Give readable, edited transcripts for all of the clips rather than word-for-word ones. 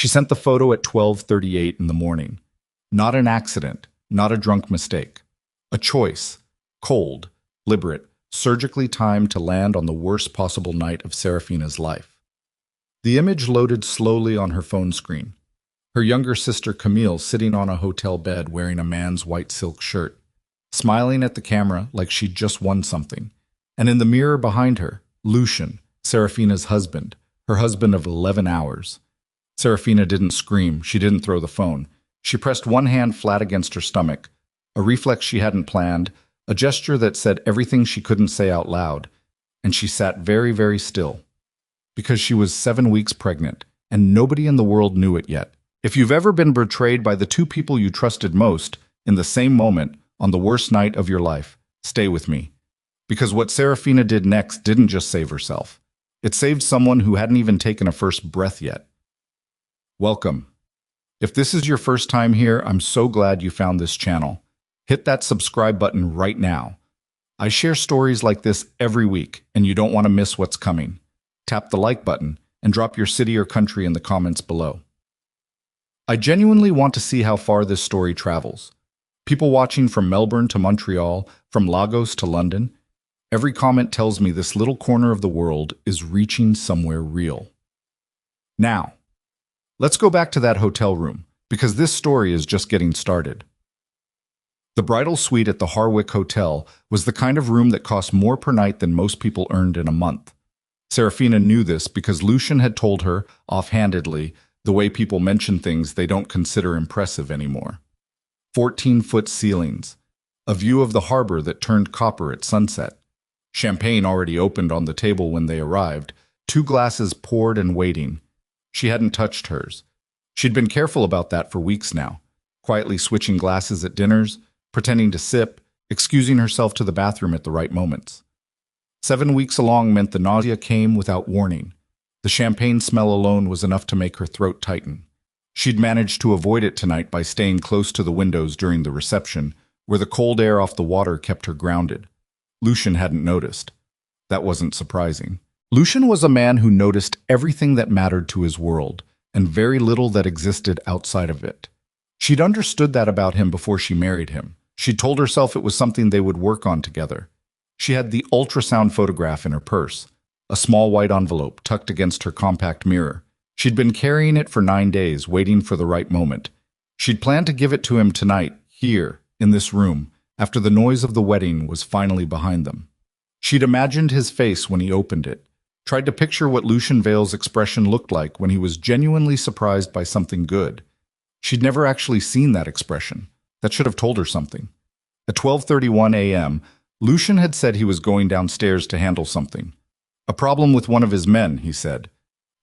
She sent the photo at 12:38 in the morning. Not an accident, not a drunk mistake. A choice, cold, deliberate, surgically timed to land on the worst possible night of Seraphina's life. The image loaded slowly on her phone screen. Her younger sister Camille sitting on a hotel bed wearing a man's white silk shirt, smiling at the camera like she'd just won something. And in the mirror behind her, Lucian, Seraphina's husband, her husband of 11 hours. Seraphina didn't scream, she didn't throw the phone. She pressed one hand flat against her stomach, a reflex she hadn't planned, a gesture that said everything she couldn't say out loud, and she sat very, very still. Because she was 7 weeks pregnant, and nobody in the world knew it yet. If you've ever been betrayed by the two people you trusted most, in the same moment, on the worst night of your life, stay with me. Because what Seraphina did next didn't just save herself. It saved someone who hadn't even taken a first breath yet. Welcome. If this is your first time here, I'm so glad you found this channel. Hit that subscribe button right now. I share stories like this every week, and you don't want to miss what's coming. Tap the like button and drop your city or country in the comments below. I genuinely want to see how far this story travels. People watching from Melbourne to Montreal, from Lagos to London. Every comment tells me this little corner of the world is reaching somewhere real. Now, let's go back to that hotel room, because this story is just getting started. The bridal suite at the Harwick Hotel was the kind of room that cost more per night than most people earned in a month. Seraphina knew this because Lucian had told her, offhandedly, the way people mention things they don't consider impressive anymore. 14-foot ceilings, a view of the harbor that turned copper at sunset. Champagne already opened on the table when they arrived, 2 glasses poured and waiting. She hadn't touched hers. She'd been careful about that for weeks now, quietly switching glasses at dinners, pretending to sip, excusing herself to the bathroom at the right moments. 7 weeks along meant the nausea came without warning. The champagne smell alone was enough to make her throat tighten. She'd managed to avoid it tonight by staying close to the windows during the reception, where the cold air off the water kept her grounded. Lucian hadn't noticed. That wasn't surprising. Lucian was a man who noticed everything that mattered to his world, and very little that existed outside of it. She'd understood that about him before she married him. She'd told herself it was something they would work on together. She had the ultrasound photograph in her purse, a small white envelope tucked against her compact mirror. She'd been carrying it for 9 days, waiting for the right moment. She'd planned to give it to him tonight, here, in this room, after the noise of the wedding was finally behind them. She'd imagined his face when he opened it, tried to picture what Lucian Vale's expression looked like when he was genuinely surprised by something good. She'd never actually seen that expression. That should have told her something. At 12:31 a.m., Lucian had said he was going downstairs to handle something. A problem with one of his men, he said.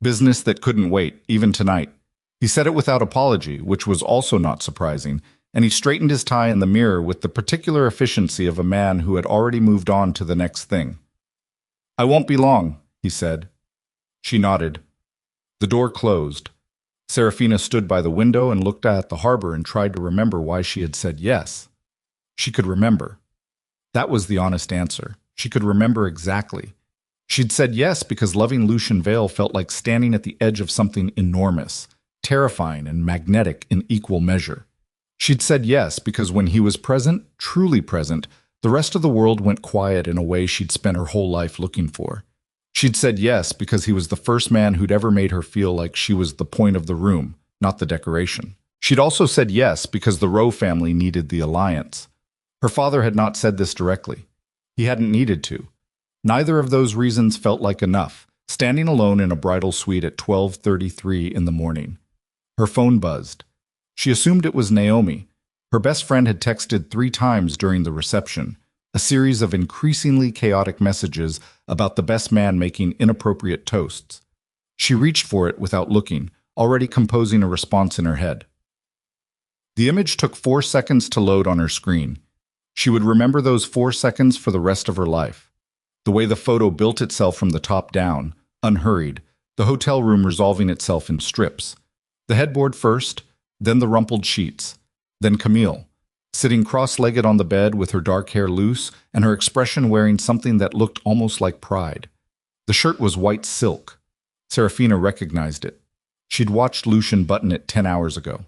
Business that couldn't wait, even tonight. He said it without apology, which was also not surprising, and he straightened his tie in the mirror with the particular efficiency of a man who had already moved on to the next thing. "I won't be long," he said. She nodded. The door closed. Seraphina stood by the window and looked at the harbor and tried to remember why she had said yes. She could remember. That was the honest answer. She could remember exactly. She'd said yes because loving Lucian Vale felt like standing at the edge of something enormous, terrifying and magnetic in equal measure. She'd said yes because when he was present, truly present, the rest of the world went quiet in a way she'd spent her whole life looking for. She'd said yes because he was the first man who'd ever made her feel like she was the point of the room, not the decoration. She'd also said yes because the Rowe family needed the alliance. Her father had not said this directly. He hadn't needed to. Neither of those reasons felt like enough, standing alone in a bridal suite at 12:33 in the morning. Her phone buzzed. She assumed it was Naomi. Her best friend had texted 3 times during the reception, a series of increasingly chaotic messages about the best man making inappropriate toasts. She reached for it without looking, already composing a response in her head. The image took 4 seconds to load on her screen. She would remember those 4 seconds for the rest of her life. The way the photo built itself from the top down, unhurried, the hotel room resolving itself in strips. The headboard first, then the rumpled sheets, then Camille, sitting cross-legged on the bed with her dark hair loose and her expression wearing something that looked almost like pride. The shirt was white silk. Seraphina recognized it. She'd watched Lucian button it 10 hours ago.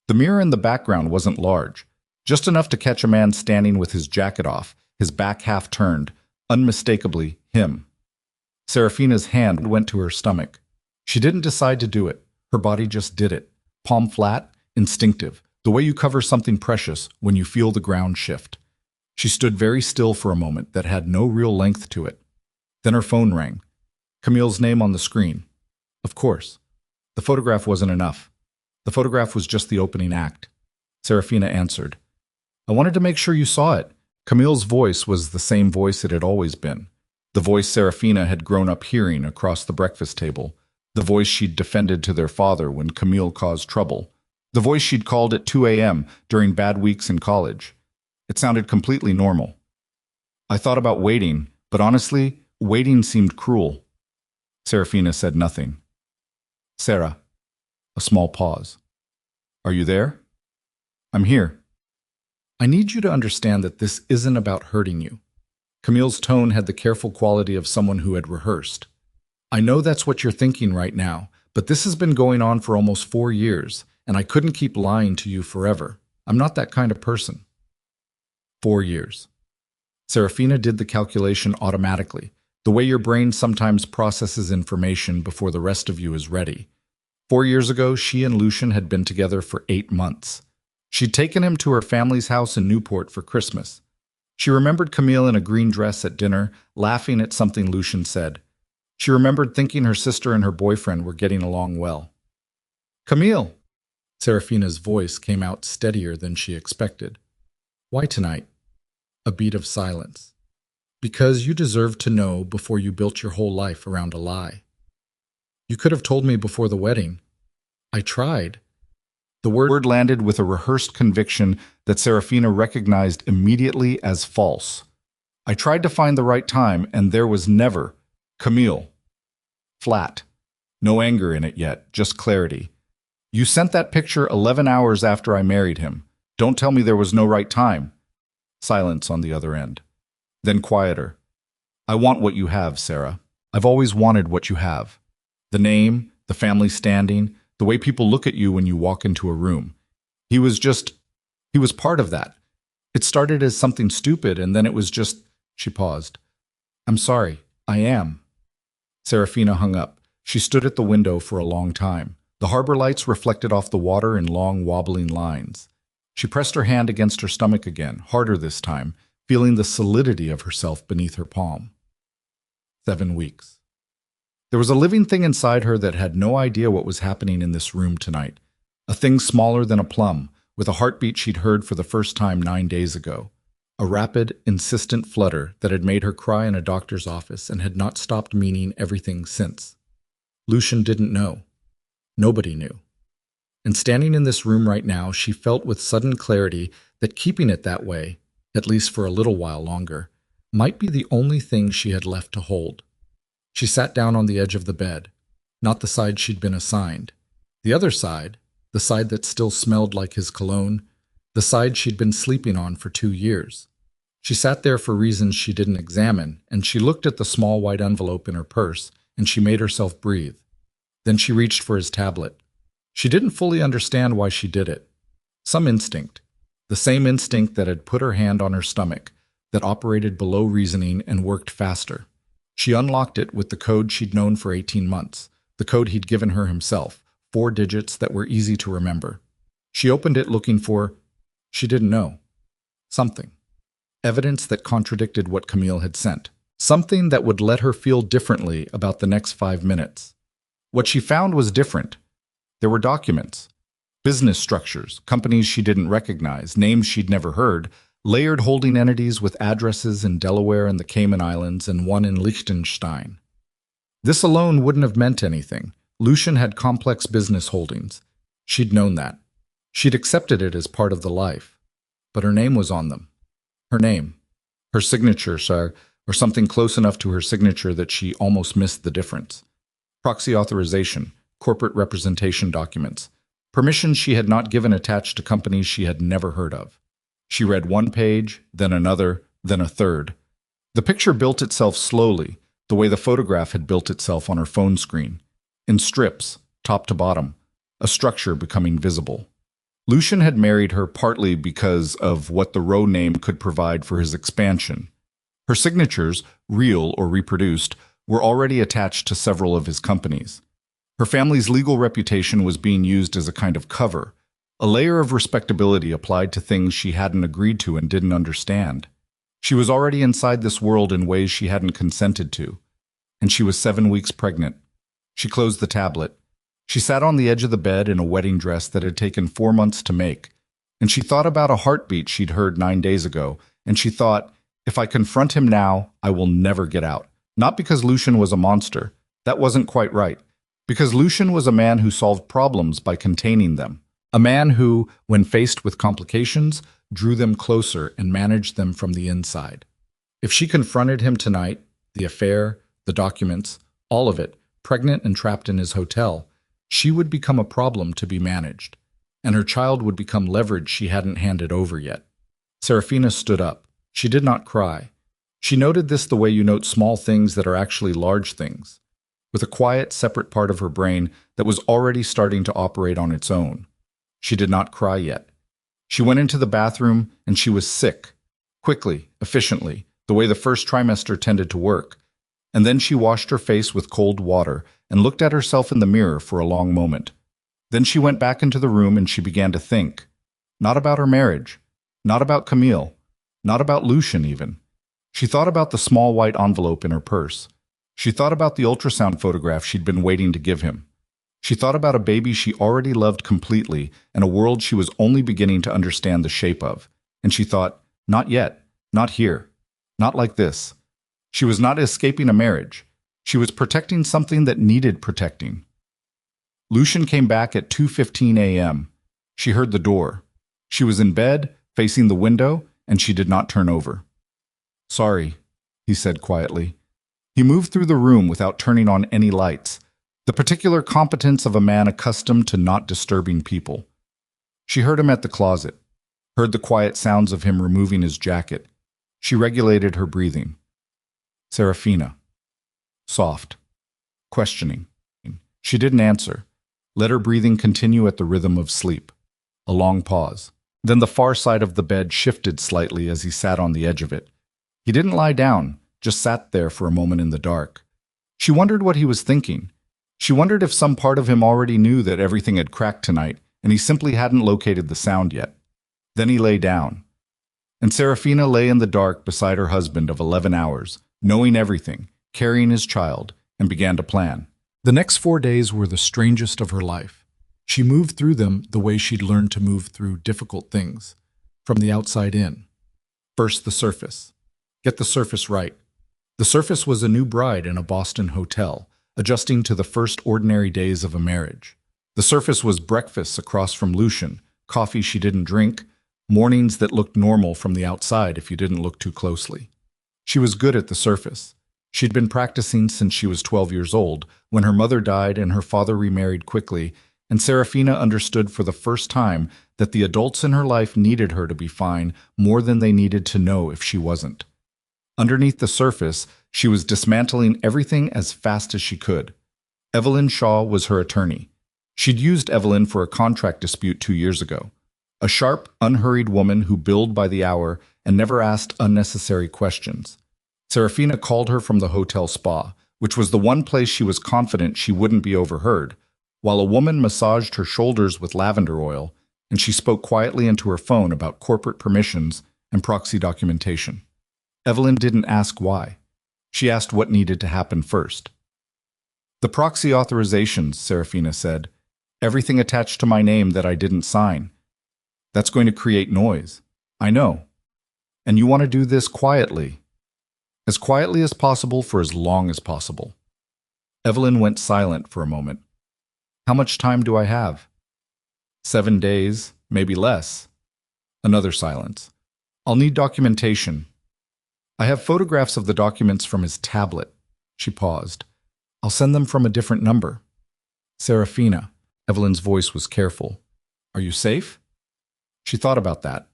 The mirror in the background wasn't large, just enough to catch a man standing with his jacket off, his back half turned, unmistakably him. Seraphina's hand went to her stomach. She didn't decide to do it. Her body just did it. Palm flat, instinctive, the way you cover something precious when you feel the ground shift. She stood very still for a moment that had no real length to it. Then her phone rang. Camille's name on the screen. Of course. The photograph wasn't enough. The photograph was just the opening act. Seraphina answered. I wanted to make sure you saw it. Camille's voice was the same voice it had always been. The voice Seraphina had grown up hearing across the breakfast table. The voice she'd defended to their father when Camille caused trouble. The voice she'd called at 2 a.m. during bad weeks in college. It sounded completely normal. I thought about waiting, but honestly, waiting seemed cruel. Seraphina said nothing. Sarah. A small pause. Are you there? I'm here. I need you to understand that this isn't about hurting you. Camille's tone had the careful quality of someone who had rehearsed. I know that's what you're thinking right now, but this has been going on for almost 4 years, and I couldn't keep lying to you forever. I'm not that kind of person. 4 years. Seraphina did the calculation automatically, the way your brain sometimes processes information before the rest of you is ready. 4 years ago, she and Lucian had been together for 8 months. She'd taken him to her family's house in Newport for Christmas. She remembered Camille in a green dress at dinner, laughing at something Lucian said. She remembered thinking her sister and her boyfriend were getting along well. Camille! Seraphina's voice came out steadier than she expected. Why tonight? A beat of silence. Because you deserved to know before you built your whole life around a lie. You could have told me before the wedding. I tried. The word landed with a rehearsed conviction that Seraphina recognized immediately as false. I tried to find the right time, and there was never. Camille. Flat. No anger in it yet, just clarity. You sent that picture 11 hours after I married him. Don't tell me there was no right time. Silence on the other end. Then quieter. I want what you have, Sarah. I've always wanted what you have. The name, the family standing, the way people look at you when you walk into a room. He was part of that. It started as something stupid, and then it was just, she paused. I'm sorry, I am. Seraphina hung up. She stood at the window for a long time. The harbor lights reflected off the water in long, wobbling lines. She pressed her hand against her stomach again, harder this time, feeling the solidity of herself beneath her palm. 7 weeks. There was a living thing inside her that had no idea what was happening in this room tonight. A thing smaller than a plum, with a heartbeat she'd heard for the first time 9 days ago. A rapid, insistent flutter that had made her cry in a doctor's office and had not stopped meaning everything since. Lucian didn't know. Nobody knew. And standing in this room right now, she felt with sudden clarity that keeping it that way, at least for a little while longer, might be the only thing she had left to hold. She sat down on the edge of the bed, not the side she'd been assigned. The other side, the side that still smelled like his cologne, the side she'd been sleeping on for 2 years. She sat there for reasons she didn't examine, and she looked at the small white envelope in her purse, and she made herself breathe. Then she reached for his tablet. She didn't fully understand why she did it. Some instinct. The same instinct that had put her hand on her stomach, that operated below reasoning and worked faster. She unlocked it with the code she'd known for 18 months, the code he'd given her himself, 4 digits that were easy to remember. She opened it looking for, she didn't know, something. Evidence that contradicted what Camille had sent. Something that would let her feel differently about the next 5 minutes. What she found was different. There were documents, business structures, companies she didn't recognize, names she'd never heard, layered holding entities with addresses in Delaware and the Cayman Islands and one in Liechtenstein. This alone wouldn't have meant anything. Lucian had complex business holdings. She'd known that. She'd accepted it as part of the life. But her name was on them. Her name. Her signature, or something close enough to her signature that she almost missed the difference. Proxy authorization, corporate representation documents, permissions she had not given attached to companies she had never heard of. She read one page, then another, then a third. The picture built itself slowly, the way the photograph had built itself on her phone screen. In strips, top to bottom, a structure becoming visible. Lucian had married her partly because of what the row name could provide for his expansion. Her signatures, real or reproduced, were already attached to several of his companies. Her family's legal reputation was being used as a kind of cover, a layer of respectability applied to things she hadn't agreed to and didn't understand. She was already inside this world in ways she hadn't consented to, and she was 7 weeks pregnant. She closed the tablet. She sat on the edge of the bed in a wedding dress that had taken 4 months to make, and she thought about a heartbeat she'd heard 9 days ago, and she thought, if I confront him now, I will never get out. Not because Lucian was a monster. That wasn't quite right. Because Lucian was a man who solved problems by containing them. A man who, when faced with complications, drew them closer and managed them from the inside. If she confronted him tonight, the affair, the documents, all of it, pregnant and trapped in his hotel, she would become a problem to be managed, and her child would become leverage she hadn't handed over yet. Seraphina stood up. She did not cry. She noted this the way you note small things that are actually large things, with a quiet, separate part of her brain that was already starting to operate on its own. She did not cry yet. She went into the bathroom, and she was sick, quickly, efficiently, the way the first trimester tended to work. And then she washed her face with cold water and looked at herself in the mirror for a long moment. Then she went back into the room and she began to think. Not about her marriage, not about Camille, not about Lucian even. She thought about the small white envelope in her purse. She thought about the ultrasound photograph she'd been waiting to give him. She thought about a baby she already loved completely and a world she was only beginning to understand the shape of. And she thought, not yet, not here, not like this. She was not escaping a marriage. She was protecting something that needed protecting. Lucian came back at 2:15 a.m. She heard the door. She was in bed, facing the window, and she did not turn over. Sorry, he said quietly. He moved through the room without turning on any lights, the particular competence of a man accustomed to not disturbing people. She heard him at the closet, heard the quiet sounds of him removing his jacket. She regulated her breathing. Seraphina. Soft. Questioning. She didn't answer. Let her breathing continue at the rhythm of sleep. A long pause. Then the far side of the bed shifted slightly as he sat on the edge of it. He didn't lie down, just sat there for a moment in the dark. She wondered what he was thinking. She wondered if some part of him already knew that everything had cracked tonight and he simply hadn't located the sound yet. Then he lay down. And Seraphina lay in the dark beside her husband of 11 hours, knowing everything, carrying his child, and began to plan. The next 4 days were the strangest of her life. She moved through them the way she'd learned to move through difficult things, from the outside in. First, the surface. Get the surface right. The surface was a new bride in a Boston hotel, adjusting to the first ordinary days of a marriage. The surface was breakfasts across from Lucian, coffee she didn't drink, mornings that looked normal from the outside if you didn't look too closely. She was good at the surface. She'd been practicing since she was 12 years old, when her mother died and her father remarried quickly, and Seraphina understood for the first time that the adults in her life needed her to be fine more than they needed to know if she wasn't. Underneath the surface, she was dismantling everything as fast as she could. Evelyn Shaw was her attorney. She'd used Evelyn for a contract dispute 2 years ago. A sharp, unhurried woman who billed by the hour and never asked unnecessary questions. Seraphina called her from the hotel spa, which was the one place she was confident she wouldn't be overheard, while a woman massaged her shoulders with lavender oil, and she spoke quietly into her phone about corporate permissions and proxy documentation. Evelyn didn't ask why. She asked what needed to happen first. The proxy authorizations, Seraphina said. Everything attached to my name that I didn't sign. That's going to create noise. I know. And you want to do this quietly. As quietly as possible for as long as possible. Evelyn went silent for a moment. How much time do I have? 7 days, maybe less. Another silence. I'll need documentation. I have photographs of the documents from his tablet. She paused. I'll send them from a different number. Seraphina. Evelyn's voice was careful. Are you safe? She thought about that.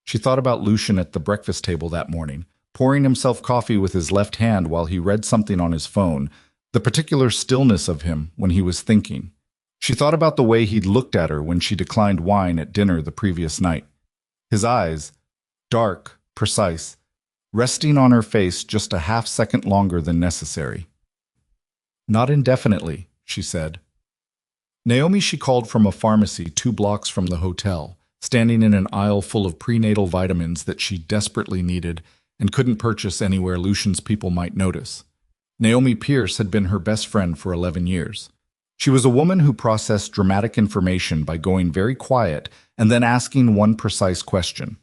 She thought about Lucian at the breakfast table that morning, pouring himself coffee with his left hand while he read something on his phone, the particular stillness of him when he was thinking. She thought about the way he'd looked at her when she declined wine at dinner the previous night. His eyes, dark, precise, resting on her face just a half-second longer than necessary. "Not indefinitely," she said. Naomi she called from a pharmacy 2 blocks from the hotel, standing in an aisle full of prenatal vitamins that she desperately needed and couldn't purchase anywhere Lucian's people might notice. Naomi Pierce had been her best friend for 11 years. She was a woman who processed dramatic information by going very quiet and then asking one precise question.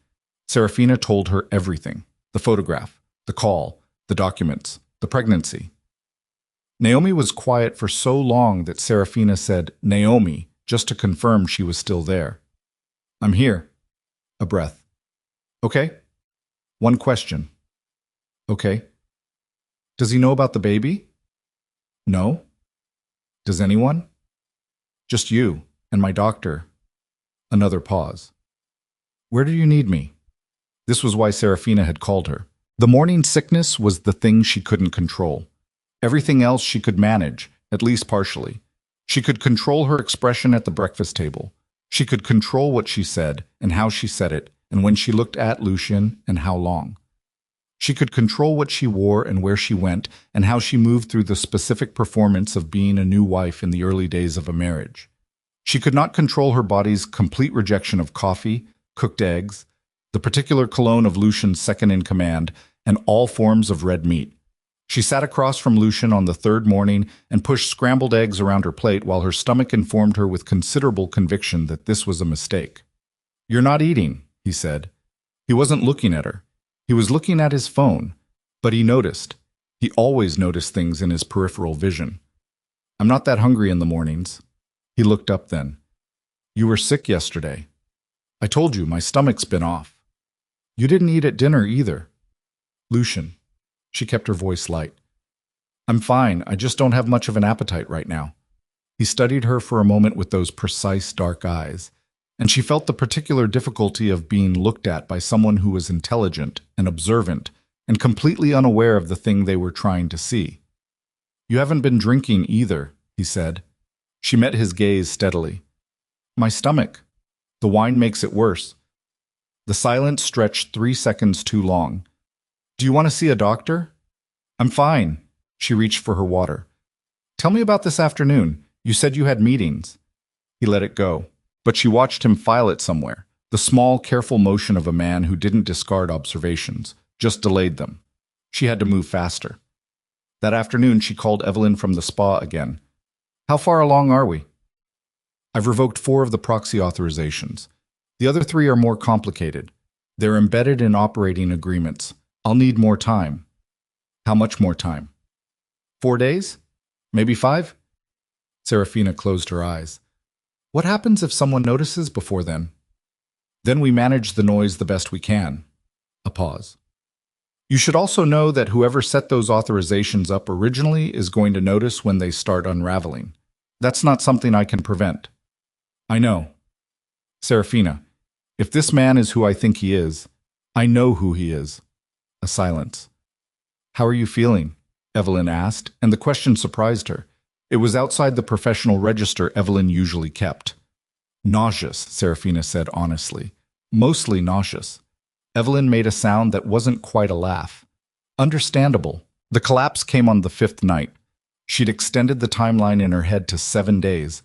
Seraphina told her everything: the photograph, the call, the documents, the pregnancy. Naomi was quiet for so long that Seraphina said, "Naomi," just to confirm she was still there. "I'm here." A breath. "Okay." "One question." "Okay." "Does he know about the baby?" "No." "Does anyone?" "Just you and my doctor." Another pause. "Where do you need me?" This was why Seraphina had called her. The morning sickness was the thing she couldn't control. Everything else she could manage, at least partially. She could control her expression at the breakfast table. She could control what she said and how she said it, and when she looked at Lucian and how long. She could control what she wore and where she went and how she moved through the specific performance of being a new wife in the early days of a marriage. She could not control her body's complete rejection of coffee, cooked eggs, the particular cologne of Lucian's second-in-command, and all forms of red meat. She sat across from Lucian on the third morning and pushed scrambled eggs around her plate while her stomach informed her with considerable conviction that this was a mistake. "You're not eating," he said. He wasn't looking at her. He was looking at his phone, but he noticed. He always noticed things in his peripheral vision. "I'm not that hungry in the mornings." He looked up then. "You were sick yesterday." "I told you, my stomach's been off." "You didn't eat at dinner either." "Lucian." She kept her voice light. "I'm fine, I just don't have much of an appetite right now." He studied her for a moment with those precise dark eyes, and she felt the particular difficulty of being looked at by someone who was intelligent and observant and completely unaware of the thing they were trying to see. "You haven't been drinking either," he said. She met his gaze steadily. "My stomach. The wine makes it worse." The silence stretched 3 seconds too long. "Do you want to see a doctor?" "I'm fine." She reached for her water. "Tell me about this afternoon. You said you had meetings." He let it go, but she watched him file it somewhere, the small, careful motion of a man who didn't discard observations, just delayed them. She had to move faster. That afternoon she called Evelyn from the spa again. "How far along are we?" "I've revoked 4 of the proxy authorizations. The other 3 are more complicated. They're embedded in operating agreements. I'll need more time." "How much more time?" 4 days? Maybe 5? Seraphina closed her eyes. "What happens if someone notices before then?" "Then we manage the noise the best we can." A pause. "You should also know that whoever set those authorizations up originally is going to notice when they start unraveling. That's not something I can prevent." "I know." "Seraphina, if this man is who I think he is, I know who he is." A silence. "How are you feeling?" Evelyn asked, and the question surprised her. It was outside the professional register Evelyn usually kept. "Nauseous," Seraphina said honestly. "Mostly nauseous." Evelyn made a sound that wasn't quite a laugh. "Understandable." The collapse came on the 5th night. She'd extended the timeline in her head to 7 days.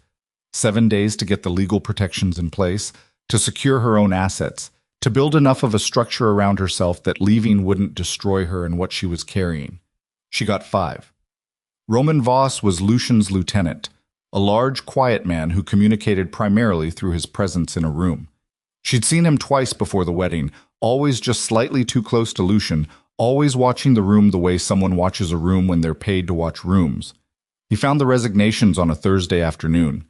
7 days to get the legal protections in place, to secure her own assets, to build enough of a structure around herself that leaving wouldn't destroy her and what she was carrying. She got 5. Roman Voss was Lucian's lieutenant, a large, quiet man who communicated primarily through his presence in a room. She'd seen him twice before the wedding, always just slightly too close to Lucian, always watching the room the way someone watches a room when they're paid to watch rooms. He found the resignations on a Thursday afternoon.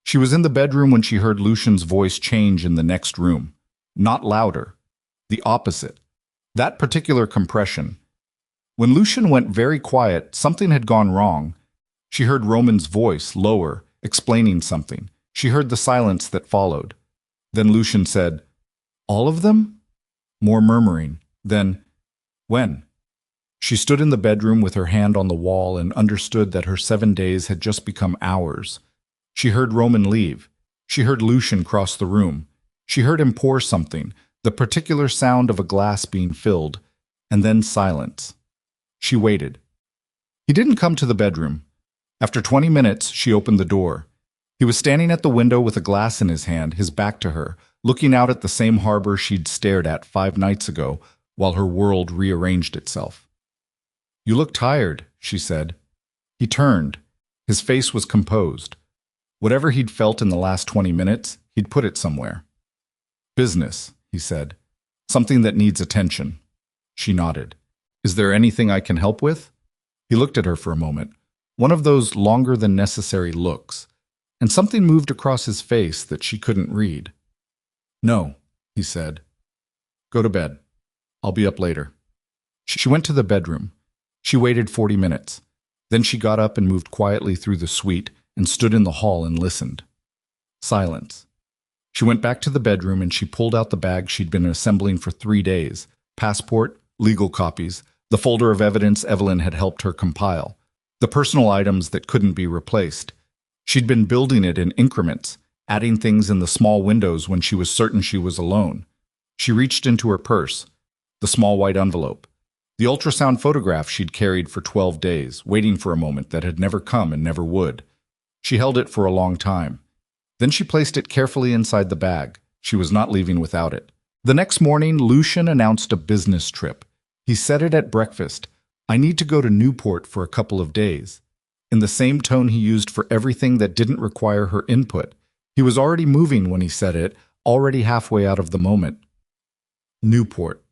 She was in the bedroom when she heard Lucian's voice change in the next room. Not louder. The opposite. That particular compression. When Lucian went very quiet, something had gone wrong. She heard Roman's voice, lower, explaining something. She heard the silence that followed. Then Lucian said, "All of them?" More murmuring. Then, "When?" She stood in the bedroom with her hand on the wall and understood that her 7 days had just become hours. She heard Roman leave. She heard Lucian cross the room. She heard him pour something, the particular sound of a glass being filled, and then silence. She waited. He didn't come to the bedroom. After 20 minutes, she opened the door. He was standing at the window with a glass in his hand, his back to her, looking out at the same harbor she'd stared at 5 nights ago while her world rearranged itself. "You look tired," she said. He turned. His face was composed. Whatever he'd felt in the last 20 minutes, he'd put it somewhere. "Business," he said. "Something that needs attention." She nodded. "Is there anything I can help with?" He looked at her for a moment, one of those longer than necessary looks, and something moved across his face that she couldn't read. "No," he said. "Go to bed. I'll be up later." She went to the bedroom. She waited 40 minutes. Then she got up and moved quietly through the suite and stood in the hall and listened. Silence. She went back to the bedroom and she pulled out the bag she'd been assembling for 3 days. Passport, legal copies, the folder of evidence Evelyn had helped her compile, the personal items that couldn't be replaced. She'd been building it in increments, adding things in the small windows when she was certain she was alone. She reached into her purse, the small white envelope, the ultrasound photograph she'd carried for 12 days, waiting for a moment that had never come and never would. She held it for a long time. Then she placed it carefully inside the bag. She was not leaving without it. The next morning, Lucian announced a business trip. He said it at breakfast. "I need to go to Newport for a couple of days," in the same tone he used for everything that didn't require her input. He was already moving when he said it, already halfway out of the moment. Newport.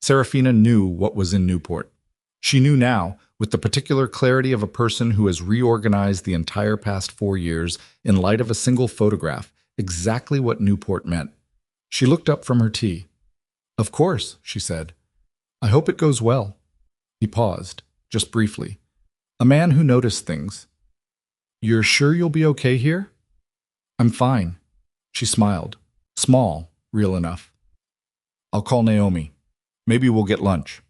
Seraphina knew what was in Newport. She knew now, with the particular clarity of a person who has reorganized the entire past 4 years in light of a single photograph, exactly what Newport meant. She looked up from her tea. "Of course," she said. "I hope it goes well." He paused, just briefly. A man who noticed things. "You're sure you'll be okay here?" "I'm fine." She smiled. Small, real enough. "I'll call Naomi. Maybe we'll get lunch."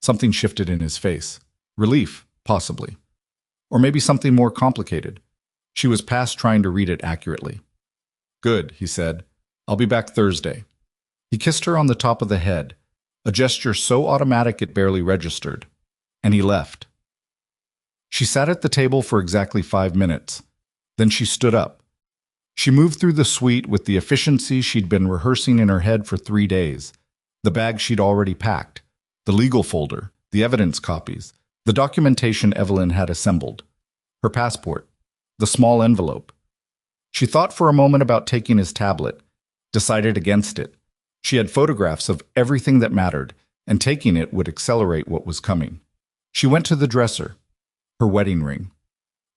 Something shifted in his face. Relief, possibly. Or maybe something more complicated. She was past trying to read it accurately. "Good," he said. "I'll be back Thursday." He kissed her on the top of the head, a gesture so automatic it barely registered, and he left. She sat at the table for exactly 5 minutes. Then she stood up. She moved through the suite with the efficiency she'd been rehearsing in her head for 3 days. The bag she'd already packed, the legal folder, the evidence copies, the documentation Evelyn had assembled, her passport, the small envelope. She thought for a moment about taking his tablet, decided against it. She had photographs of everything that mattered, and taking it would accelerate what was coming. She went to the dresser, her wedding ring.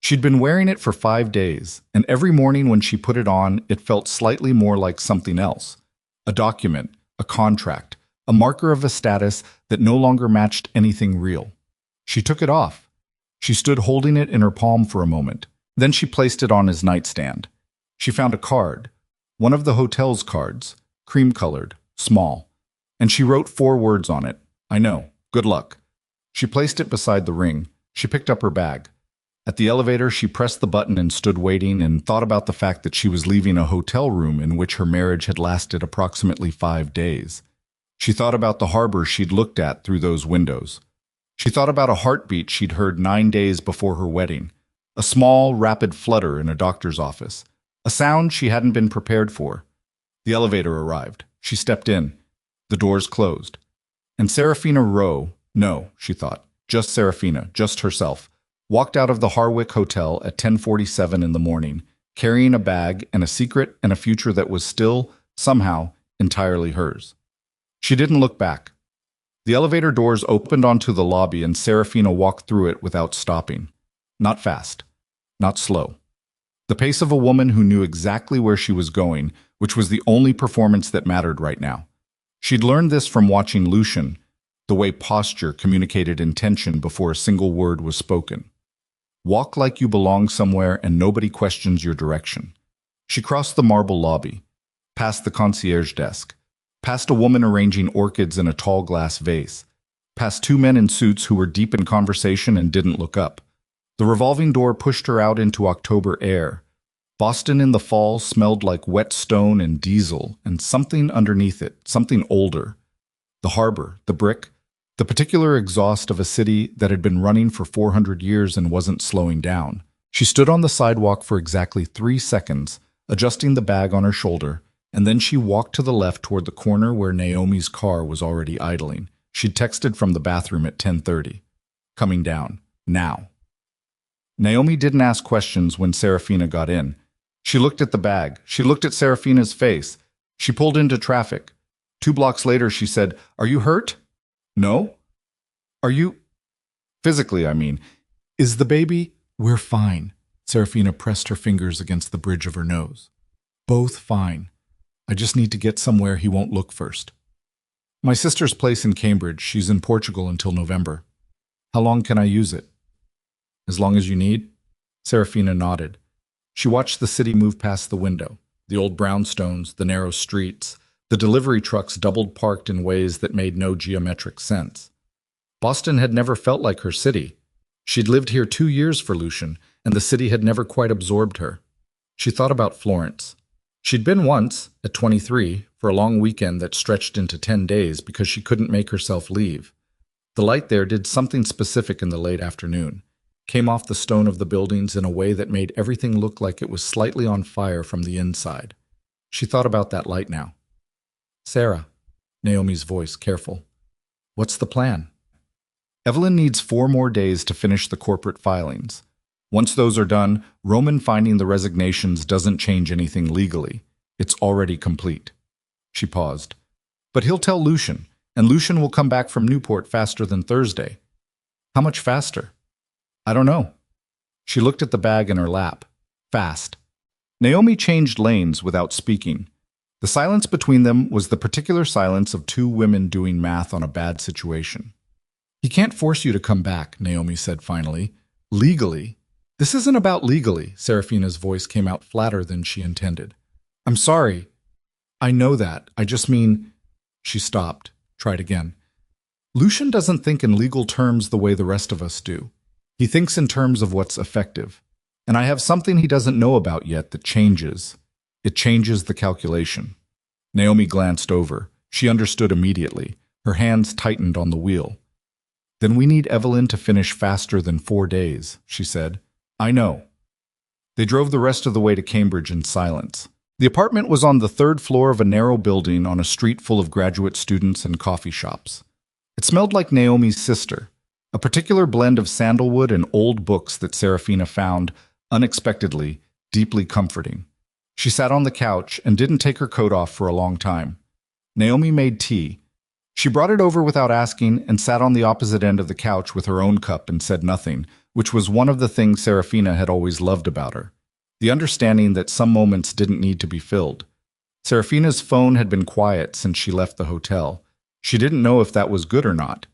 She'd been wearing it for 5 days, and every morning when she put it on, it felt slightly more like something else. A document, a contract, a marker of a status that no longer matched anything real. She took it off. She stood holding it in her palm for a moment. Then she placed it on his nightstand. She found a card, one of the hotel's cards, cream-colored, small, and she wrote 4 words on it. "I know. Good luck." She placed it beside the ring. She picked up her bag. At the elevator, she pressed the button and stood waiting and thought about the fact that she was leaving a hotel room in which her marriage had lasted approximately 5 days. She thought about the harbor she'd looked at through those windows. She thought about a heartbeat she'd heard 9 days before her wedding, a small, rapid flutter in a doctor's office, a sound she hadn't been prepared for. The elevator arrived. She stepped in. The doors closed. And Seraphina Rowe, no, she thought, just Seraphina, just herself, walked out of the Harwick Hotel at 10:47 in the morning, carrying a bag and a secret and a future that was still, somehow, entirely hers. She didn't look back. The elevator doors opened onto the lobby and Seraphina walked through it without stopping. Not fast. Not slow. The pace of a woman who knew exactly where she was going, which was the only performance that mattered right now. She'd learned this from watching Lucian, the way posture communicated intention before a single word was spoken. Walk like you belong somewhere and nobody questions your direction. She crossed the marble lobby, past the concierge desk, past a woman arranging orchids in a tall glass vase, past 2 men in suits who were deep in conversation and didn't look up. The revolving door pushed her out into October air, Boston in the fall smelled like wet stone and diesel, and something underneath it, something older. The harbor, the brick, the particular exhaust of a city that had been running for 400 years and wasn't slowing down. She stood on the sidewalk for exactly 3 seconds, adjusting the bag on her shoulder, and then she walked to the left toward the corner where Naomi's car was already idling. She'd texted from the bathroom at 10:30. Coming down. Now. Naomi didn't ask questions when Seraphina got in. She looked at the bag. She looked at Seraphina's face. She pulled into traffic. 2 blocks later, she said, "Are you hurt?" "No." "Are you—" "Physically, I mean. Is the baby—" "We're fine." Seraphina pressed her fingers against the bridge of her nose. "Both fine. I just need to get somewhere he won't look first. My sister's place in Cambridge. She's in Portugal until November. How long can I use it?" "As long as you need." Seraphina nodded. She watched the city move past the window, the old brownstones, the narrow streets, the delivery trucks doubled parked in ways that made no geometric sense. Boston had never felt like her city. She'd lived here 2 years for Lucian, and the city had never quite absorbed her. She thought about Florence. She'd been once, at 23, for a long weekend that stretched into 10 days because she couldn't make herself leave. The light there did something specific in the late afternoon, came off the stone of the buildings in a way that made everything look like it was slightly on fire from the inside. She thought about that light now. "Sarah," Naomi's voice careful, "what's the plan?" "Evelyn needs 4 more days to finish the corporate filings. Once those are done, Roman finding the resignations doesn't change anything legally. It's already complete." She paused. "But he'll tell Lucian, and Lucian will come back from Newport faster than Thursday." "How much faster?" "I don't know." She looked at the bag in her lap. Fast. Naomi changed lanes without speaking. The silence between them was the particular silence of 2 women doing math on a bad situation. "He can't force you to come back," Naomi said finally. "Legally." "This isn't about legally," Seraphina's voice came out flatter than she intended. "I'm sorry. I know that. I just mean—" She stopped, tried again. "Lucian doesn't think in legal terms the way the rest of us do. He thinks in terms of what's effective. And I have something he doesn't know about yet that changes. It changes the calculation." Naomi glanced over. She understood immediately. Her hands tightened on the wheel. "Then we need Evelyn to finish faster than 4 days," she said. "I know." They drove the rest of the way to Cambridge in silence. The apartment was on the 3rd floor of a narrow building on a street full of graduate students and coffee shops. It smelled like Naomi's sister, a particular blend of sandalwood and old books that Seraphina found, unexpectedly, deeply comforting. She sat on the couch and didn't take her coat off for a long time. Naomi made tea. She brought it over without asking and sat on the opposite end of the couch with her own cup and said nothing, which was one of the things Seraphina had always loved about her. The understanding that some moments didn't need to be filled. Seraphina's phone had been quiet since she left the hotel. She didn't know if that was good or not.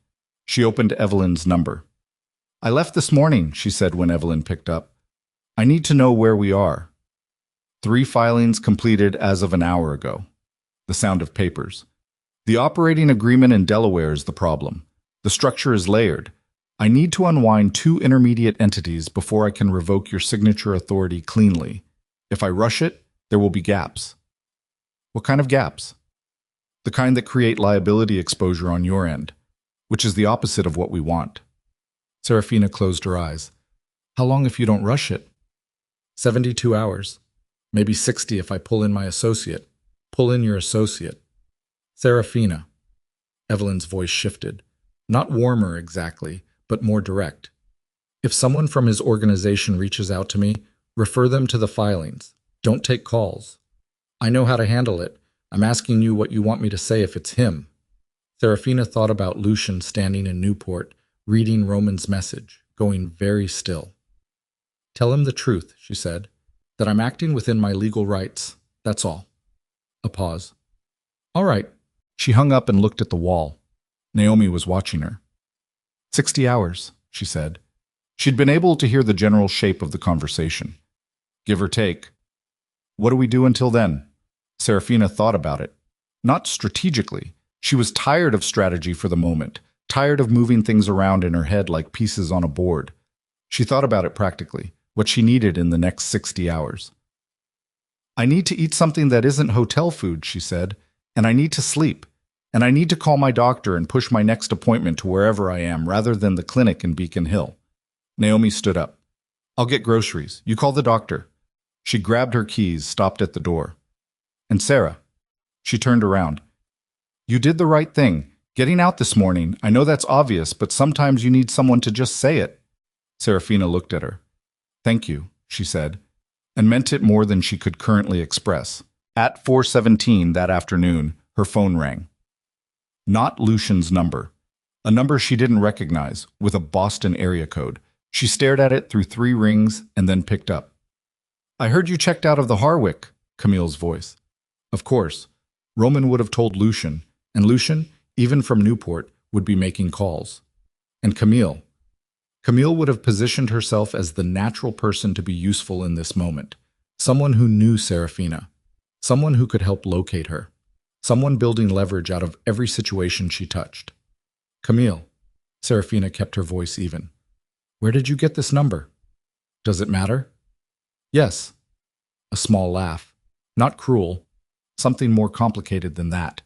She opened Evelyn's number. "I left this morning," she said when Evelyn picked up. "I need to know where we are." 3 filings completed as of an hour ago. The sound of papers. "The operating agreement in Delaware is the problem. The structure is layered. I need to unwind 2 intermediate entities before I can revoke your signature authority cleanly. If I rush it, there will be gaps." "What kind of gaps?" "The kind that create liability exposure on your end, which is the opposite of what we want." Seraphina closed her eyes. "How long if you don't rush it?" 72 hours. Maybe 60 if I pull in my associate. Pull in your associate." "Seraphina." Evelyn's voice shifted. Not warmer exactly, but more direct. "If someone from his organization reaches out to me, refer them to the filings. Don't take calls. I know how to handle it. I'm asking you what you want me to say if it's him." Seraphina thought about Lucian standing in Newport, reading Roman's message, going very still. "Tell him the truth," she said, "that I'm acting within my legal rights. That's all." A pause. "All right." She hung up and looked at the wall. Naomi was watching her. 60 hours, she said. She'd been able to hear the general shape of the conversation. Give or take. "What do we do until then?" Seraphina thought about it. Not strategically. She was tired of strategy for the moment, tired of moving things around in her head like pieces on a board. She thought about it practically, what she needed in the next 60 hours. I need to eat something that isn't hotel food, she said, and I need to sleep. And I need to call my doctor and push my next appointment to wherever I am rather than the clinic in Beacon Hill. Naomi stood up. I'll get groceries. You call the doctor. She grabbed her keys, stopped at the door. And Sarah. She turned around. You did the right thing. Getting out this morning. I know that's obvious, but sometimes you need someone to just say it. Seraphina looked at her. Thank you, she said, and meant it more than she could currently express. At 4:17 that afternoon, her phone rang. Not Lucian's number. A number she didn't recognize, with a Boston area code. She stared at it through 3 rings and then picked up. I heard you checked out of the Harwick, Camille's voice. Of course. Roman would have told Lucian, and Lucian, even from Newport, would be making calls. And Camille. Camille would have positioned herself as the natural person to be useful in this moment. Someone who knew Seraphina. Someone who could help locate her. Someone building leverage out of every situation she touched. Camille. Seraphina kept her voice even. Where did you get this number? Does it matter? Yes. A small laugh. Not cruel. Something more complicated than that.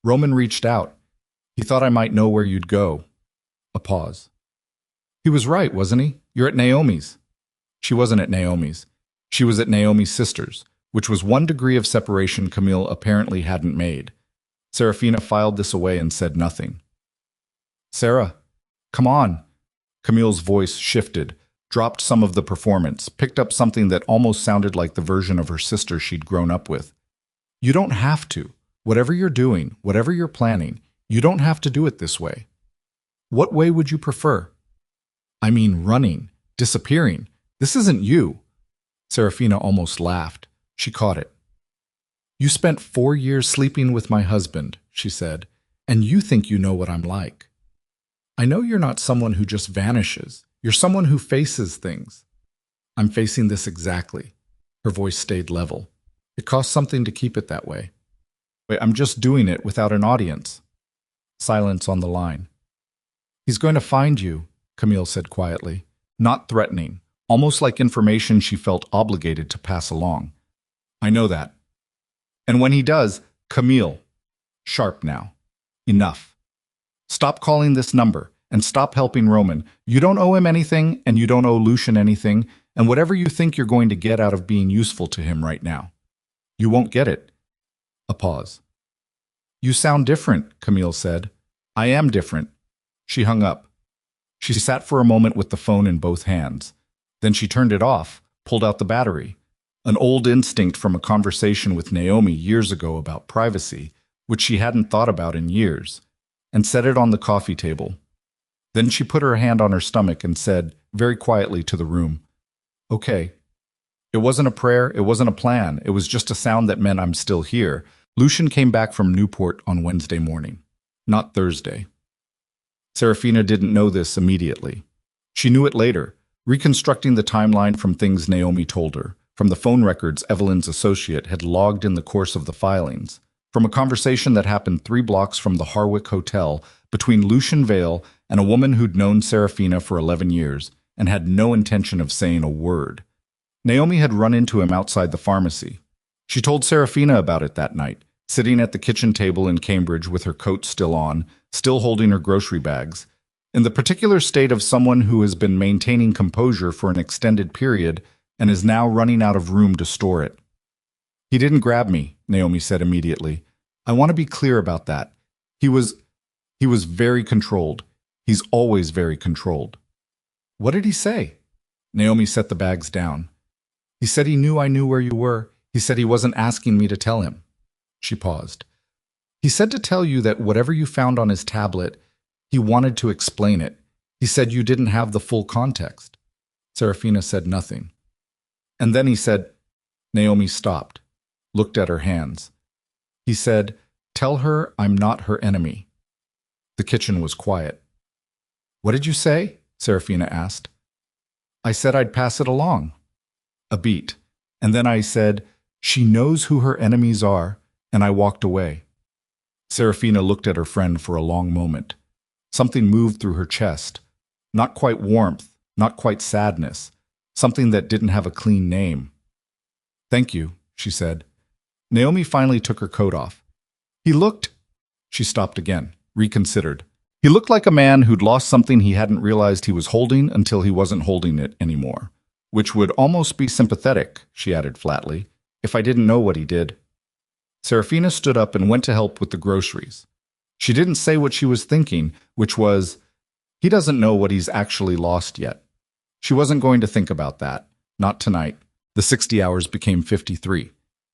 Roman reached out. He thought I might know where you'd go. A pause. He was right, wasn't he? You're at Naomi's. She wasn't at Naomi's. She was at Naomi's sister's, which was one degree of separation Camille apparently hadn't made. Seraphina filed this away and said nothing. Sarah, come on. Camille's voice shifted, dropped some of the performance, picked up something that almost sounded like the version of her sister she'd grown up with. You don't have to. Whatever you're doing, whatever you're planning, you don't have to do it this way. What way would you prefer? I mean, running, disappearing. This isn't you. Seraphina almost laughed. She caught it. You spent 4 years sleeping with my husband, she said, and you think you know what I'm like. I know you're not someone who just vanishes. You're someone who faces things. I'm facing this exactly. Her voice stayed level. It costs something to keep it that way. Wait, I'm just doing it without an audience. Silence on the line. He's going to find you, Camille said quietly, not threatening, almost like information she felt obligated to pass along. I know that. And when he does, Camille, sharp now. Enough. Stop calling this number and stop helping Roman. You don't owe him anything and you don't owe Lucian anything, and whatever you think you're going to get out of being useful to him right now. You won't get it. A pause. You sound different, Camille said. I am different. She hung up. She sat for a moment with the phone in both hands. Then she turned it off, pulled out the battery. An old instinct from a conversation with Naomi years ago about privacy, which she hadn't thought about in years, and set it on the coffee table. Then she put her hand on her stomach and said, very quietly to the room, Okay. It wasn't a prayer, it wasn't a plan, it was just a sound that meant I'm still here. Lucian came back from Newport on Wednesday morning, not Thursday. Seraphina didn't know this immediately. She knew it later, reconstructing the timeline from things Naomi told her, from the phone records Evelyn's associate had logged in the course of the filings, from a conversation that happened 3 blocks from the Harwick Hotel between Lucian Vale and a woman who'd known Seraphina for 11 years and had no intention of saying a word. Naomi had run into him outside the pharmacy. She told Seraphina about it that night, sitting at the kitchen table in Cambridge with her coat still on, still holding her grocery bags, in the particular state of someone who has been maintaining composure for an extended period and is now running out of room to store it. He didn't grab me, Naomi said immediately. I want to be clear about that. He was very controlled. He's always very controlled. What did he say? Naomi set the bags down. He said he knew I knew where you were. He said he wasn't asking me to tell him. She paused. He said to tell you that whatever you found on his tablet, he wanted to explain it. He said you didn't have the full context. Seraphina said nothing. And then he said, Naomi stopped, looked at her hands. He said, tell her I'm not her enemy. The kitchen was quiet. What did you say? Seraphina asked. I said I'd pass it along. A beat. And then I said, she knows who her enemies are, and I walked away. Seraphina looked at her friend for a long moment. Something moved through her chest. Not quite warmth, not quite sadness. Something that didn't have a clean name. Thank you, she said. Naomi finally took her coat off. He looked. She stopped again, reconsidered. He looked like a man who'd lost something he hadn't realized he was holding until he wasn't holding it anymore. Which would almost be sympathetic, she added flatly, if I didn't know what he did. Seraphina stood up and went to help with the groceries. She didn't say what she was thinking, which was, he doesn't know what he's actually lost yet. She wasn't going to think about that. Not tonight. The 60 hours became 53.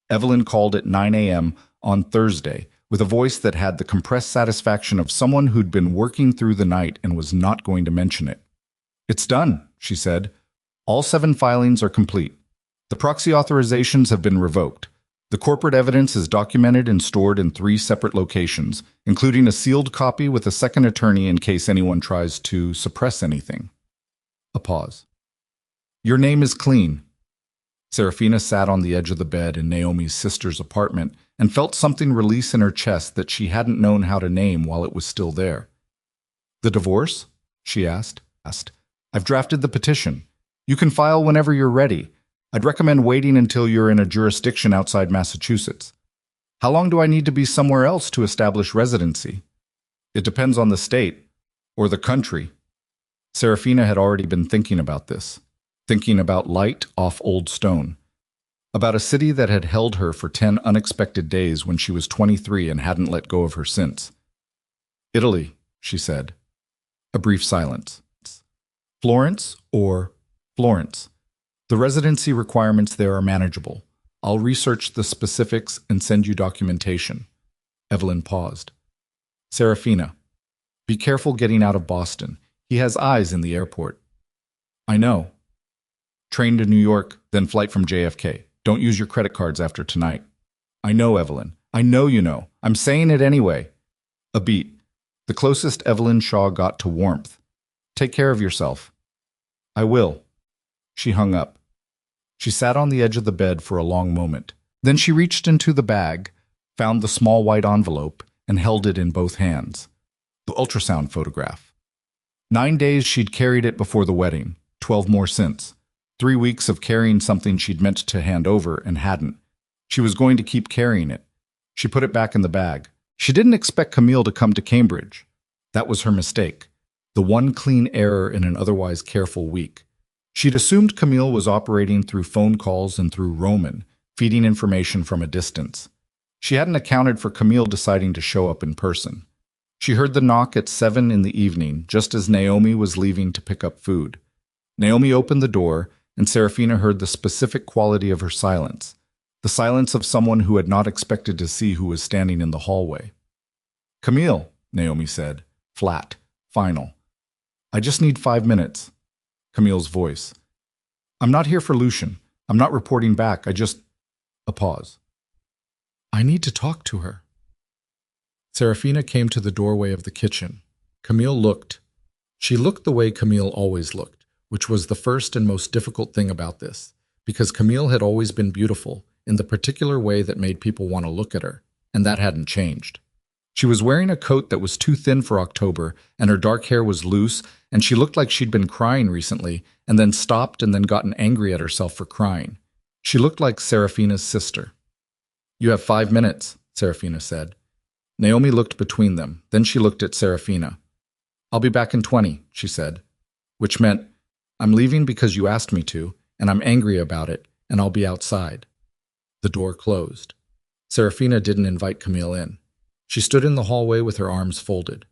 Evelyn called at 9 a.m. on Thursday with a voice that had the compressed satisfaction of someone who'd been working through the night and was not going to mention it. It's done, she said. All 7 filings are complete. The proxy authorizations have been revoked. The corporate evidence is documented and stored in 3 separate locations, including a sealed copy with a second attorney in case anyone tries to suppress anything. A pause. Your name is clean. Seraphina sat on the edge of the bed in Naomi's sister's apartment and felt something release in her chest that she hadn't known how to name while it was still there. The divorce? She asked. I've drafted the petition. You can file whenever you're ready. I'd recommend waiting until you're in a jurisdiction outside Massachusetts. How long do I need to be somewhere else to establish residency? It depends on the state, or the country. Seraphina had already been thinking about this, thinking about light off old stone, about a city that had held her for 10 unexpected days when she was 23 and hadn't let go of her since. Italy, she said. A brief silence. Florence or Florence? The residency requirements there are manageable. I'll research the specifics and send you documentation. Evelyn paused. Seraphina, be careful getting out of Boston. He has eyes in the airport. I know. Train to New York, then flight from JFK. Don't use your credit cards after tonight. I know, Evelyn. I know you know. I'm saying it anyway. A beat. The closest Evelyn Shaw got to warmth. Take care of yourself. I will. She hung up. She sat on the edge of the bed for a long moment. Then she reached into the bag, found the small white envelope, and held it in both hands. The ultrasound photograph. 9 days she'd carried it before the wedding, 12 more since. 3 weeks of carrying something she'd meant to hand over and hadn't. She was going to keep carrying it. She put it back in the bag. She didn't expect Camille to come to Cambridge. That was her mistake. The one clean error in an otherwise careful week. She'd assumed Camille was operating through phone calls and through Roman, feeding information from a distance. She hadn't accounted for Camille deciding to show up in person. She heard the knock at 7 in the evening, just as Naomi was leaving to pick up food. Naomi opened the door, and Seraphina heard the specific quality of her silence, the silence of someone who had not expected to see who was standing in the hallway. Camille, Naomi said, flat, final. I just need 5 minutes. Camille's voice. I'm not here for Lucian. I'm not reporting back. A pause. I need to talk to her. Seraphina came to the doorway of the kitchen. Camille looked. She looked the way Camille always looked, which was the first and most difficult thing about this, because Camille had always been beautiful in the particular way that made people want to look at her, and that hadn't changed. She was wearing a coat that was too thin for October, and her dark hair was loose, and she looked like she'd been crying recently, and then stopped and then gotten angry at herself for crying. She looked like Seraphina's sister. You have 5 minutes, Seraphina said. Naomi looked between them. Then she looked at Seraphina. I'll be back in 20, she said, which meant, I'm leaving because you asked me to, and I'm angry about it, and I'll be outside. The door closed. Seraphina didn't invite Camille in. She stood in the hallway with her arms folded.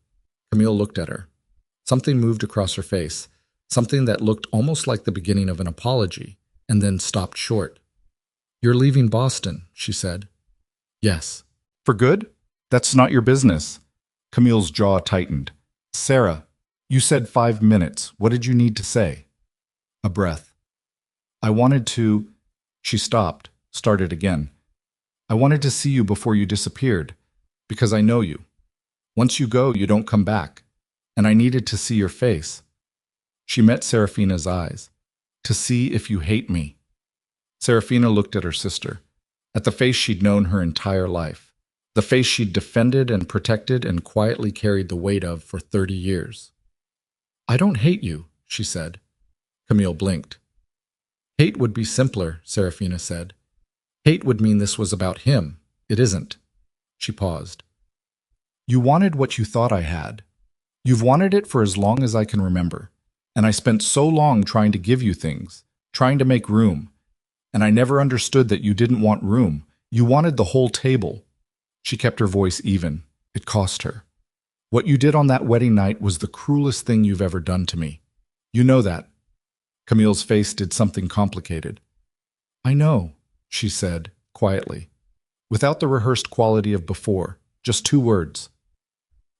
Camille looked at her. Something moved across her face, something that looked almost like the beginning of an apology, and then stopped short. You're leaving Boston, she said. Yes. For good? That's not your business. Camille's jaw tightened. Sarah, you said 5 minutes. What did you need to say? A breath. I wanted to... She stopped, started again. I wanted to see you before you disappeared, because I know you. Once you go, you don't come back, and I needed to see your face. She met Seraphina's eyes. To see if you hate me. Seraphina looked at her sister, at the face she'd known her entire life, the face she'd defended and protected and quietly carried the weight of for 30 years. I don't hate you, she said. Camille blinked. Hate would be simpler, Seraphina said. Hate would mean this was about him. It isn't. She paused. You wanted what you thought I had. You've wanted it for as long as I can remember. And I spent so long trying to give you things, trying to make room. And I never understood that you didn't want room. You wanted the whole table. She kept her voice even. It cost her. What you did on that wedding night was the cruelest thing you've ever done to me. You know that. Camille's face did something complicated. I know, she said, quietly, without the rehearsed quality of before, just 2 words.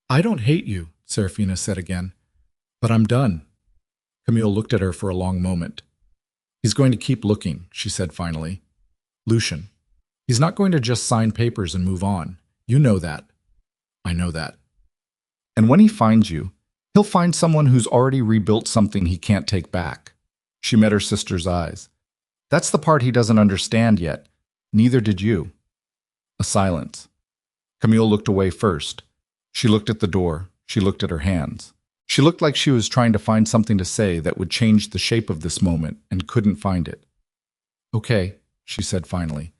I don't hate you, Seraphina said again, but I'm done. Camille looked at her for a long moment. He's going to keep looking, she said finally. Lucian. He's not going to just sign papers and move on. You know that. I know that. And when he finds you, he'll find someone who's already rebuilt something he can't take back. She met her sister's eyes. That's the part he doesn't understand yet. Neither did you. A silence. Camille looked away first. She looked at the door. She looked at her hands. She looked like she was trying to find something to say that would change the shape of this moment and couldn't find it. Okay, she said finally,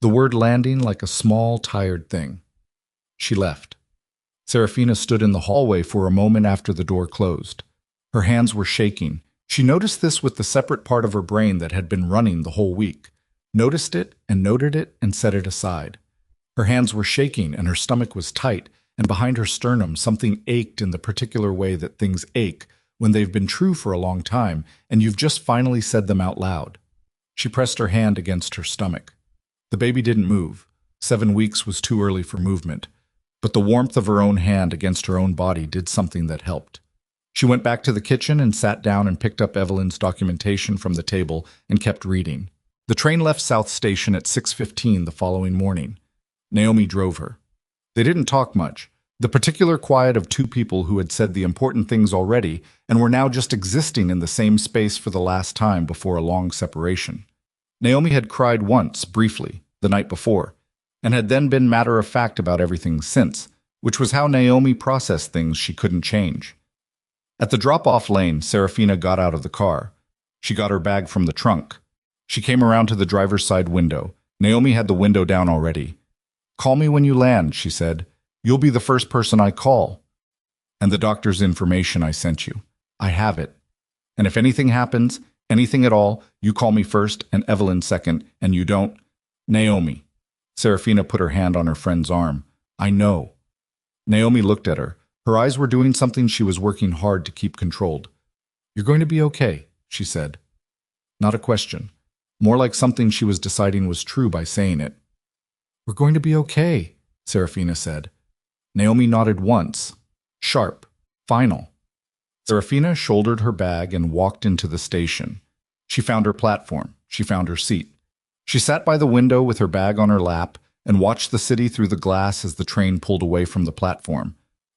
the word landing like a small, tired thing. She left. Seraphina stood in the hallway for a moment after the door closed. Her hands were shaking. She noticed this with the separate part of her brain that had been running the whole week. Noticed it and noted it and set it aside. Her hands were shaking and her stomach was tight, and behind her sternum something ached in the particular way that things ache when they've been true for a long time and you've just finally said them out loud. She pressed her hand against her stomach. The baby didn't move. 7 weeks was too early for movement. But the warmth of her own hand against her own body did something that helped. She went back to the kitchen and sat down and picked up Evelyn's documentation from the table and kept reading. The train left South Station at 6:15 the following morning. Naomi drove her. They didn't talk much, the particular quiet of 2 people who had said the important things already and were now just existing in the same space for the last time before a long separation. Naomi had cried once, briefly, the night before, and had then been matter-of-fact about everything since, which was how Naomi processed things she couldn't change. At the drop-off lane, Seraphina got out of the car. She got her bag from the trunk. She came around to the driver's side window. Naomi had the window down already. Call me when you land, she said. You'll be the first person I call. And the doctor's information I sent you. I have it. And if anything happens, anything at all, you call me first and Evelyn second, and you don't. Naomi. Seraphina put her hand on her friend's arm. I know. Naomi looked at her. Her eyes were doing something she was working hard to keep controlled. You're going to be okay, she said. Not a question. More like something she was deciding was true by saying it. We're going to be okay, Seraphina said. Naomi nodded once. Sharp. Final. Seraphina shouldered her bag and walked into the station. She found her platform. She found her seat. She sat by the window with her bag on her lap and watched the city through the glass as the train pulled away from the platform.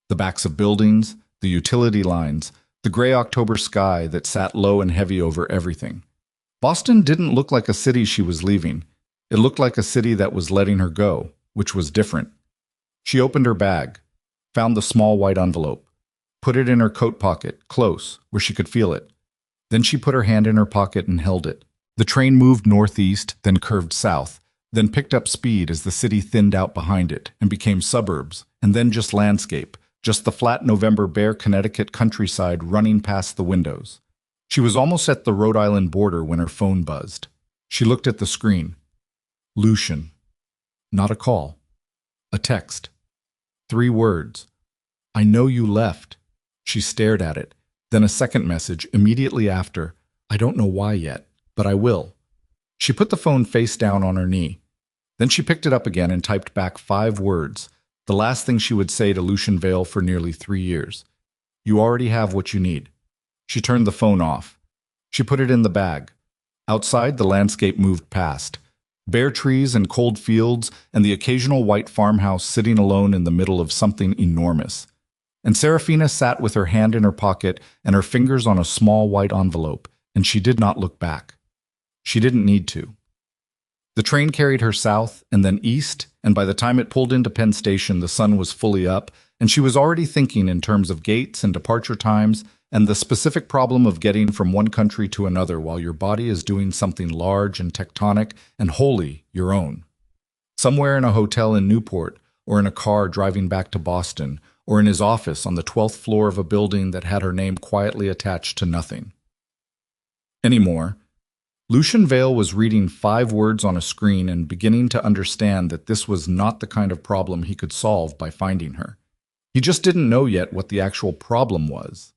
The backs of buildings, the utility lines, the gray October sky that sat low and heavy over everything. Boston didn't look like a city she was leaving. It looked like a city that was letting her go, which was different. She opened her bag, found the small white envelope, put it in her coat pocket, close, where she could feel it. Then she put her hand in her pocket and held it. The train moved northeast, then curved south, then picked up speed as the city thinned out behind it and became suburbs, and then just landscape, just the flat November bare Connecticut countryside running past the windows. She was almost at the Rhode Island border when her phone buzzed. She looked at the screen. Lucian. Not a call. A text. 3 words. I know you left. She stared at it. Then a second message immediately after. I don't know why yet, but I will. She put the phone face down on her knee. Then she picked it up again and typed back 5 words, the last thing she would say to Lucian Vale for nearly 3 years. You already have what you need. She turned the phone off. She put it in the bag. Outside, the landscape moved past. Bare trees and cold fields and the occasional white farmhouse sitting alone in the middle of something enormous. And Seraphina sat with her hand in her pocket and her fingers on a small white envelope, and she did not look back. She didn't need to. The train carried her south and then east, and by the time it pulled into Penn Station, the sun was fully up, and she was already thinking in terms of gates and departure times and the specific problem of getting from one country to another while your body is doing something large and tectonic and wholly your own. Somewhere in a hotel in Newport, or in a car driving back to Boston, or in his office on the 12th floor of a building that had her name quietly attached to nothing. Anymore, Lucian Vale was reading 5 words on a screen and beginning to understand that this was not the kind of problem he could solve by finding her. He just didn't know yet what the actual problem was.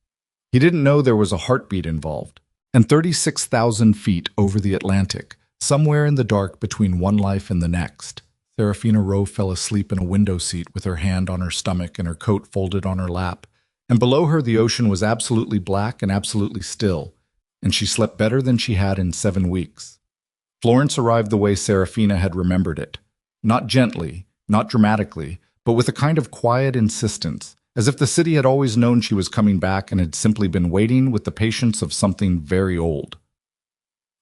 He didn't know there was a heartbeat involved, and 36,000 feet over the Atlantic, somewhere in the dark between one life and the next, Seraphina Rowe fell asleep in a window seat with her hand on her stomach and her coat folded on her lap, and below her the ocean was absolutely black and absolutely still, and she slept better than she had in 7 weeks. Florence arrived the way Seraphina had remembered it, not gently, not dramatically, but with a kind of quiet insistence, as if the city had always known she was coming back and had simply been waiting with the patience of something very old.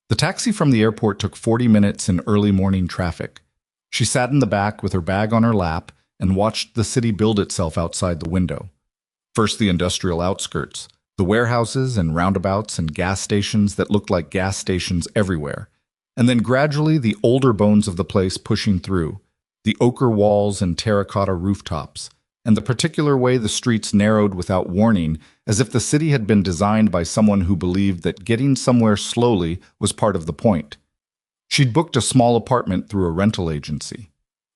The taxi from the airport took 40 minutes in early morning traffic. She sat in the back with her bag on her lap and watched the city build itself outside the window. First the industrial outskirts, the warehouses and roundabouts and gas stations that looked like gas stations everywhere, and then gradually the older bones of the place pushing through, the ochre walls and terracotta rooftops, and the particular way the streets narrowed without warning, as if the city had been designed by someone who believed that getting somewhere slowly was part of the point. She'd booked a small apartment through a rental agency.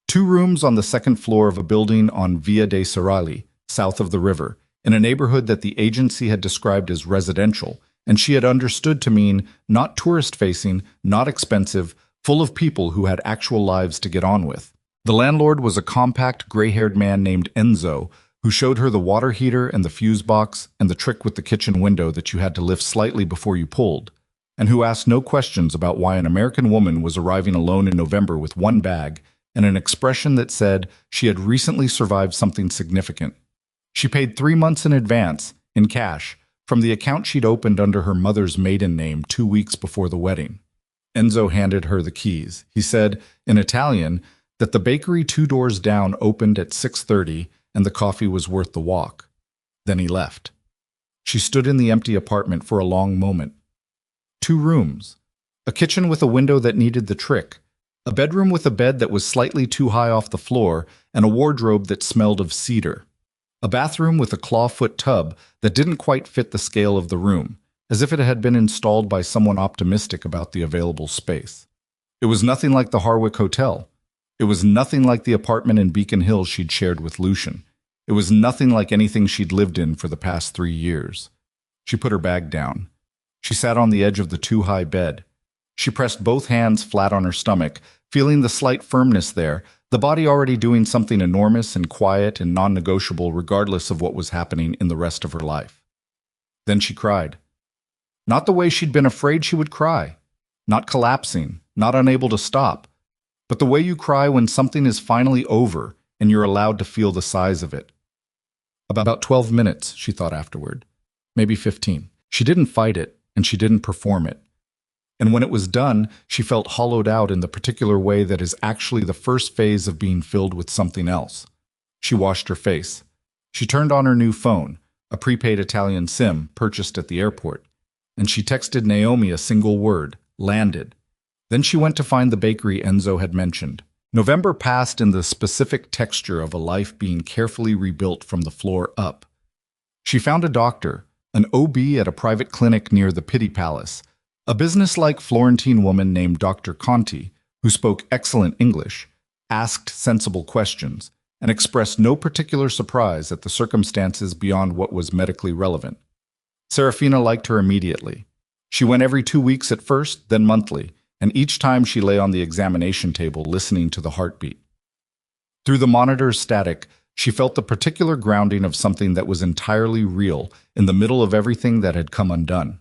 2 rooms on the 2nd floor of a building on Via dei Serali, south of the river, in a neighborhood that the agency had described as residential, and she had understood to mean not tourist-facing, not expensive, full of people who had actual lives to get on with. The landlord was a compact, gray-haired man named Enzo, who showed her the water heater and the fuse box and the trick with the kitchen window that you had to lift slightly before you pulled, and who asked no questions about why an American woman was arriving alone in November with 1 bag and an expression that said she had recently survived something significant. She paid 3 months in advance, in cash, from the account she'd opened under her mother's maiden name 2 weeks before the wedding. Enzo handed her the keys. He said, in Italian, that the bakery 2 doors down opened at 6:30 and the coffee was worth the walk. Then he left. She stood in the empty apartment for a long moment. 2 rooms, a kitchen with a window that needed the trick, a bedroom with a bed that was slightly too high off the floor, and a wardrobe that smelled of cedar. A bathroom with a clawfoot tub that didn't quite fit the scale of the room, as if it had been installed by someone optimistic about the available space. It was nothing like the Harwick Hotel. It was nothing like the apartment in Beacon Hill she'd shared with Lucian. It was nothing like anything she'd lived in for the past 3 years. She put her bag down. She sat on the edge of the too-high bed. She pressed both hands flat on her stomach, feeling the slight firmness there, the body already doing something enormous and quiet and non-negotiable regardless of what was happening in the rest of her life. Then she cried. Not the way she'd been afraid she would cry. Not collapsing, not unable to stop, but the way you cry when something is finally over and you're allowed to feel the size of it. About 12 minutes, she thought afterward. Maybe 15. She didn't fight it, and she didn't perform it. And when it was done, she felt hollowed out in the particular way that is actually the first phase of being filled with something else. She washed her face. She turned on her new phone, a prepaid Italian SIM purchased at the airport, and she texted Naomi a single word, landed. Then she went to find the bakery Enzo had mentioned. November passed in the specific texture of a life being carefully rebuilt from the floor up. She found a doctor, an OB at a private clinic near the Pitti Palace, a businesslike Florentine woman named Dr. Conti, who spoke excellent English, asked sensible questions, and expressed no particular surprise at the circumstances beyond what was medically relevant. Seraphina liked her immediately. She went every 2 weeks at first, then monthly, and each time she lay on the examination table listening to the heartbeat. Through the monitor's static, she felt the particular grounding of something that was entirely real in the middle of everything that had come undone.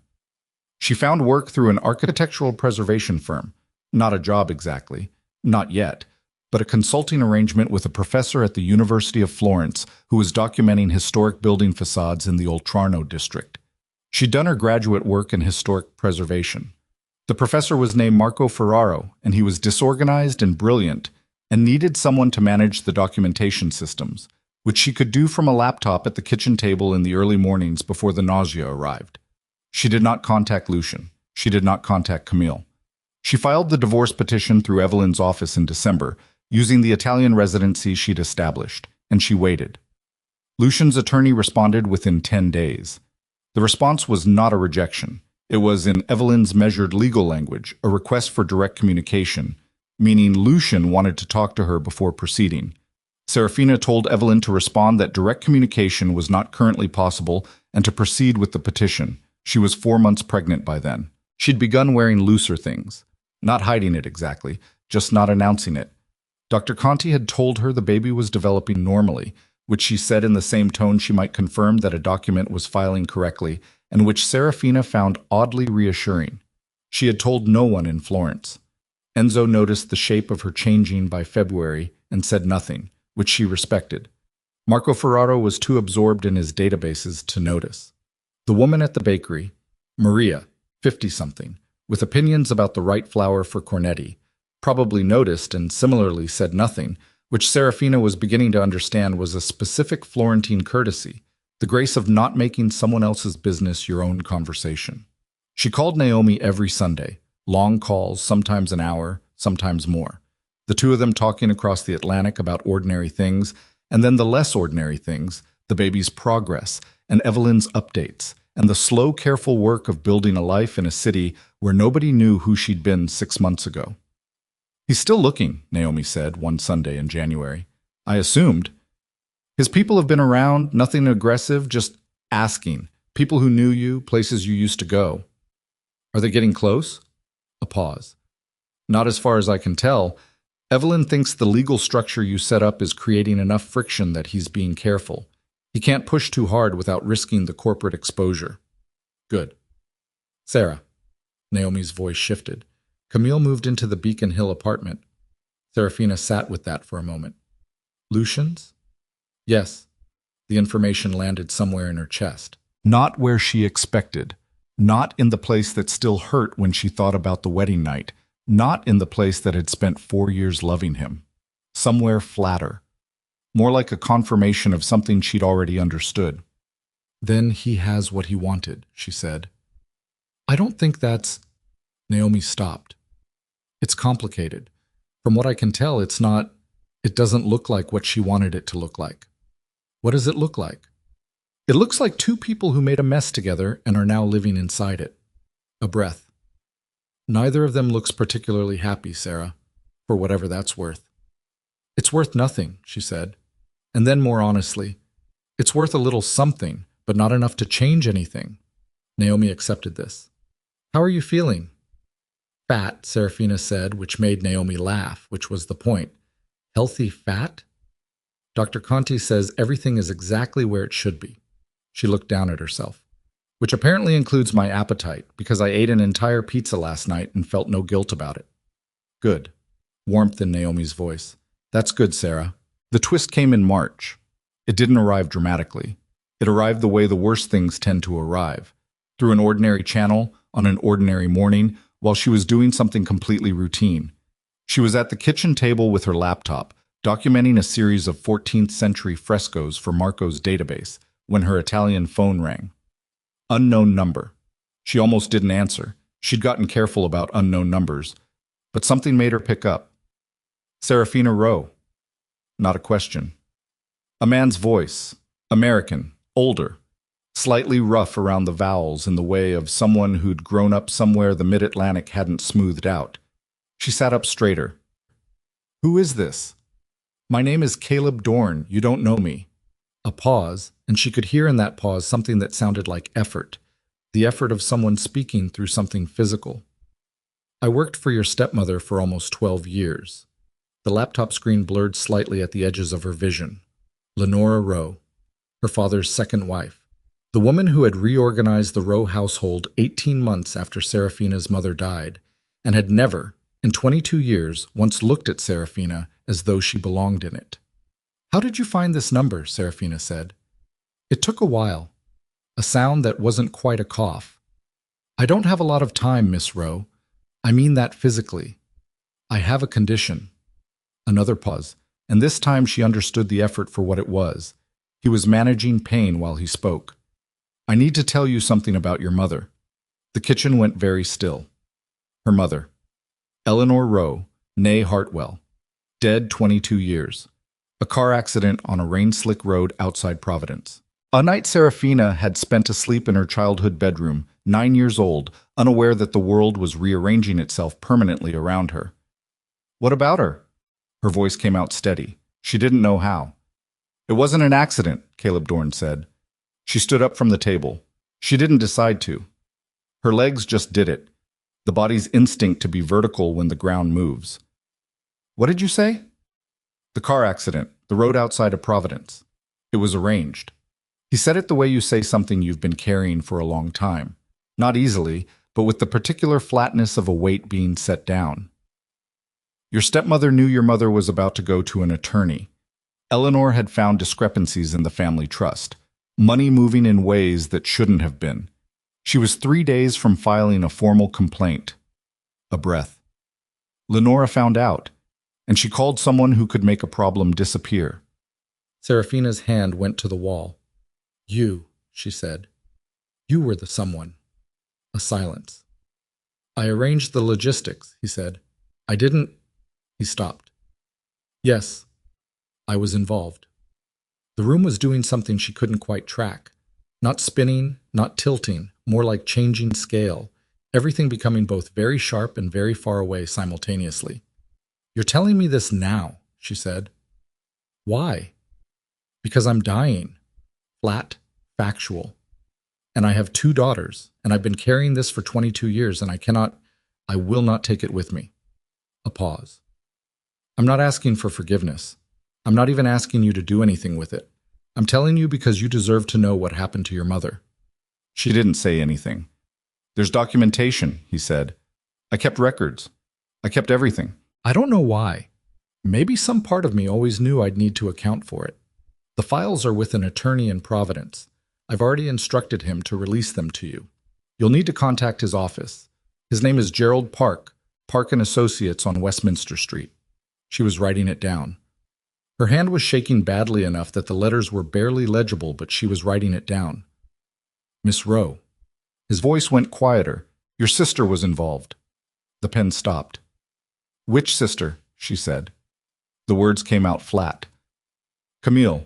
She found work through an architectural preservation firm, not a job exactly, not yet, but a consulting arrangement with a professor at the University of Florence who was documenting historic building facades in the Oltrarno district. She'd done her graduate work in historic preservation. The professor was named Marco Ferraro, and he was disorganized and brilliant, and needed someone to manage the documentation systems, which she could do from a laptop at the kitchen table in the early mornings before the nausea arrived. She did not contact Lucian. She did not contact Camille. She filed the divorce petition through Evelyn's office in December, using the Italian residency she'd established, and she waited. Lucian's attorney responded within 10 days. The response was not a rejection. It was, in Evelyn's measured legal language, a request for direct communication, meaning Lucian wanted to talk to her before proceeding. Seraphina told Evelyn to respond that direct communication was not currently possible and to proceed with the petition. She was 4 months pregnant by then. She'd begun wearing looser things. Not hiding it exactly, just not announcing it. Dr. Conti had told her the baby was developing normally, which she said in the same tone she might confirm that a document was filing correctly, and which Seraphina found oddly reassuring. She had told no one in Florence. Enzo noticed the shape of her changing by February and said nothing, which she respected. Marco Ferraro was too absorbed in his databases to notice. The woman at the bakery, Maria, 50-something, with opinions about the right flour for cornetti, probably noticed and similarly said nothing, which Seraphina was beginning to understand was a specific Florentine courtesy, the grace of not making someone else's business your own conversation. She called Naomi every Sunday, long calls, sometimes an hour, sometimes more. The two of them talking across the Atlantic about ordinary things, and then the less ordinary things, the baby's progress, and Evelyn's updates, and the slow, careful work of building a life in a city where nobody knew who she'd been 6 months ago. "He's still looking," Naomi said one Sunday in January. "I assumed. His people have been around, nothing aggressive, just asking. People who knew you, places you used to go. Are they getting close?" A pause. "Not as far as I can tell. Evelyn thinks the legal structure you set up is creating enough friction that he's being careful. He can't push too hard without risking the corporate exposure." "Good. Sarah." Naomi's voice shifted. Camille moved into the Beacon Hill apartment. Seraphina sat with that for a moment. "Lucian's?" "Yes." The information landed somewhere in her chest. Not where she expected. Not in the place that still hurt when she thought about the wedding night. Not in the place that had spent 4 years loving him. Somewhere flatter. More like a confirmation of something she'd already understood. "Then he has what he wanted," she said. "I don't think that's—" Naomi stopped. "It's complicated. From what I can tell, it's not— it doesn't look like what she wanted it to look like." "What does it look like?" "It looks like two people who made a mess together and are now living inside it." A breath. "Neither of them looks particularly happy, Sarah, for whatever that's worth." "It's worth nothing," she said. And then more honestly, "It's worth a little something, but not enough to change anything." Naomi accepted this. "How are you feeling?" "Fat," Seraphina said, which made Naomi laugh, which was the point. "Healthy fat?" "Dr. Conti says everything is exactly where it should be." She looked down at herself. "Which apparently includes my appetite, because I ate an entire pizza last night and felt no guilt about it." "Good." Warmth in Naomi's voice. "That's good, Sarah." The twist came in March. It didn't arrive dramatically. It arrived the way the worst things tend to arrive. Through an ordinary channel, on an ordinary morning, while she was doing something completely routine. She was at the kitchen table with her laptop, documenting a series of 14th century frescoes for Marco's database, when her Italian phone rang. Unknown number. She almost didn't answer. She'd gotten careful about unknown numbers. But something made her pick up. Seraphina Rowe. Not a question. A man's voice. American. Older. Slightly rough around the vowels in the way of someone who'd grown up somewhere the mid-Atlantic hadn't smoothed out. She sat up straighter. "Who is this?" "My name is Caleb Dorn. You don't know me." A pause, and she could hear in that pause something that sounded like effort. The effort of someone speaking through something physical. "I worked for your stepmother for almost 12 years. The laptop screen blurred slightly at the edges of her vision. Lenora Rowe, her father's second wife. The woman who had reorganized the Rowe household 18 months after Seraphina's mother died, and had never, in 22 years, once looked at Seraphina as though she belonged in it. "How did you find this number?" Seraphina said. "It took a while." A sound that wasn't quite a cough. "I don't have a lot of time, Miss Rowe. I mean that physically. I have a condition." Another pause. And this time she understood the effort for what it was. He was managing pain while he spoke. I need to tell you something about your mother. The kitchen went very still. Her mother, Eleanor Rowe, née Hartwell, dead 22 years. A car accident on a rain-slick road outside Providence. A night Seraphina had spent asleep in her childhood bedroom, 9 years old, unaware that the world was rearranging itself permanently around her. What about her? Her voice came out steady. She didn't know how. It wasn't an accident, Caleb Dorn said. She stood up from the table. She didn't decide to. Her legs just did it. The body's instinct to be vertical when the ground moves. What did you say? The car accident, the road outside of Providence. It was arranged. He said it the way you say something you've been carrying for a long time. Not easily, but with the particular flatness of a weight being set down. Your stepmother knew your mother was about to go to an attorney. Eleanor had found discrepancies in the family trust, money moving in ways that shouldn't have been. She was 3 days from filing a formal complaint. A breath. Lenora found out, and she called someone who could make a problem disappear. Seraphina's hand went to the wall. You, she said. You were the someone. A silence. I arranged the logistics, he said. I didn't... He stopped. Yes, I was involved. The room was doing something she couldn't quite track. Not spinning, not tilting, more like changing scale, everything becoming both very sharp and very far away simultaneously. You're telling me this now, she said. Why? Because I'm dying. Flat, factual. And I have 2 daughters, and I've been carrying this for 22 years, and I will not take it with me. A pause. I'm not asking for forgiveness. I'm not even asking you to do anything with it. I'm telling you because you deserve to know what happened to your mother. She didn't say anything. There's documentation, he said. I kept records. I kept everything. I don't know why. Maybe some part of me always knew I'd need to account for it. The files are with an attorney in Providence. I've already instructed him to release them to you. You'll need to contact his office. His name is Gerald Park, Park & Associates on Westminster Street. She was writing it down. Her hand was shaking badly enough that the letters were barely legible, but she was writing it down. Miss Rowe. His voice went quieter. Your sister was involved. The pen stopped. Which sister? She said. The words came out flat. Camille.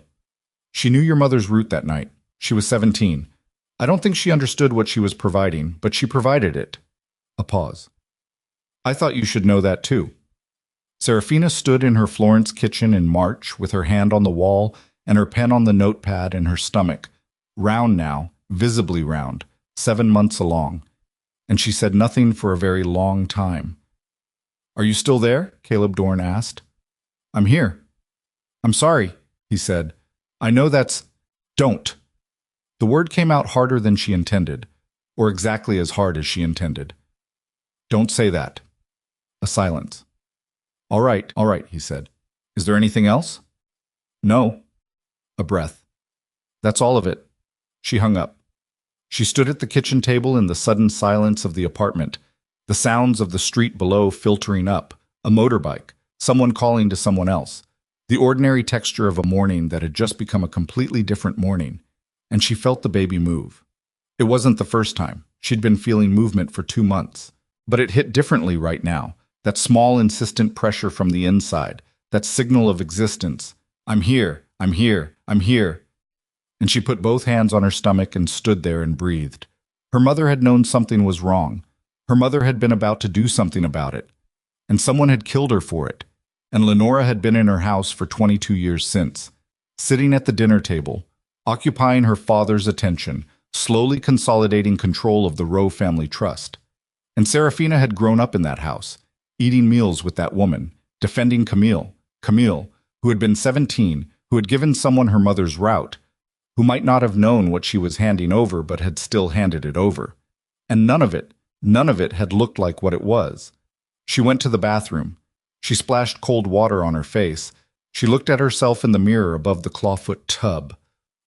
She knew your mother's route that night. She was 17. I don't think she understood what she was providing, but she provided it. A pause. I thought you should know that too. Seraphina stood in her Florence kitchen in March with her hand on the wall and her pen on the notepad in her stomach, round now, visibly round, 7 months along. And she said nothing for a very long time. Are you still there? Caleb Dorn asked. I'm here. I'm sorry, he said. I know that's... Don't. The word came out harder than she intended, or exactly as hard as she intended. Don't say that. A silence. All right, he said. Is there anything else? No. A breath. That's all of it. She hung up. She stood at the kitchen table in the sudden silence of the apartment, the sounds of the street below filtering up, a motorbike, someone calling to someone else, the ordinary texture of a morning that had just become a completely different morning, and she felt the baby move. It wasn't the first time. She'd been feeling movement for 2 months, but it hit differently right now. That small, insistent pressure from the inside, that signal of existence. I'm here, I'm here, I'm here. And she put both hands on her stomach and stood there and breathed. Her mother had known something was wrong. Her mother had been about to do something about it. And someone had killed her for it. And Lenora had been in her house for 22 years since, sitting at the dinner table, occupying her father's attention, slowly consolidating control of the Rowe family trust. And Seraphina had grown up in that house, eating meals with that woman, defending Camille, who had been 17, who had given someone her mother's route, who might not have known what she was handing over but had still handed it over. And none of it had looked like what it was. She went to the bathroom. She splashed cold water on her face. She looked at herself in the mirror above the clawfoot tub.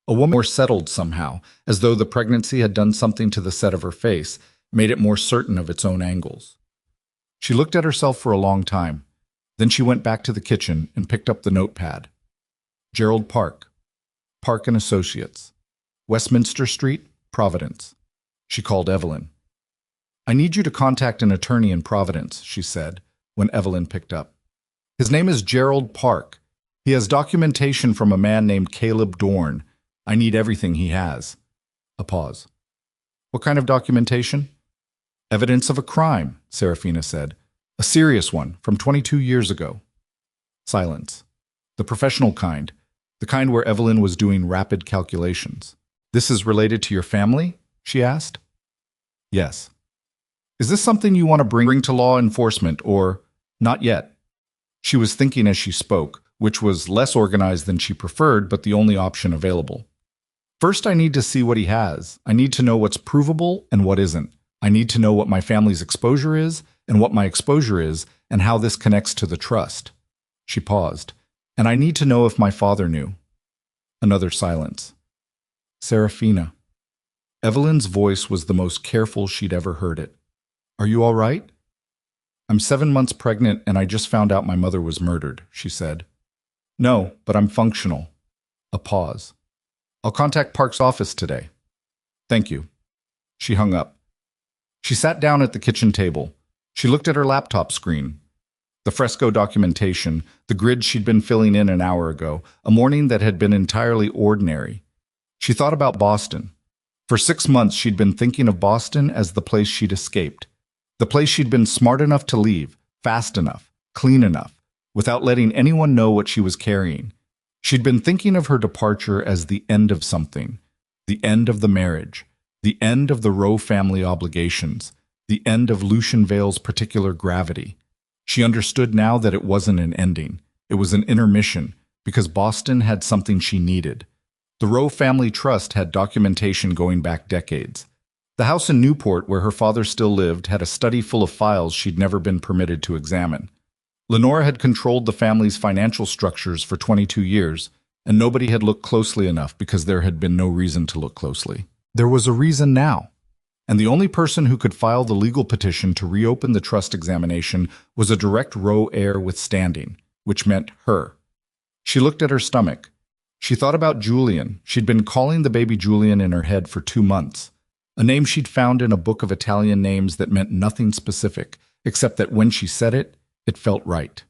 A woman more settled somehow, as though the pregnancy had done something to the set of her face, made it more certain of its own angles. She looked at herself for a long time. Then she went back to the kitchen and picked up the notepad. Gerald Park, Park and Associates, Westminster Street, Providence. She called Evelyn. I need you to contact an attorney in Providence, she said, when Evelyn picked up. His name is Gerald Park. He has documentation from a man named Caleb Dorn. I need everything he has. A pause. What kind of documentation? Evidence of a crime, Seraphina said. A serious one, from 22 years ago. Silence. The professional kind, the kind where Evelyn was doing rapid calculations. This is related to your family? She asked. Yes. Is this something you want to bring to law enforcement, or not yet? She was thinking as she spoke, which was less organized than she preferred, but the only option available. First, I need to see what he has. I need to know what's provable and what isn't. I need to know what my family's exposure is and what my exposure is and how this connects to the trust. She paused. And I need to know if my father knew. Another silence. Seraphina. Evelyn's voice was the most careful she'd ever heard it. Are you all right? I'm 7 months pregnant and I just found out my mother was murdered, she said. No, but I'm functional. A pause. I'll contact Park's office today. Thank you. She hung up. She sat down at the kitchen table. She looked at her laptop screen. The fresco documentation, the grid she'd been filling in an hour ago, a morning that had been entirely ordinary. She thought about Boston. For 6 months she'd been thinking of Boston as the place she'd escaped. The place she'd been smart enough to leave, fast enough, clean enough, without letting anyone know what she was carrying. She'd been thinking of her departure as the end of something, the end of the marriage, the end of the Rowe family obligations, the end of Lucian Vale's particular gravity. She understood now that it wasn't an ending. It was an intermission, because Boston had something she needed. The Rowe family trust had documentation going back decades. The house in Newport, where her father still lived, had a study full of files she'd never been permitted to examine. Lenora had controlled the family's financial structures for 22 years, and nobody had looked closely enough because there had been no reason to look closely. There was a reason now. And the only person who could file the legal petition to reopen the trust examination was a direct Rowe heir with standing, which meant her. She looked at her stomach. She thought about Julian. She'd been calling the baby Julian in her head for 2 months, a name she'd found in a book of Italian names that meant nothing specific, except that when she said it, it felt right.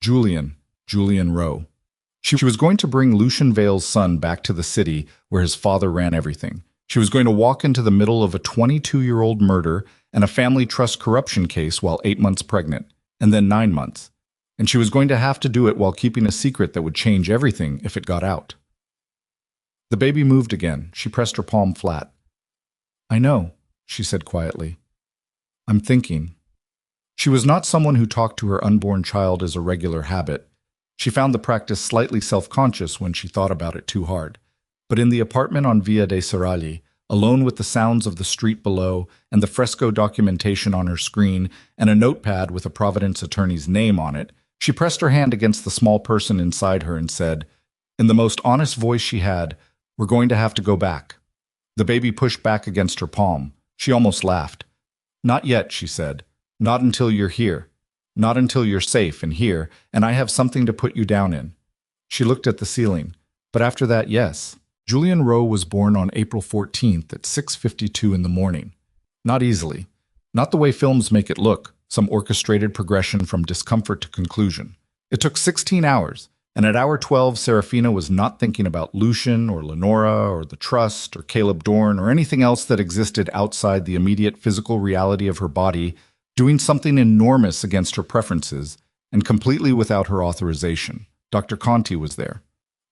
Julian Rowe. She was going to bring Lucian Vale's son back to the city where his father ran everything. She was going to walk into the middle of a 22-year-old murder and a family trust corruption case while 8 months pregnant, and then 9 months. And she was going to have to do it while keeping a secret that would change everything if it got out. The baby moved again. She pressed her palm flat. I know, she said quietly. I'm thinking. She was not someone who talked to her unborn child as a regular habit. She found the practice slightly self-conscious when she thought about it too hard. But in the apartment on Via dei Serragli, alone with the sounds of the street below and the fresco documentation on her screen and a notepad with a Providence attorney's name on it, she pressed her hand against the small person inside her and said, in the most honest voice she had, "We're going to have to go back." The baby pushed back against her palm. She almost laughed. Not yet, she said. Not until you're here. Not until you're safe and here, and I have something to put you down in. She looked at the ceiling. But after that, yes. Julian Rowe was born on April 14th at 6:52 in the morning. Not easily. Not the way films make it look, some orchestrated progression from discomfort to conclusion. It took 16 hours, and at hour 12, Seraphina was not thinking about Lucian or Lenora or the trust or Caleb Dorn or anything else that existed outside the immediate physical reality of her body, doing something enormous against her preferences and completely without her authorization. Dr. Conti was there.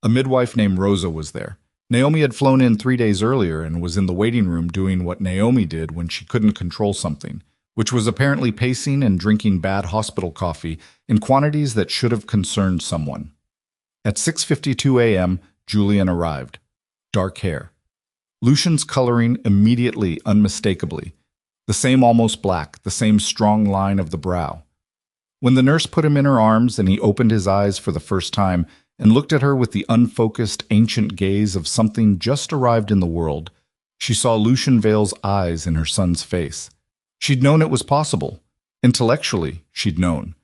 A midwife named Rosa was there. Naomi had flown in 3 days earlier and was in the waiting room doing what Naomi did when she couldn't control something, which was apparently pacing and drinking bad hospital coffee in quantities that should have concerned someone. At 6:52 a.m., Julian arrived. Dark hair. Lucian's coloring immediately, unmistakably. The same almost black, the same strong line of the brow. When the nurse put him in her arms and he opened his eyes for the first time and looked at her with the unfocused, ancient gaze of something just arrived in the world, she saw Lucian Vale's eyes in her son's face. She'd known it was possible. Intellectually, she'd known.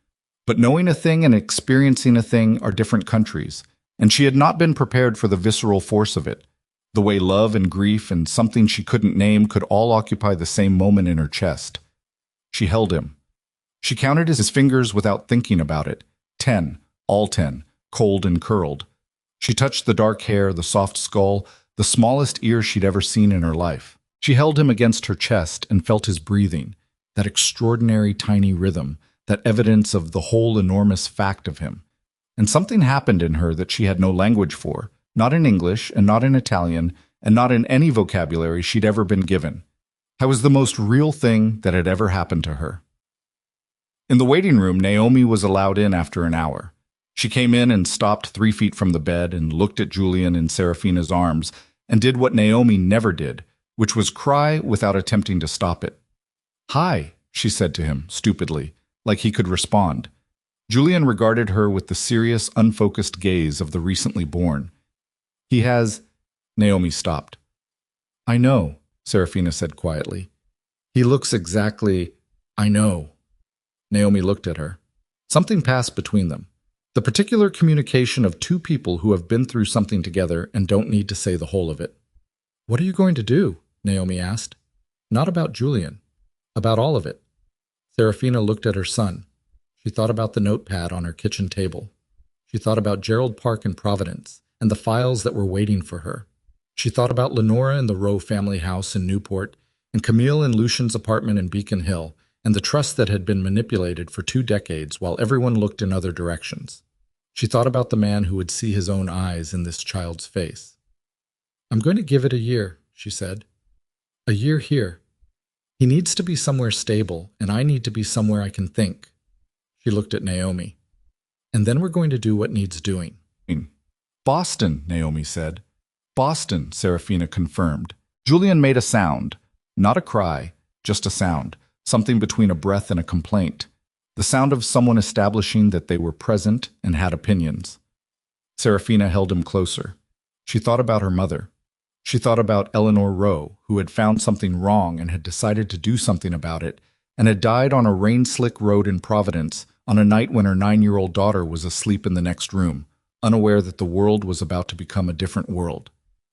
But knowing a thing and experiencing a thing are different countries, and she had not been prepared for the visceral force of it, the way love and grief and something she couldn't name could all occupy the same moment in her chest. She held him. She counted his fingers without thinking about it. 10, all 10, cold and curled. She touched the dark hair, the soft skull, the smallest ear she'd ever seen in her life. She held him against her chest and felt his breathing, that extraordinary tiny rhythm, that evidence of the whole enormous fact of him. And something happened in her that she had no language for, not in English and not in Italian and not in any vocabulary she'd ever been given. It was the most real thing that had ever happened to her. In the waiting room, Naomi was allowed in after an hour. She came in and stopped 3 feet from the bed and looked at Julian in Seraphina's arms and did what Naomi never did, which was cry without attempting to stop it. "Hi," she said to him, stupidly, like he could respond. Julian regarded her with the serious, unfocused gaze of the recently born. "He has—" Naomi stopped. "I know," Seraphina said quietly. "He looks exactly— I know." Naomi looked at her. Something passed between them. The particular communication of two people who have been through something together and don't need to say the whole of it. "What are you going to do?" Naomi asked. "Not about Julian. About all of it." Seraphina looked at her son. She thought about the notepad on her kitchen table. She thought about Gerald Park in Providence and the files that were waiting for her. She thought about Lenora in the Rowe family house in Newport and Camille in Lucian's apartment in Beacon Hill and the trust that had been manipulated for 2 decades while everyone looked in other directions. She thought about the man who would see his own eyes in this child's face. "I'm going to give it a year," she said. "A year here. He needs to be somewhere stable, and I need to be somewhere I can think." She looked at Naomi. "And then we're going to do what needs doing." "Boston," Naomi said. "Boston," Seraphina confirmed. Julian made a sound, not a cry, just a sound, something between a breath and a complaint, the sound of someone establishing that they were present and had opinions. Seraphina held him closer. She thought about her mother. She thought about Eleanor Rowe, who had found something wrong and had decided to do something about it, and had died on a rain-slick road in Providence on a night when her 9-year-old daughter was asleep in the next room, unaware that the world was about to become a different world.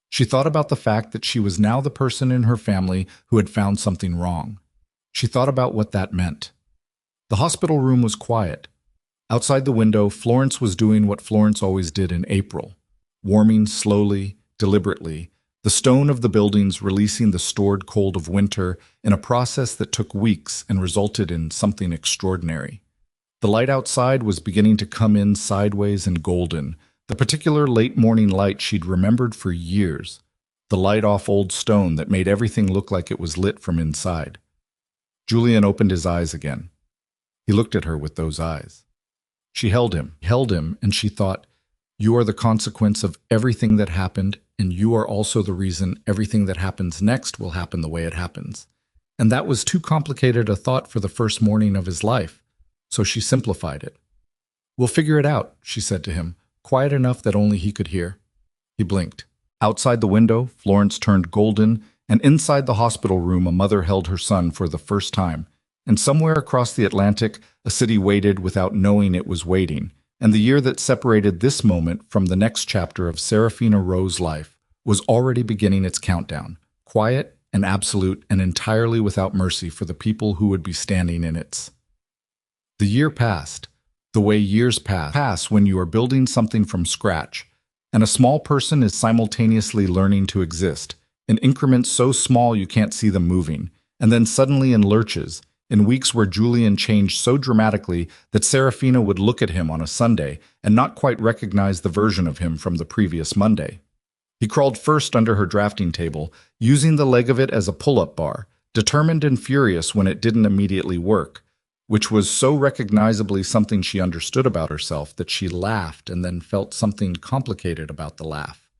She thought about the fact that she was now the person in her family who had found something wrong. She thought about what that meant. The hospital room was quiet. Outside the window, Florence was doing what Florence always did in April, warming slowly, deliberately, the stone of the buildings releasing the stored cold of winter in a process that took weeks and resulted in something extraordinary. The light outside was beginning to come in sideways and golden, the particular late morning light she'd remembered for years, the light off old stone that made everything look like it was lit from inside. Julian opened his eyes again. He looked at her with those eyes. She held him, and she thought, "You are the consequence of everything that happened, and you are also the reason everything that happens next will happen the way it happens." And that was too complicated a thought for the first morning of his life, so she simplified it. "We'll figure it out," she said to him, quiet enough that only he could hear. He blinked. Outside the window, Florence turned golden, and inside the hospital room a mother held her son for the first time, and somewhere across the Atlantic a city waited without knowing it was waiting, and the year that separated this moment from the next chapter of Seraphina Rowe's life was already beginning its countdown, quiet and absolute and entirely without mercy for the people who would be standing in its. The year passed, the way years pass when you are building something from scratch, and a small person is simultaneously learning to exist, in increments so small you can't see them moving, and then suddenly in lurches, in weeks where Julian changed so dramatically that Seraphina would look at him on a Sunday and not quite recognize the version of him from the previous Monday. He crawled first under her drafting table, using the leg of it as a pull-up bar, determined and furious when it didn't immediately work, which was so recognizably something she understood about herself that she laughed and then felt something complicated about the laugh.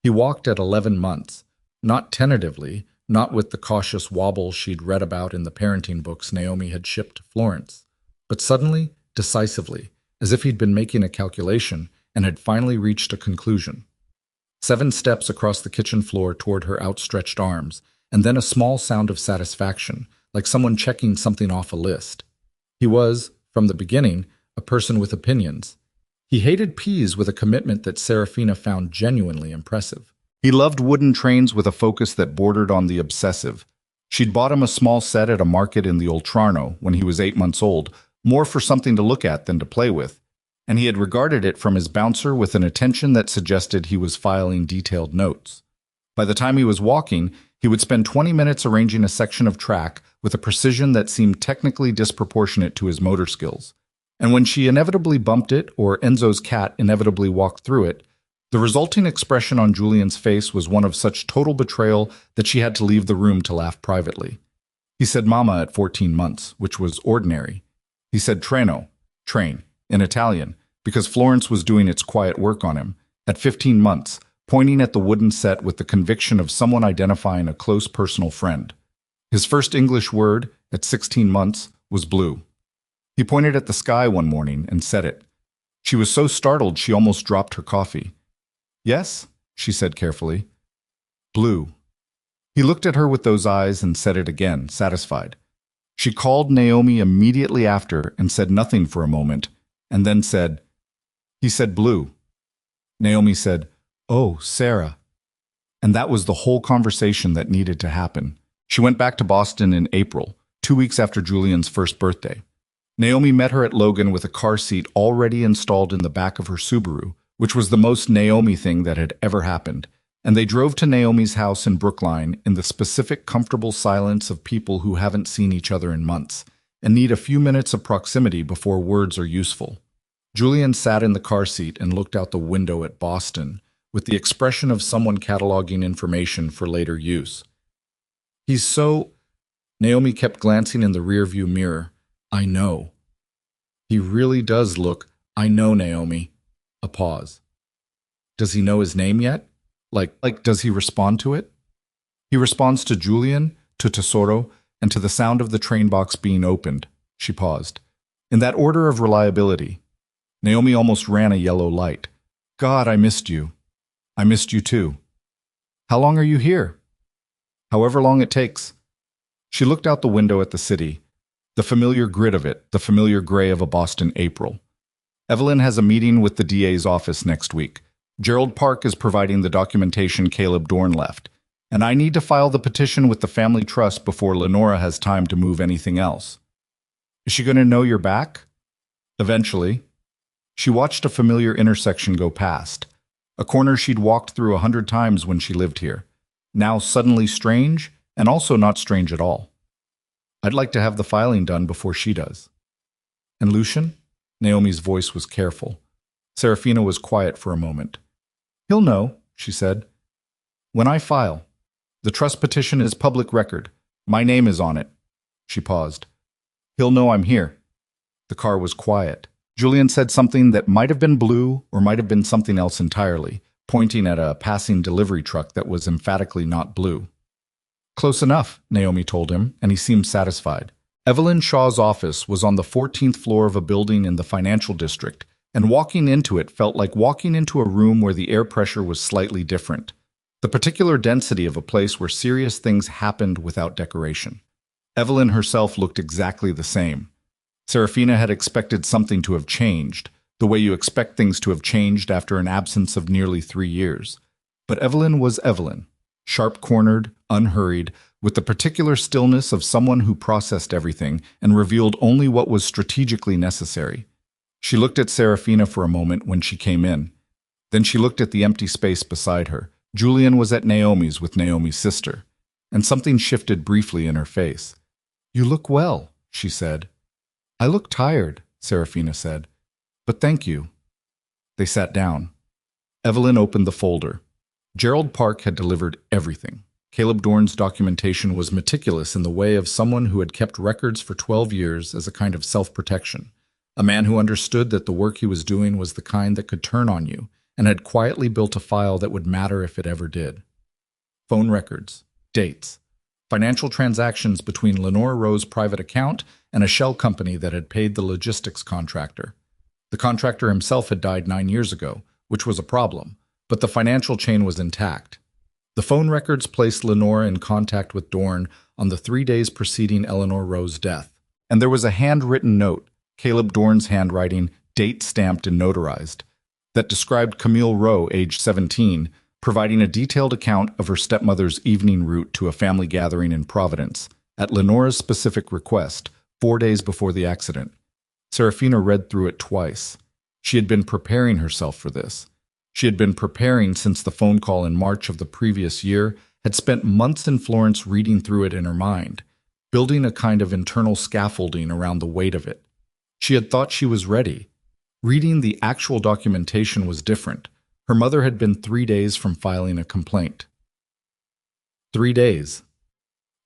He walked at 11 months, not tentatively, not with the cautious wobble she'd read about in the parenting books Naomi had shipped to Florence, but suddenly, decisively, as if he'd been making a calculation and had finally reached a conclusion. 7 steps across the kitchen floor toward her outstretched arms, and then a small sound of satisfaction, like someone checking something off a list. He was, from the beginning, a person with opinions. He hated peas with a commitment that Seraphina found genuinely impressive. He loved wooden trains with a focus that bordered on the obsessive. She'd bought him a small set at a market in the Oltrarno when he was 8 months old, more for something to look at than to play with, and he had regarded it from his bouncer with an attention that suggested he was filing detailed notes. By the time he was walking, he would spend 20 minutes arranging a section of track with a precision that seemed technically disproportionate to his motor skills. And when she inevitably bumped it, or Enzo's cat inevitably walked through it, the resulting expression on Julian's face was one of such total betrayal that she had to leave the room to laugh privately. He said mama at 14 months, which was ordinary. He said treno, train, in Italian, because Florence was doing its quiet work on him, at 15 months, pointing at the wooden set with the conviction of someone identifying a close personal friend. His first English word, at 16 months, was blue. He pointed at the sky one morning and said it. She was so startled she almost dropped her coffee. Yes, she said carefully. Blue. He looked at her with those eyes and said it again, satisfied. She called Naomi immediately after and said nothing for a moment, and then said, he said blue. Naomi said, oh, Sarah. And that was the whole conversation that needed to happen. She went back to Boston in April, 2 weeks after Julian's first birthday. Naomi met her at Logan with a car seat already installed in the back of her Subaru, which was the most Naomi thing that had ever happened, and they drove to Naomi's house in Brookline in the specific comfortable silence of people who haven't seen each other in months and need a few minutes of proximity before words are useful. Julian sat in the car seat and looked out the window at Boston with the expression of someone cataloging information for later use. He's so... Naomi kept glancing in the rearview mirror. I know. He really does look... I know, Naomi. A pause. Does he know his name yet? Like, does he respond to it? He responds to Julian, to Tesoro, and to the sound of the train box being opened. She paused. In that order of reliability. Naomi almost ran a yellow light. God, I missed you. I missed you too. How long are you here? However long it takes. She looked out the window at the city, the familiar grit of it, the familiar gray of a Boston April. Evelyn has a meeting with the DA's office next week. Gerald Park is providing the documentation Caleb Dorn left, and I need to file the petition with the family trust before Lenora has time to move anything else. Is she going to know you're back? Eventually. She watched a familiar intersection go past, a corner she'd walked through 100 times when she lived here, now suddenly strange, and also not strange at all. I'd like to have the filing done before she does. And Lucian? Naomi's voice was careful. Seraphina was quiet for a moment. He'll know, she said. When I file. The trust petition is public record. My name is on it. She paused. He'll know I'm here. The car was quiet. Julian said something that might have been blue or might have been something else entirely, pointing at a passing delivery truck that was emphatically not blue. Close enough, Naomi told him, and he seemed satisfied. Evelyn Shaw's office was on the 14th floor of a building in the financial district, and walking into it felt like walking into a room where the air pressure was slightly different, the particular density of a place where serious things happened without decoration. Evelyn herself looked exactly the same. Seraphina had expected something to have changed, the way you expect things to have changed after an absence of nearly 3 years. But Evelyn was Evelyn, sharp-cornered, unhurried, with the particular stillness of someone who processed everything and revealed only what was strategically necessary. She looked at Seraphina for a moment when she came in. Then she looked at the empty space beside her. Julian was at Naomi's with Naomi's sister, and something shifted briefly in her face. You look well, she said. I look tired, Seraphina said. But thank you. They sat down. Evelyn opened the folder. Gerald Park had delivered everything. Caleb Dorn's documentation was meticulous in the way of someone who had kept records for 12 years as a kind of self-protection, a man who understood that the work he was doing was the kind that could turn on you, and had quietly built a file that would matter if it ever did. Phone records, dates, financial transactions between Lenore Rowe's private account and a shell company that had paid the logistics contractor. The contractor himself had died 9 years ago, which was a problem, but the financial chain was intact. The phone records placed Lenore in contact with Dorn on the 3 days preceding Eleanor Rowe's death, and there was a handwritten note Caleb Dorn's handwriting, date stamped and notarized, that described Camille Rowe, age 17, providing a detailed account of her stepmother's evening route to a family gathering in Providence, at Lenora's specific request, 4 days before the accident. Seraphina read through it twice. She had been preparing herself for this. She had been preparing since the phone call in March of the previous year, had spent months in Florence reading through it in her mind, building a kind of internal scaffolding around the weight of it. She had thought she was ready. Reading the actual documentation was different. Her mother had been 3 days from filing a complaint. 3 days.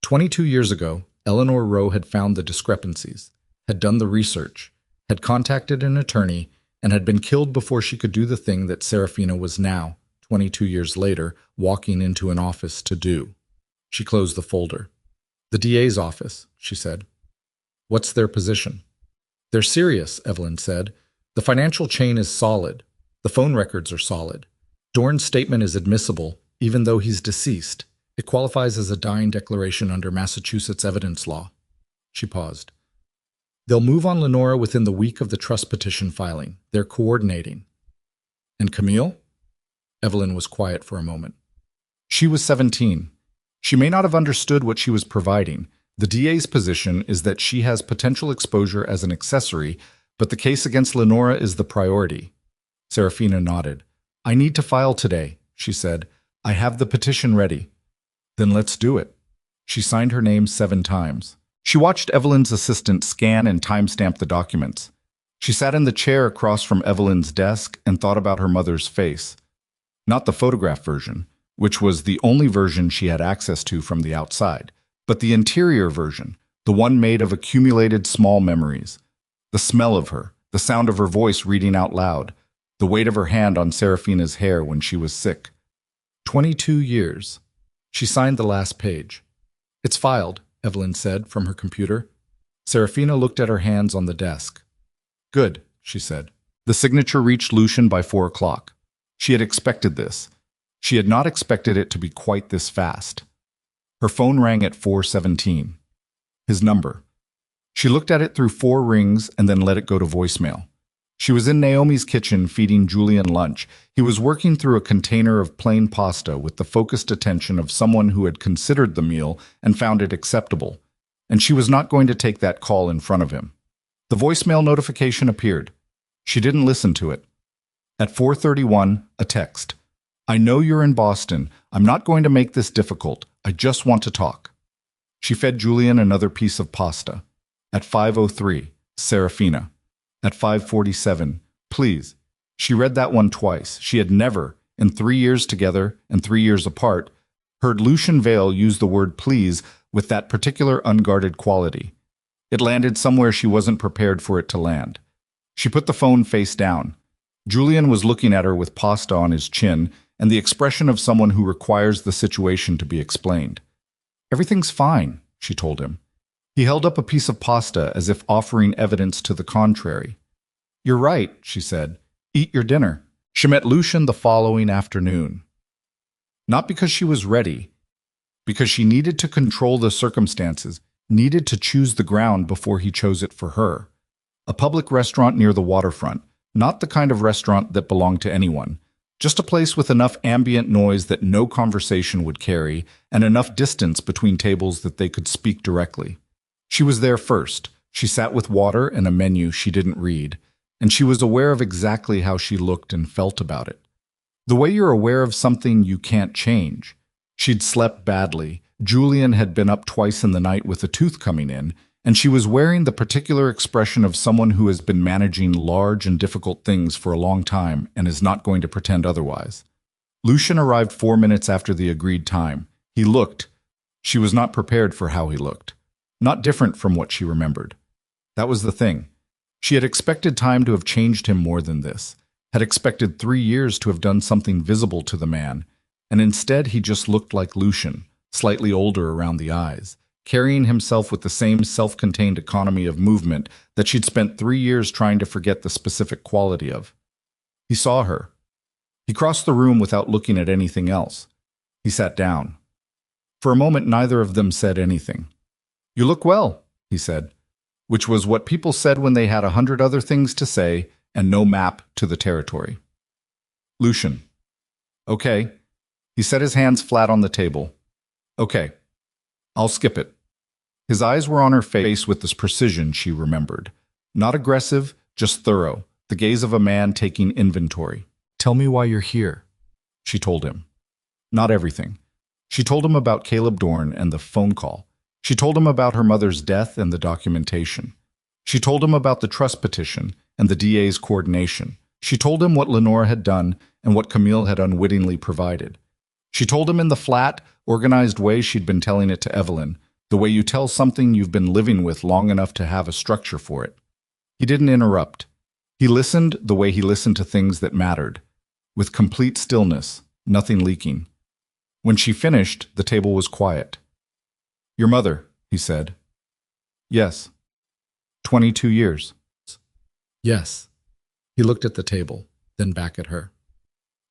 22 years ago, Eleanor Rowe had found the discrepancies, had done the research, had contacted an attorney, and had been killed before she could do the thing that Seraphina was now, 22 years later, walking into an office to do. She closed the folder. "The DA's office," she said. "What's their position?" "They're serious," Evelyn said. "The financial chain is solid. The phone records are solid. Dorn's statement is admissible, even though he's deceased. It qualifies as a dying declaration under Massachusetts evidence law." She paused. "They'll move on Lenora within the week of the trust petition filing. They're coordinating." "And Camille?" Evelyn was quiet for a moment. "She was 17. She may not have understood what she was providing. The DA's position is that she has potential exposure as an accessory, but the case against Lenora is the priority." Seraphina nodded. "I need to file today," she said. "I have the petition ready." "Then let's do it." She signed her name 7 times. She watched Evelyn's assistant scan and timestamp the documents. She sat in the chair across from Evelyn's desk and thought about her mother's face. Not the photograph version, which was the only version she had access to from the outside, but the interior version, the one made of accumulated small memories. The smell of her, the sound of her voice reading out loud, the weight of her hand on Seraphina's hair when she was sick. 22 years. She signed the last page. "It's filed," Evelyn said from her computer. Seraphina looked at her hands on the desk. "Good," she said. The signature reached Lucian by 4 o'clock. She had expected this. She had not expected it to be quite this fast. Her phone rang at 4:17. His number. She looked at it through 4 rings and then let it go to voicemail. She was in Naomi's kitchen feeding Julian lunch. He was working through a container of plain pasta with the focused attention of someone who had considered the meal and found it acceptable, and she was not going to take that call in front of him. The voicemail notification appeared. She didn't listen to it. At 4:31, a text. "I know you're in Boston. I'm not going to make this difficult. I just want to talk." She fed Julian another piece of pasta. At 5:03, Seraphina. At 5:47, "Please." She read that one twice. She had never, in 3 years together and 3 years apart, heard Lucian Vale use the word please with that particular unguarded quality. It landed somewhere she wasn't prepared for it to land. She put the phone face down. Julian was looking at her with pasta on his chin and the expression of someone who requires the situation to be explained. "Everything's fine," she told him. He held up a piece of pasta as if offering evidence to the contrary. "You're right," she said. "Eat your dinner." She met Lucian the following afternoon. Not because she was ready, because she needed to control the circumstances, needed to choose the ground before he chose it for her. A public restaurant near the waterfront, not the kind of restaurant that belonged to anyone, just a place with enough ambient noise that no conversation would carry and enough distance between tables that they could speak directly. She was there first. She sat with water and a menu she didn't read, and she was aware of exactly how she looked and felt about it. The way you're aware of something you can't change. She'd slept badly. Julian had been up twice in the night with a tooth coming in, and she was wearing the particular expression of someone who has been managing large and difficult things for a long time and is not going to pretend otherwise. Lucian arrived 4 minutes after the agreed time. He looked. She was not prepared for how he looked. Not different from what she remembered. That was the thing. She had expected time to have changed him more than this, had expected 3 years to have done something visible to the man, and instead he just looked like Lucian, slightly older around the eyes, carrying himself with the same self-contained economy of movement that she'd spent 3 years trying to forget the specific quality of. He saw her. He crossed the room without looking at anything else. He sat down. For a moment neither of them said anything. "You look well," he said. which was what people said when they had 100 other things to say and no map to the territory. Lucian. Okay. He set his hands flat on the table. Okay. I'll skip it. His eyes were on her face with this precision she remembered. Not aggressive, just thorough, the gaze of a man taking inventory. Tell me why you're here, she told him. Not everything. She told him about Caleb Dorn and the phone call. She told him about her mother's death and the documentation. She told him about the trust petition and the DA's coordination. She told him what Lenore had done and what Camille had unwittingly provided. She told him in the flat, organized way she'd been telling it to Evelyn, the way you tell something you've been living with long enough to have a structure for it. He didn't interrupt. He listened the way he listened to things that mattered, with complete stillness, nothing leaking. When she finished, the table was quiet. Your mother, he said. Yes. 22 years. Yes. He looked at the table, then back at her.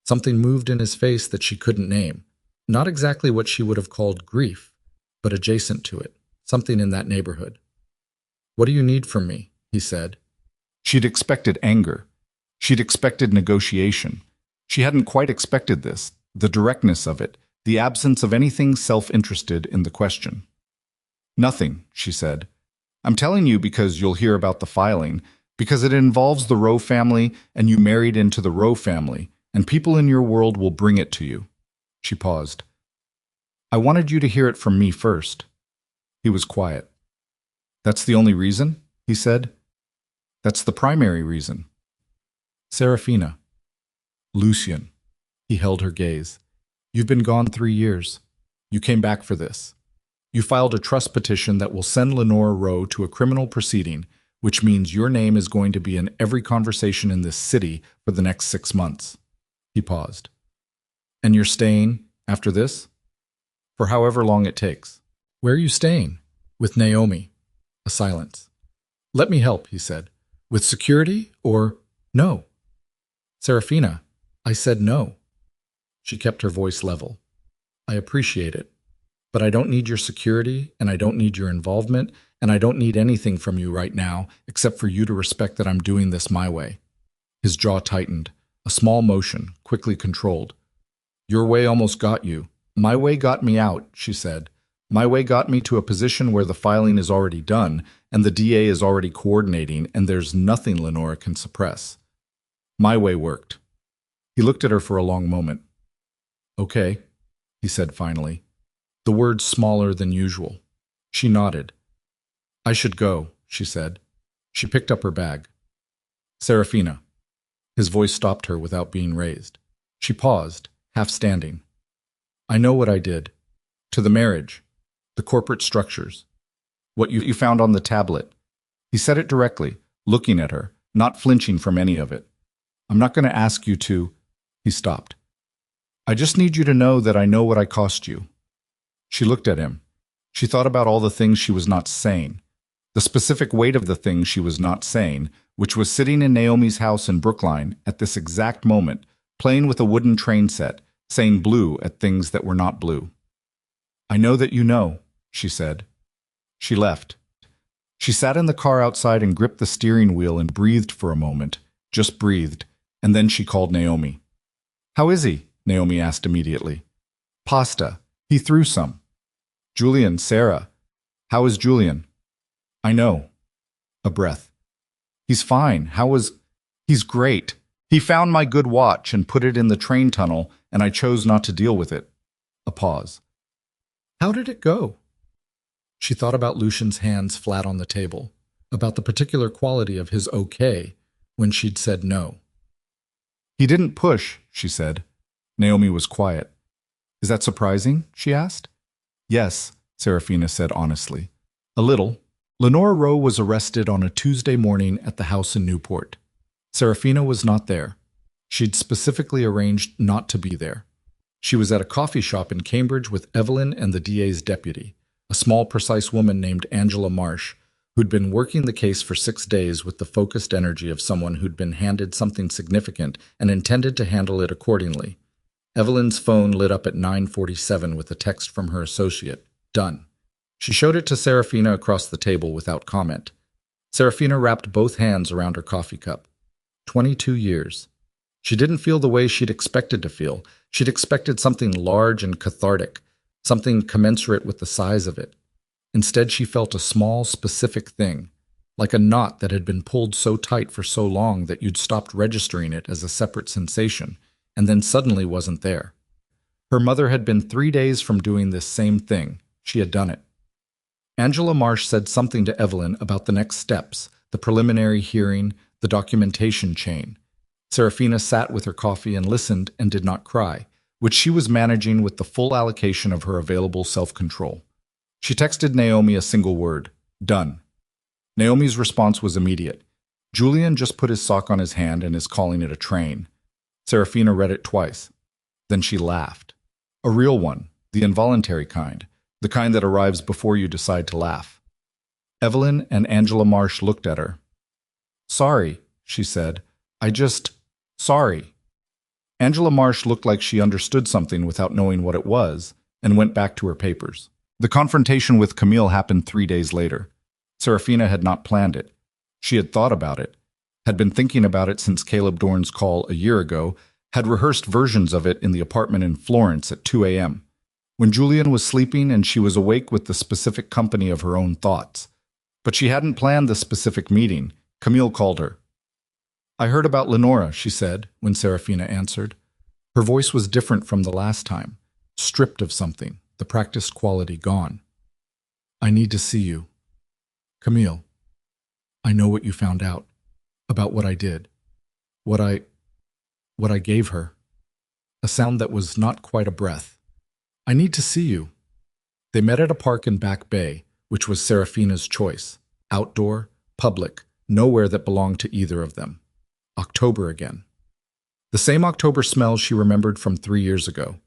Something moved in his face that she couldn't name. Not exactly what she would have called grief, but adjacent to it, something in that neighborhood. What do you need from me? He said. She'd expected anger. She'd expected negotiation. She hadn't quite expected this, the directness of it, the absence of anything self-interested in the question. Nothing, she said. I'm telling you because you'll hear about the filing, because it involves the Rowe family and you married into the Rowe family, and people in your world will bring it to you. She paused. I wanted you to hear it from me first. He was quiet. That's the only reason? He said. That's the primary reason. Seraphina. Lucian. He held her gaze. You've been gone 3 years. You came back for this. You filed a trust petition that will send Lenore Rowe to a criminal proceeding, which means your name is going to be in every conversation in this city for the next 6 months. He paused. And you're staying after this? For however long it takes. Where are you staying? With Naomi. A silence. Let me help, he said. With security or no? Seraphina, I said no. She kept her voice level. I appreciate it, but I don't need your security, and I don't need your involvement, and I don't need anything from you right now except for you to respect that I'm doing this my way. His jaw tightened, a small motion, quickly controlled. Your way almost got you. My way got me out, she said. My way got me to a position where the filing is already done, and the DA is already coordinating, and there's nothing Lenora can suppress. My way worked. He looked at her for a long moment. Okay, he said finally, the words smaller than usual. She nodded. I should go, she said. She picked up her bag. Seraphina. His voice stopped her without being raised. She paused, half standing. I know what I did. To the marriage. The corporate structures. What you found on the tablet. He said it directly, looking at her, not flinching from any of it. I'm not going to ask you to... He stopped. I just need you to know that I know what I cost you. She looked at him. She thought about all the things she was not saying. The specific weight of the things she was not saying, which was sitting in Naomi's house in Brookline at this exact moment, playing with a wooden train set, saying blue at things that were not blue. I know that you know, she said. She left. She sat in the car outside and gripped the steering wheel and breathed for a moment, just breathed, and then she called Naomi. How is he? Naomi asked immediately. Pasta. He threw some. Julian, Sarah. How is Julian? I know. A breath. He's fine. He's great. He found my good watch and put it in the train tunnel, and I chose not to deal with it. A pause. How did it go? She thought about Lucian's hands flat on the table, about the particular quality of his okay when she'd said no. He didn't push, she said. Naomi was quiet. Is that surprising? She asked. Yes, Seraphina said honestly. A little. Lenore Rowe was arrested on a Tuesday morning at the house in Newport. Seraphina was not there. She'd specifically arranged not to be there. She was at a coffee shop in Cambridge with Evelyn and the DA's deputy, a small, precise woman named Angela Marsh, who'd been working the case for 6 days with the focused energy of someone who'd been handed something significant and intended to handle it accordingly. Evelyn's phone lit up at 9:47 with a text from her associate. Done. She showed it to Seraphina across the table without comment. Seraphina wrapped both hands around her coffee cup. 22 years. She didn't feel the way she'd expected to feel. She'd expected something large and cathartic, something commensurate with the size of it. Instead, she felt a small, specific thing, like a knot that had been pulled so tight for so long that you'd stopped registering it as a separate sensation, and then suddenly wasn't there. Her mother had been 3 days from doing this same thing. She had done it. Angela Marsh said something to Evelyn about the next steps, the preliminary hearing, the documentation chain. Seraphina sat with her coffee and listened and did not cry, which she was managing with the full allocation of her available self-control. She texted Naomi a single word, "Done." Naomi's response was immediate. "Julian just put his sock on his hand and is calling it a train." Seraphina read it twice. Then she laughed. A real one, the involuntary kind, the kind that arrives before you decide to laugh. Evelyn and Angela Marsh looked at her. "Sorry," she said. Sorry." Angela Marsh looked like she understood something without knowing what it was, and went back to her papers. The confrontation with Camille happened 3 days later. Seraphina had not planned it. She had thought about it, had been thinking about it since Caleb Dorn's call a year ago, had rehearsed versions of it in the apartment in Florence at 2 a.m. when Julian was sleeping and she was awake with the specific company of her own thoughts. But she hadn't planned the specific meeting. Camille called her. "I heard about Lenora," she said, when Seraphina answered. Her voice was different from the last time, stripped of something, the practiced quality gone. "I need to see you. Camille, I know what you found out, about what I did, what I gave her." A sound that was not quite a breath. "I need to see you." They met at a park in Back Bay, which was Seraphina's choice. Outdoor, public, nowhere that belonged to either of them. October again. The same October smell she remembered from 3 years ago.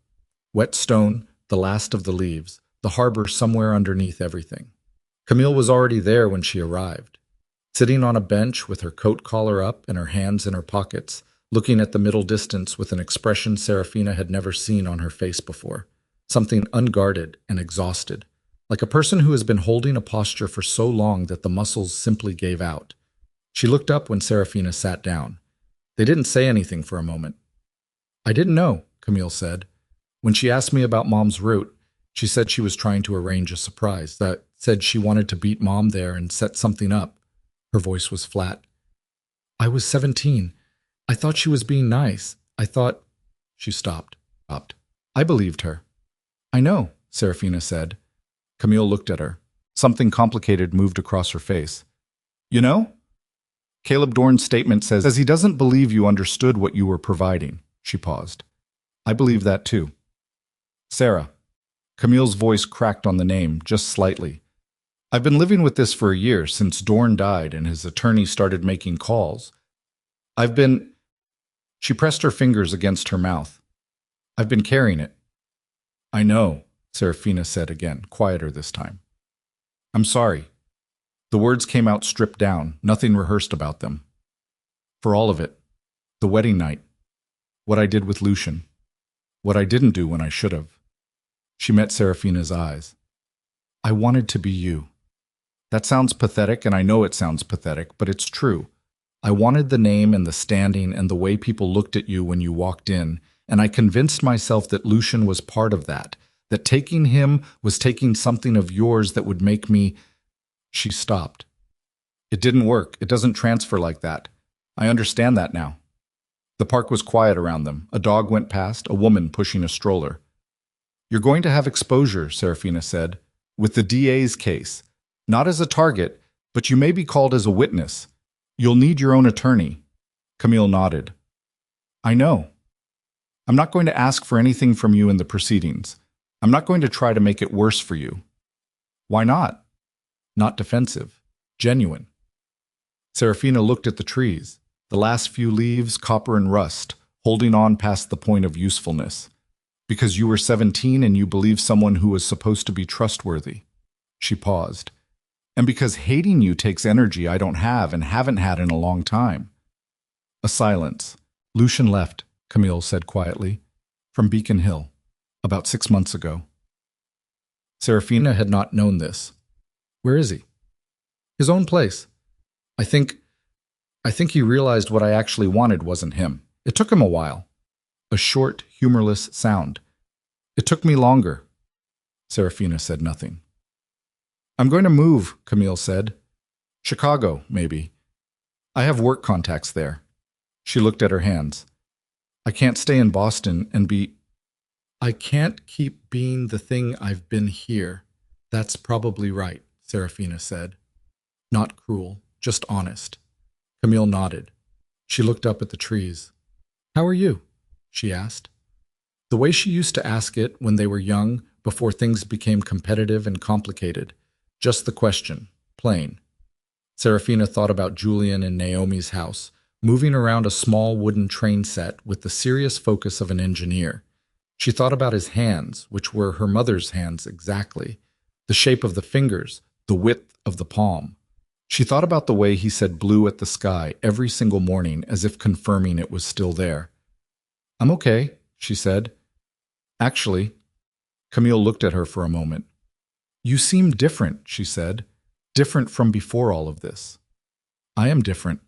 Wet stone, the last of the leaves, the harbor somewhere underneath everything. Camille was already there when she arrived. Sitting on a bench with her coat collar up and her hands in her pockets, looking at the middle distance with an expression Seraphina had never seen on her face before. Something unguarded and exhausted, like a person who has been holding a posture for so long that the muscles simply gave out. She looked up when Seraphina sat down. They didn't say anything for a moment. "I didn't know," Camille said. "When she asked me about Mom's route, she said she was trying to arrange a surprise, that said she wanted to beat Mom there and set something up." Her voice was flat. "I was 17. I thought she was being nice. I thought—" She stopped. I believed her. "I know," Seraphina said. Camille looked at her. Something complicated moved across her face. "You know? Caleb Dorn's statement says he doesn't believe you understood what you were providing." She paused. "I believe that too." "Sarah." Camille's voice cracked on the name, just slightly. "I've been living with this for a year, since Dorn died and his attorney started making calls. I've been—" She pressed her fingers against her mouth. "I've been carrying it." "I know," Seraphina said again, quieter this time. "I'm sorry." The words came out stripped down, nothing rehearsed about them. "For all of it. The wedding night. What I did with Lucian. What I didn't do when I should have." She met Seraphina's eyes. "I wanted to be you. That sounds pathetic, and I know it sounds pathetic, but it's true. I wanted the name and the standing and the way people looked at you when you walked in, and I convinced myself that Lucian was part of that taking him was taking something of yours that would make me—" She stopped. "It didn't work. It doesn't transfer like that. I understand that now." The park was quiet around them. A dog went past, a woman pushing a stroller. "You're going to have exposure," Seraphina said, "with the DA's case. Not as a target, but you may be called as a witness. You'll need your own attorney." Camille nodded. "I know. I'm not going to ask for anything from you in the proceedings. I'm not going to try to make it worse for you." "Why not?" Not defensive. Genuine. Seraphina looked at the trees, the last few leaves, copper and rust, holding on past the point of usefulness. "Because you were 17 and you believe someone who was supposed to be trustworthy." She paused. "And because hating you takes energy I don't have and haven't had in a long time." A silence. "Lucian left," Camille said quietly, "from Beacon Hill, about 6 months ago." Seraphina had not known this. "Where is he?" "His own place. I think he realized what I actually wanted wasn't him. It took him a while. A short, humorless sound. It took me longer. Seraphina said nothing. I'm going to move, Camille said. Chicago, maybe. I have work contacts there. She looked at her hands. I can't stay in Boston and be... I can't keep being the thing I've been here. That's probably right, Seraphina said. Not cruel, just honest. Camille nodded. She looked up at the trees. How are you? She asked. The way she used to ask it when they were young, before things became competitive and complicated. Just the question, plain. Seraphina thought about Julian in Naomi's house, moving around a small wooden train set with the serious focus of an engineer. She thought about his hands, which were her mother's hands exactly, the shape of the fingers, the width of the palm. She thought about the way he said blue at the sky every single morning as if confirming it was still there. I'm okay, she said. Actually, Camille looked at her for a moment. You seem different, she said. Different from before all of this. I am different.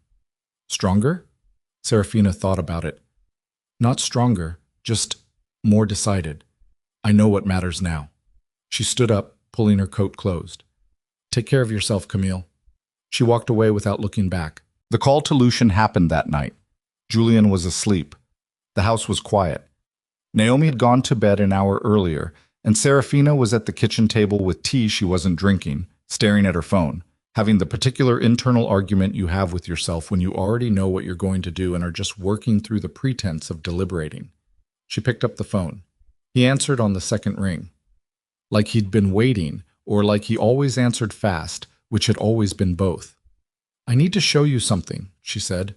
Stronger? Seraphina thought about it. Not stronger, just more decided. I know what matters now. She stood up, pulling her coat closed. Take care of yourself, Camille. She walked away without looking back. The call to Lucian happened that night. Julian was asleep. The house was quiet. Naomi had gone to bed an hour earlier, and Seraphina was at the kitchen table with tea she wasn't drinking, staring at her phone, having the particular internal argument you have with yourself when you already know what you're going to do and are just working through the pretense of deliberating. She picked up the phone. He answered on the second ring. Like he'd been waiting, or like he always answered fast, which had always been both. I need to show you something, she said.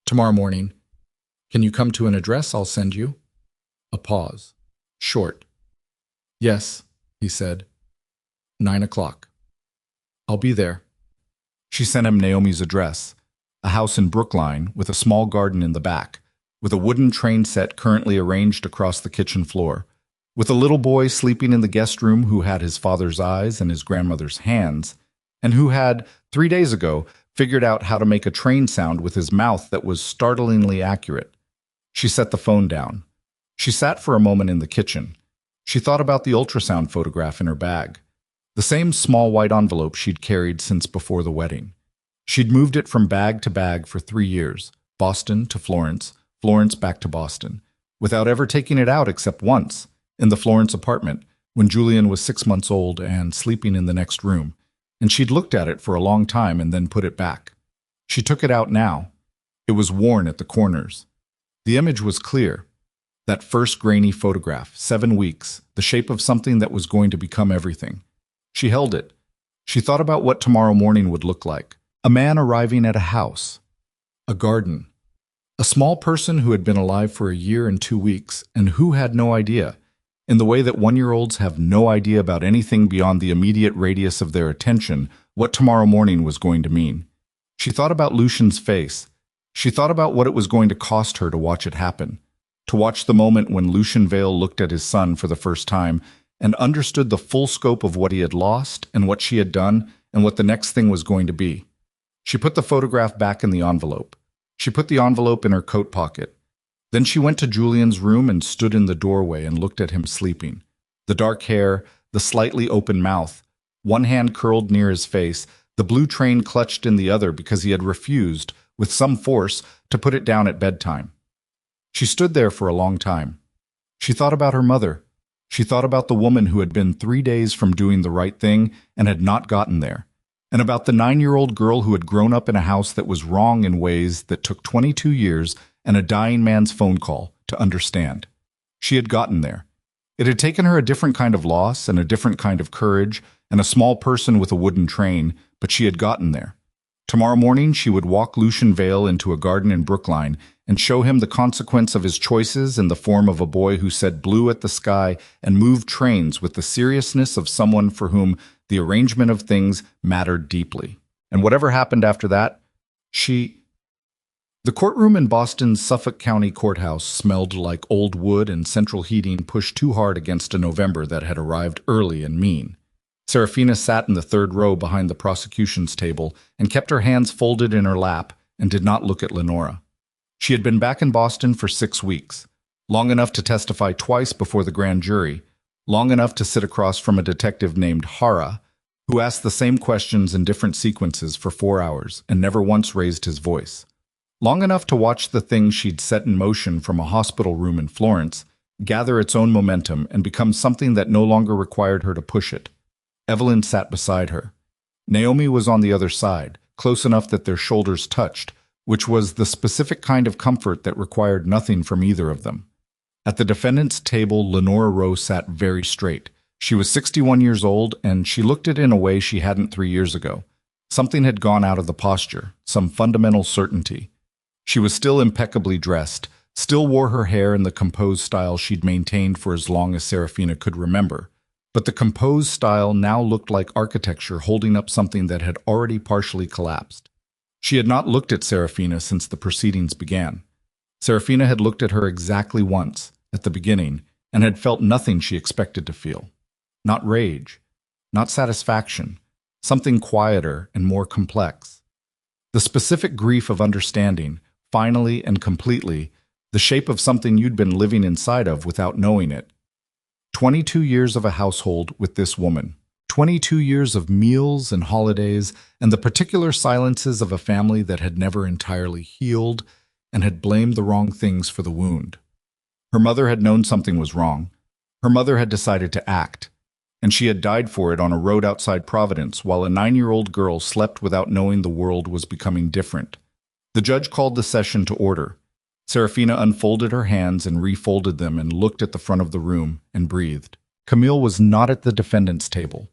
Tomorrow morning. Can you come to an address I'll send you? A pause. Short. Yes, he said. 9 o'clock. I'll be there. She sent him Naomi's address, a house in Brookline with a small garden in the back, with a wooden train set currently arranged across the kitchen floor, with a little boy sleeping in the guest room who had his father's eyes and his grandmother's hands, and who had, 3 days ago, figured out how to make a train sound with his mouth that was startlingly accurate. She set the phone down. She sat for a moment in the kitchen. She thought about the ultrasound photograph in her bag, the same small white envelope she'd carried since before the wedding. She'd moved it from bag to bag for 3 years, Boston to Florence, Florence back to Boston, without ever taking it out except once, in the Florence apartment, when Julian was 6 months old and sleeping in the next room, and she'd looked at it for a long time and then put it back. She took it out now. It was worn at the corners. The image was clear. That first grainy photograph, 7 weeks, the shape of something that was going to become everything. She held it. She thought about what tomorrow morning would look like. A man arriving at a house. A garden. A small person who had been alive for a year and 2 weeks, and who had no idea, in the way that 1-year-olds have no idea about anything beyond the immediate radius of their attention, what tomorrow morning was going to mean. She thought about Lucian's face. She thought about what it was going to cost her to watch it happen. To watch the moment when Lucian Vale looked at his son for the first time and understood the full scope of what he had lost and what she had done and what the next thing was going to be. She put the photograph back in the envelope. She put the envelope in her coat pocket. Then she went to Julian's room and stood in the doorway and looked at him sleeping. The dark hair, the slightly open mouth, one hand curled near his face, the blue train clutched in the other because he had refused, with some force, to put it down at bedtime. She stood there for a long time. She thought about her mother. She thought about the woman who had been 3 days from doing the right thing and had not gotten there, and about the 9-year-old girl who had grown up in a house that was wrong in ways that took 22 years and a dying man's phone call to understand. She had gotten there. It had taken her a different kind of loss and a different kind of courage and a small person with a wooden train, but she had gotten there. Tomorrow morning she would walk Lucian Vale into a garden in Brookline and show him the consequence of his choices in the form of a boy who said blue at the sky and moved trains with the seriousness of someone for whom the arrangement of things mattered deeply. And whatever happened after that, The courtroom in Boston's Suffolk County Courthouse smelled like old wood and central heating pushed too hard against a November that had arrived early and mean. Seraphina sat in the third row behind the prosecution's table and kept her hands folded in her lap and did not look at Lenora. She had been back in Boston for 6 weeks, long enough to testify twice before the grand jury, long enough to sit across from a detective named Hara, who asked the same questions in different sequences for 4 hours and never once raised his voice. Long enough to watch the thing she'd set in motion from a hospital room in Florence gather its own momentum and become something that no longer required her to push it. Evelyn sat beside her. Naomi was on the other side, close enough that their shoulders touched, which was the specific kind of comfort that required nothing from either of them. At the defendant's table, Lenora Rowe sat very straight. She was 61 years old, and she looked it in a way she hadn't 3 years ago. Something had gone out of the posture, some fundamental certainty. She was still impeccably dressed, still wore her hair in the composed style she'd maintained for as long as Seraphina could remember. But the composed style now looked like architecture holding up something that had already partially collapsed. She had not looked at Seraphina since the proceedings began. Seraphina had looked at her exactly once, at the beginning, and had felt nothing she expected to feel. Not rage, not satisfaction, something quieter and more complex. The specific grief of understanding, finally and completely, the shape of something you'd been living inside of without knowing it. 22 years of a household with this woman. 22 years of meals and holidays, and the particular silences of a family that had never entirely healed and had blamed the wrong things for the wound. Her mother had known something was wrong. Her mother had decided to act, and she had died for it on a road outside Providence while a 9-year-old girl slept without knowing the world was becoming different. The judge called the session to order. Seraphina unfolded her hands and refolded them and looked at the front of the room and breathed. Camille was not at the defendant's table.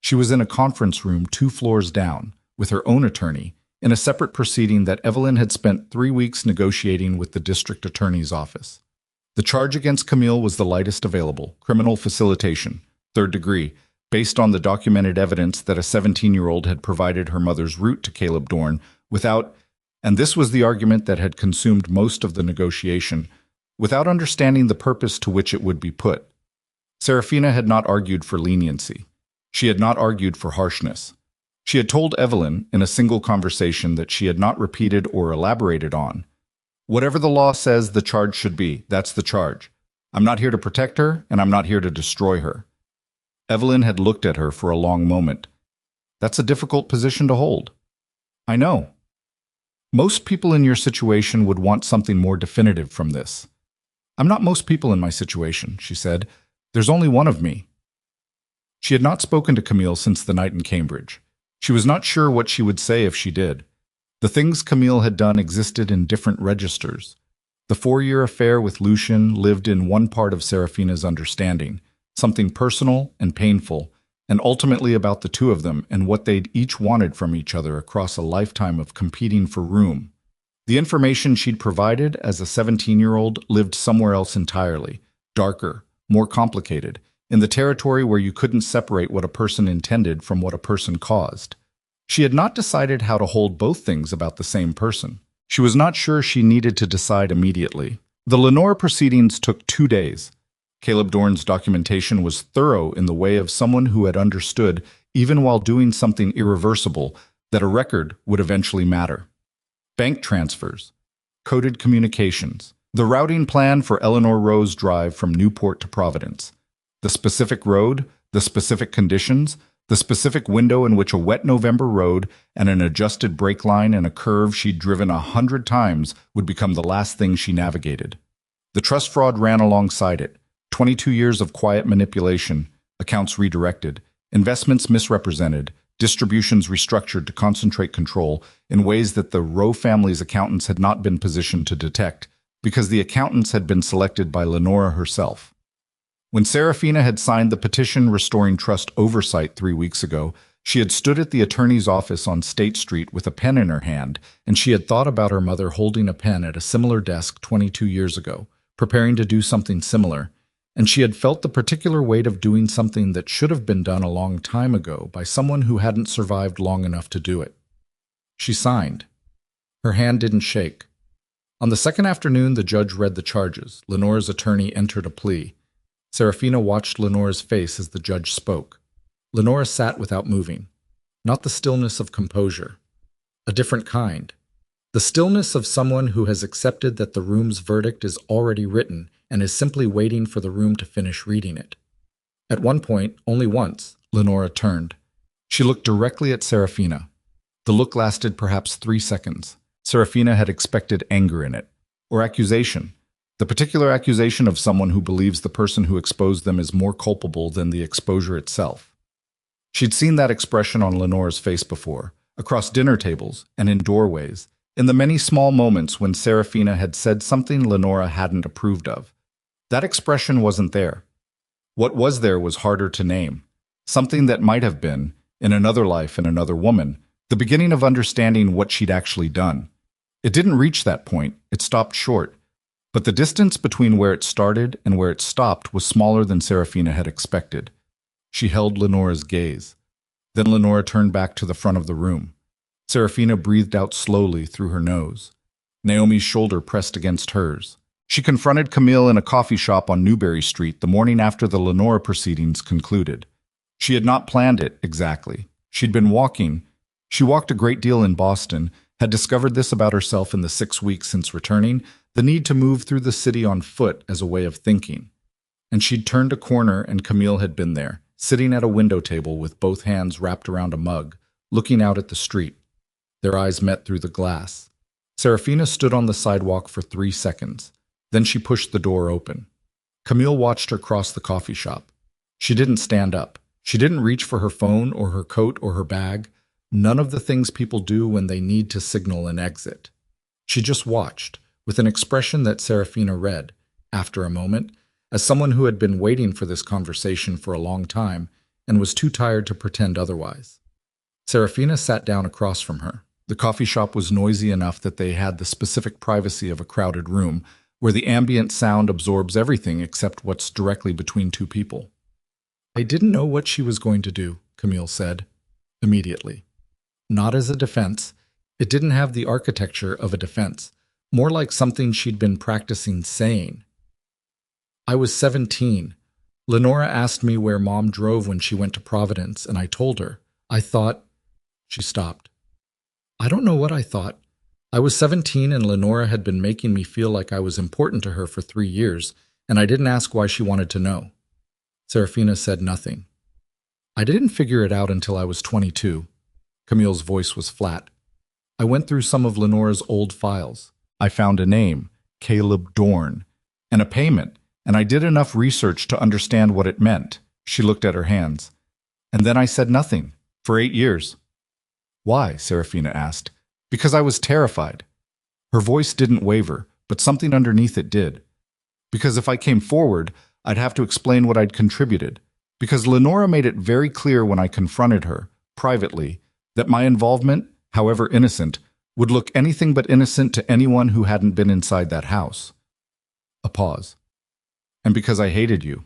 She was in a conference room 2 floors down, with her own attorney, in a separate proceeding that Evelyn had spent 3 weeks negotiating with the district attorney's office. The charge against Camille was the lightest available, criminal facilitation, 3rd degree, based on the documented evidence that a 17-year-old had provided her mother's route to Caleb Dorn without, and this was the argument that had consumed most of the negotiation, without understanding the purpose to which it would be put. Seraphina had not argued for leniency. She had not argued for harshness. She had told Evelyn, in a single conversation that she had not repeated or elaborated on, "Whatever the law says the charge should be, that's the charge. I'm not here to protect her, and I'm not here to destroy her." Evelyn had looked at her for a long moment. "That's a difficult position to hold." "I know. Most people in your situation would want something more definitive from this." "I'm not most people in my situation," she said. "There's only one of me." She had not spoken to Camille since the night in Cambridge. She was not sure what she would say if she did. The things Camille had done existed in different registers. The 4-year affair with Lucian lived in one part of Seraphina's understanding, something personal and painful, and ultimately about the two of them and what they'd each wanted from each other across a lifetime of competing for room. The information she'd provided as a 17-year-old lived somewhere else entirely, darker, more complicated, in the territory where you couldn't separate what a person intended from what a person caused. She had not decided how to hold both things about the same person. She was not sure she needed to decide immediately. The Lenora proceedings took 2 days. Caleb Dorn's documentation was thorough in the way of someone who had understood, even while doing something irreversible, that a record would eventually matter. Bank transfers, coded communications, the routing plan for Eleanor Rowe's drive from Newport to Providence, the specific road, the specific conditions, the specific window in which a wet November road and an adjusted brake line and a curve she'd driven 100 times would become the last thing she navigated. The trust fraud ran alongside it. 22 years of quiet manipulation, accounts redirected, investments misrepresented, distributions restructured to concentrate control in ways that the Rowe family's accountants had not been positioned to detect, because the accountants had been selected by Lenora herself. When Seraphina had signed the petition restoring trust oversight 3 weeks ago, she had stood at the attorney's office on State Street with a pen in her hand, and she had thought about her mother holding a pen at a similar desk 22 years ago, preparing to do something similar, and she had felt the particular weight of doing something that should have been done a long time ago by someone who hadn't survived long enough to do it. She signed. Her hand didn't shake. On the second afternoon, the judge read the charges. Lenora's attorney entered a plea. Seraphina watched Lenora's face as the judge spoke. Lenora sat without moving. Not the stillness of composure. A different kind. The stillness of someone who has accepted that the room's verdict is already written and is simply waiting for the room to finish reading it. At one point, only once, Lenora turned. She looked directly at Seraphina. The look lasted perhaps 3 seconds. Seraphina had expected anger in it, or accusation. The particular accusation of someone who believes the person who exposed them is more culpable than the exposure itself. She'd seen that expression on Lenora's face before, across dinner tables and in doorways, in the many small moments when Seraphina had said something Lenora hadn't approved of. That expression wasn't there. What was there was harder to name. Something that might have been, in another life in another woman, the beginning of understanding what she'd actually done. It didn't reach that point, it stopped short. But the distance between where it started and where it stopped was smaller than Seraphina had expected. She held Lenora's gaze. Then Lenora turned back to the front of the room. Seraphina breathed out slowly through her nose. Naomi's shoulder pressed against hers. She confronted Camille in a coffee shop on Newberry Street the morning after the Lenora proceedings concluded. She had not planned it exactly. She'd been walking. She walked a great deal in Boston, had discovered this about herself in the 6 weeks since returning, the need to move through the city on foot as a way of thinking. And she'd turned a corner and Camille had been there, sitting at a window table with both hands wrapped around a mug, looking out at the street. Their eyes met through the glass. Seraphina stood on the sidewalk for 3 seconds. Then she pushed the door open. Camille watched her cross the coffee shop. She didn't stand up. She didn't reach for her phone or her coat or her bag. None of the things people do when they need to signal an exit. She just watched, with an expression that Seraphina read, after a moment, as someone who had been waiting for this conversation for a long time and was too tired to pretend otherwise. Seraphina sat down across from her. The coffee shop was noisy enough that they had the specific privacy of a crowded room, where the ambient sound absorbs everything except what's directly between two people. I didn't know what she was going to do, Camille said, immediately. Not as a defense. It didn't have the architecture of a defense, more like something she'd been practicing saying. I was 17. Lenora asked me where Mom drove when she went to Providence, and I told her. I thought... She stopped. I don't know what I thought. I was 17 and Lenora had been making me feel like I was important to her for 3 years, and I didn't ask why she wanted to know. Seraphina said nothing. I didn't figure it out until I was 22. Camille's voice was flat. I went through some of Lenora's old files. I found a name, Caleb Dorn, and a payment, and I did enough research to understand what it meant. She looked at her hands. And then I said nothing, for 8 years. Why? Seraphina asked. Because I was terrified. Her voice didn't waver, but something underneath it did. Because if I came forward, I'd have to explain what I'd contributed. Because Lenora made it very clear when I confronted her, privately, that my involvement, however innocent, would look anything but innocent to anyone who hadn't been inside that house. A pause. And because I hated you.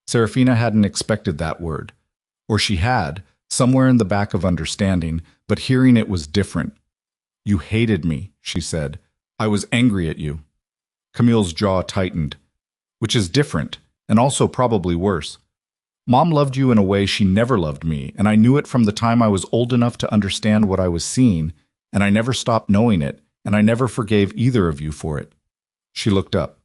Seraphina hadn't expected that word. Or she had, somewhere in the back of understanding, but hearing it was different. You hated me, she said. I was angry at you. Camille's jaw tightened. Which is different, and also probably worse. Mom loved you in a way she never loved me, and I knew it from the time I was old enough to understand what I was seeing, and I never stopped knowing it, and I never forgave either of you for it. She looked up.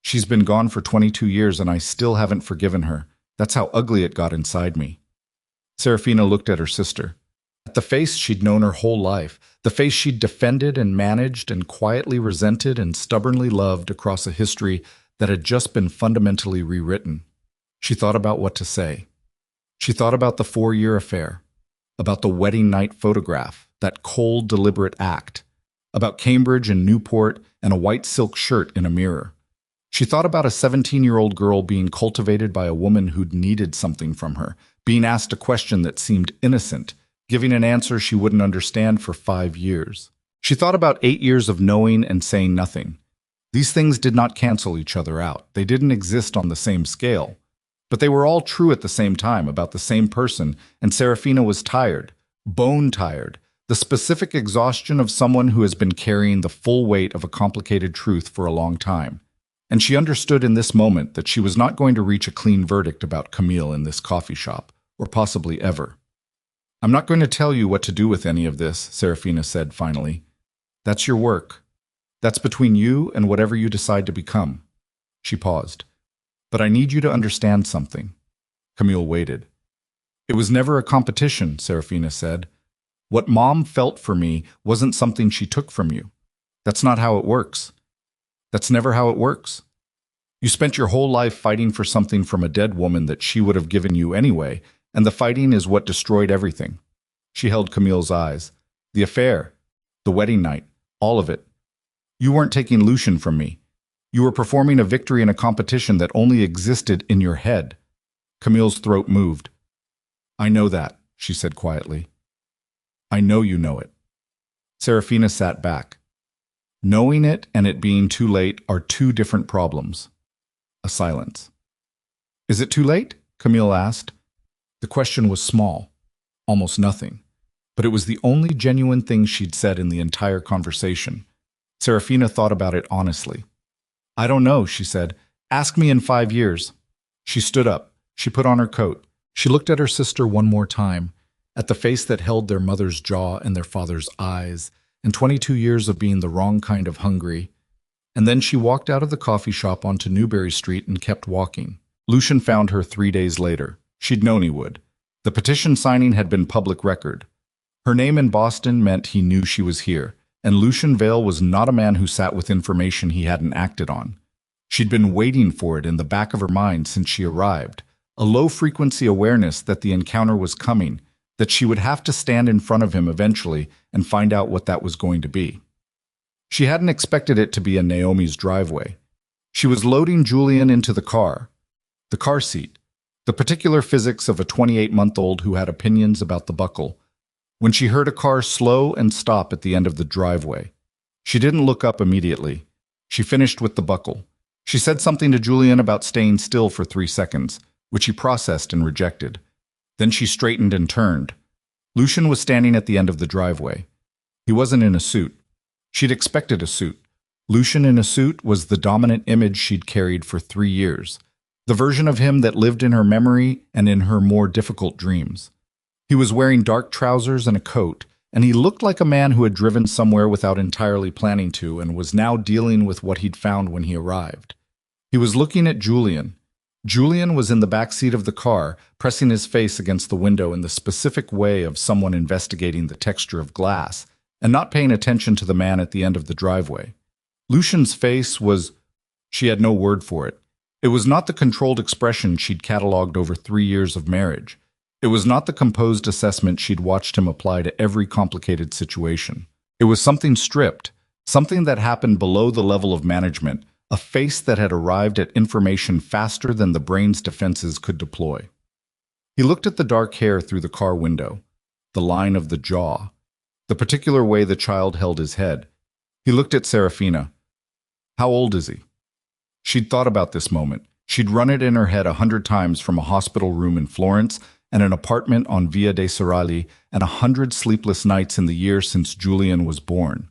She's been gone for 22 years, and I still haven't forgiven her. That's how ugly it got inside me. Seraphina looked at her sister. At the face she'd known her whole life, the face she'd defended and managed and quietly resented and stubbornly loved across a history that had just been fundamentally rewritten. She thought about what to say. She thought about the 4-year affair, about the wedding night photograph, that cold, deliberate act, about Cambridge and Newport and a white silk shirt in a mirror. She thought about a 17-year-old girl being cultivated by a woman who'd needed something from her, being asked a question that seemed innocent, giving an answer she wouldn't understand for 5 years. She thought about 8 years of knowing and saying nothing. These things did not cancel each other out. They didn't exist on the same scale. But they were all true at the same time, about the same person, and Seraphina was tired, bone-tired, the specific exhaustion of someone who has been carrying the full weight of a complicated truth for a long time. And she understood in this moment that she was not going to reach a clean verdict about Camille in this coffee shop, or possibly ever. I'm not going to tell you what to do with any of this, Seraphina said finally. That's your work. That's between you and whatever you decide to become. She paused. But I need you to understand something. Camille waited. It was never a competition, Seraphina said. What Mom felt for me wasn't something she took from you. That's not how it works. That's never how it works. You spent your whole life fighting for something from a dead woman that she would have given you anyway, and the fighting is what destroyed everything. She held Camille's eyes. The affair, the wedding night, all of it. You weren't taking Lucian from me. You were performing a victory in a competition that only existed in your head. Camille's throat moved. I know that, she said quietly. I know you know it. Seraphina sat back. Knowing it and it being too late are two different problems. A silence. Is it too late? Camille asked. The question was small, almost nothing, but it was the only genuine thing she'd said in the entire conversation. Seraphina thought about it honestly. I don't know, she said. Ask me in 5 years. She stood up. She put on her coat. She looked at her sister one more time, at the face that held their mother's jaw and their father's eyes, and 22 years of being the wrong kind of hungry. And then she walked out of the coffee shop onto Newberry Street and kept walking. Lucian found her 3 days later. She'd known he would. The petition signing had been public record. Her name in Boston meant he knew she was here, and Lucian Vale was not a man who sat with information he hadn't acted on. She'd been waiting for it in the back of her mind since she arrived, a low-frequency awareness that the encounter was coming, that she would have to stand in front of him eventually and find out what that was going to be. She hadn't expected it to be in Naomi's driveway. She was loading Julian into the car seat, the particular physics of a 28-month-old who had opinions about the buckle, when she heard a car slow and stop at the end of the driveway. She didn't look up immediately. She finished with the buckle. She said something to Julian about staying still for 3 seconds, which he processed and rejected. Then she straightened and turned. Lucian was standing at the end of the driveway. He wasn't in a suit. She'd expected a suit. Lucian in a suit was the dominant image she'd carried for 3 years. The version of him that lived in her memory and in her more difficult dreams. He was wearing dark trousers and a coat, and he looked like a man who had driven somewhere without entirely planning to and was now dealing with what he'd found when he arrived. He was looking at Julian. Julian was in the back seat of the car, pressing his face against the window in the specific way of someone investigating the texture of glass, and not paying attention to the man at the end of the driveway. Lucian's face was... She had no word for it. It was not the controlled expression she'd cataloged over 3 years of marriage. It was not the composed assessment she'd watched him apply to every complicated situation. It was something stripped, something that happened below the level of management, a face that had arrived at information faster than the brain's defenses could deploy. He looked at the dark hair through the car window, the line of the jaw, the particular way the child held his head. He looked at Seraphina. How old is he? She'd thought about this moment. She'd run it in her head 100 times from a hospital room in Florence and an apartment on Via dei Serali and 100 sleepless nights in the year since Julian was born.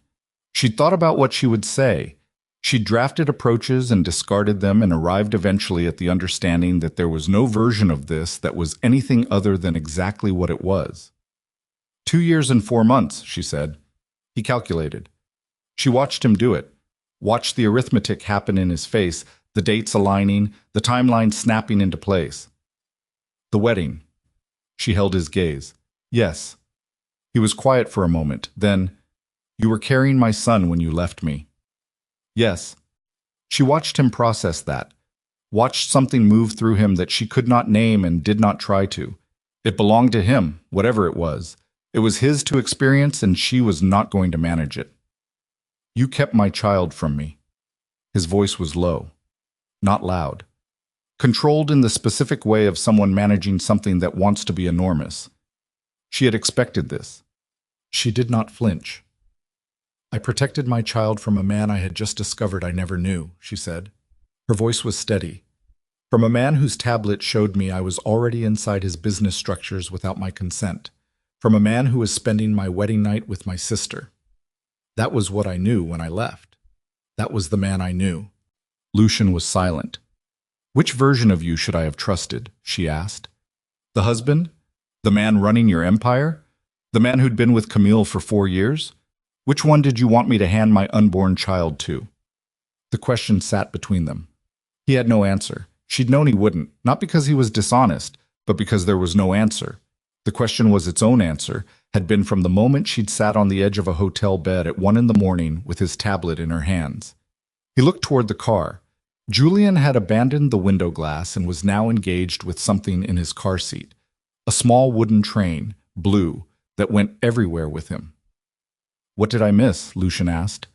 She'd thought about what she would say. She'd drafted approaches and discarded them and arrived eventually at the understanding that there was no version of this that was anything other than exactly what it was. 2 years and 4 months, she said. He calculated. She watched him do it. Watched the arithmetic happen in his face, the dates aligning, the timeline snapping into place. The wedding. She held his gaze. Yes. He was quiet for a moment. Then, you were carrying my son when you left me. Yes. She watched him process that. Watched something move through him that she could not name and did not try to. It belonged to him, whatever it was. It was his to experience, and she was not going to manage it. You kept my child from me. His voice was low, not loud. Controlled in the specific way of someone managing something that wants to be enormous. She had expected this. She did not flinch. I protected my child from a man I had just discovered I never knew, she said. Her voice was steady. From a man whose tablet showed me I was already inside his business structures without my consent. From a man who was spending my wedding night with my sister. That was what I knew when I left. That was the man I knew. Lucian was silent. Which version of you should I have trusted? She asked. The husband? The man running your empire? The man who'd been with Camille for 4 years? Which one did you want me to hand my unborn child to? The question sat between them. He had no answer. She'd known he wouldn't, not because he was dishonest, but because there was no answer. The question was its own answer, had been from the moment she'd sat on the edge of a hotel bed at 1 a.m. with his tablet in her hands. He looked toward the car. Julian had abandoned the window glass and was now engaged with something in his car seat. A small wooden train, blue, that went everywhere with him. "What did I miss?" Lucian asked.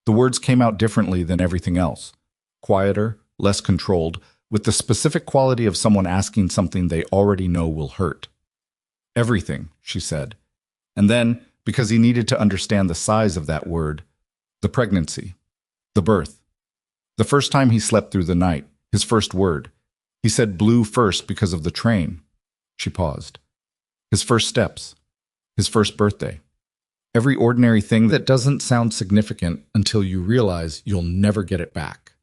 The words came out differently than everything else. Quieter, less controlled, with the specific quality of someone asking something they already know will hurt. "Everything," she said. And then, because he needed to understand the size of that word, the pregnancy, the birth. The first time he slept through the night, his first word. He said blue first because of the train. She paused. His first steps, his first birthday. Every ordinary thing that doesn't sound significant until you realize you'll never get it back.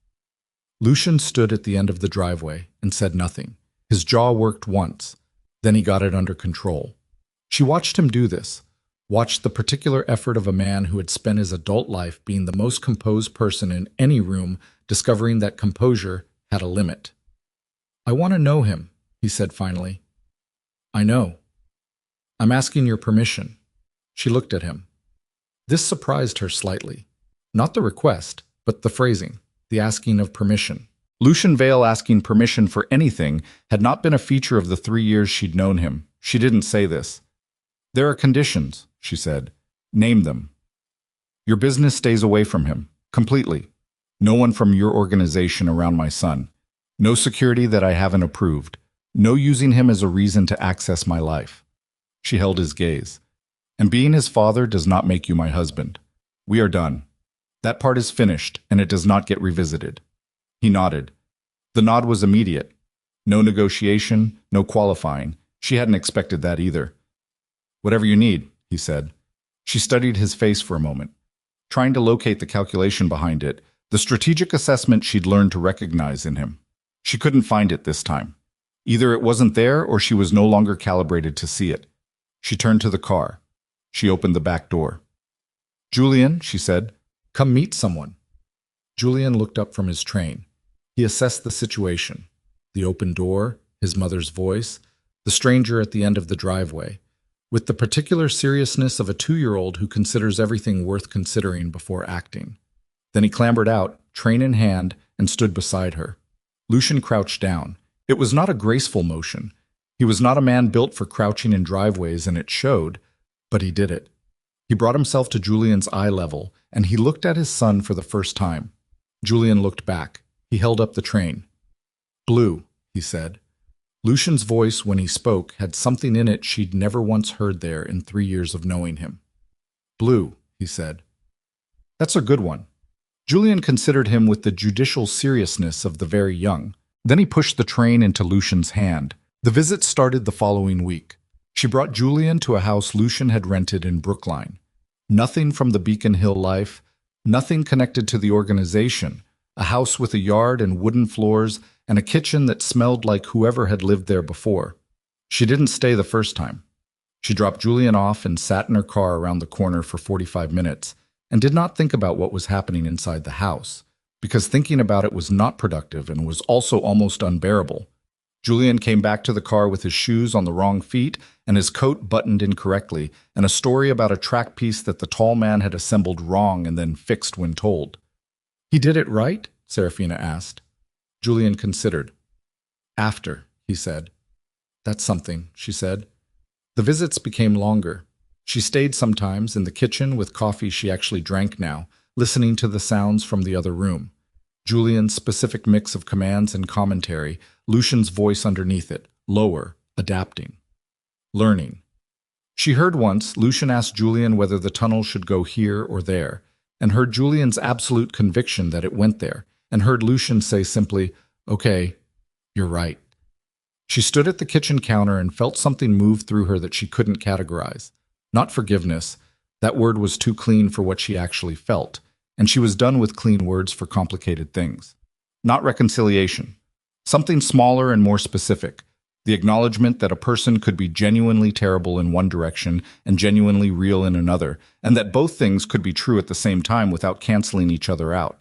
Lucian stood at the end of the driveway and said nothing. His jaw worked once. Then he got it under control. She watched him do this, watched the particular effort of a man who had spent his adult life being the most composed person in any room, discovering that composure had a limit. "I want to know him," he said finally. "I know. I'm asking your permission." She looked at him. This surprised her slightly. Not the request, but the phrasing, the asking of permission. Lucian Vale asking permission for anything had not been a feature of the 3 years she'd known him. She didn't say this. "There are conditions," she said. "Name them. Your business stays away from him, completely. No one from your organization around my son. No security that I haven't approved. No using him as a reason to access my life." She held his gaze. "And being his father does not make you my husband. We are done. That part is finished, and it does not get revisited." He nodded. The nod was immediate. No negotiation, no qualifying. She hadn't expected that either. "Whatever you need," he said. She studied his face for a moment, trying to locate the calculation behind it, the strategic assessment she'd learned to recognize in him. She couldn't find it this time. Either it wasn't there or she was no longer calibrated to see it. She turned to the car. She opened the back door. "Julian," she said, "come meet someone." Julian looked up from his train. He assessed the situation. The open door, his mother's voice, the stranger at the end of the driveway, with the particular seriousness of a 2-year-old who considers everything worth considering before acting. Then he clambered out, train in hand, and stood beside her. Lucian crouched down. It was not a graceful motion. He was not a man built for crouching in driveways, and it showed, but he did it. He brought himself to Julian's eye level, and he looked at his son for the first time. Julian looked back. He held up the train. "Blue," he said. Lucian's voice, when he spoke, had something in it she'd never once heard there in 3 years of knowing him. "Blue," he said. "That's a good one." Julian considered him with the judicial seriousness of the very young. Then he pushed the train into Lucian's hand. The visit started the following week. She brought Julian to a house Lucian had rented in Brookline. Nothing from the Beacon Hill life, nothing connected to the organization, a house with a yard and wooden floors and a kitchen that smelled like whoever had lived there before. She didn't stay the first time. She dropped Julian off and sat in her car around the corner for 45 minutes and did not think about what was happening inside the house, because thinking about it was not productive and was also almost unbearable. Julian came back to the car with his shoes on the wrong feet and his coat buttoned incorrectly, and a story about a track piece that the tall man had assembled wrong and then fixed when told. "He did it right?" Seraphina asked. Julian considered. "After," he said. "That's something," she said. The visits became longer. She stayed sometimes in the kitchen with coffee she actually drank now, listening to the sounds from the other room. Julian's specific mix of commands and commentary, Lucian's voice underneath it, lower, adapting. Learning. She heard once Lucian asked Julian whether the tunnel should go here or there, and heard Julian's absolute conviction that it went there, and heard Lucian say simply, "Okay, you're right." She stood at the kitchen counter and felt something move through her that she couldn't categorize. Not forgiveness, that word was too clean for what she actually felt, and she was done with clean words for complicated things. Not reconciliation. Something smaller and more specific. The acknowledgement that a person could be genuinely terrible in one direction and genuinely real in another, and that both things could be true at the same time without canceling each other out.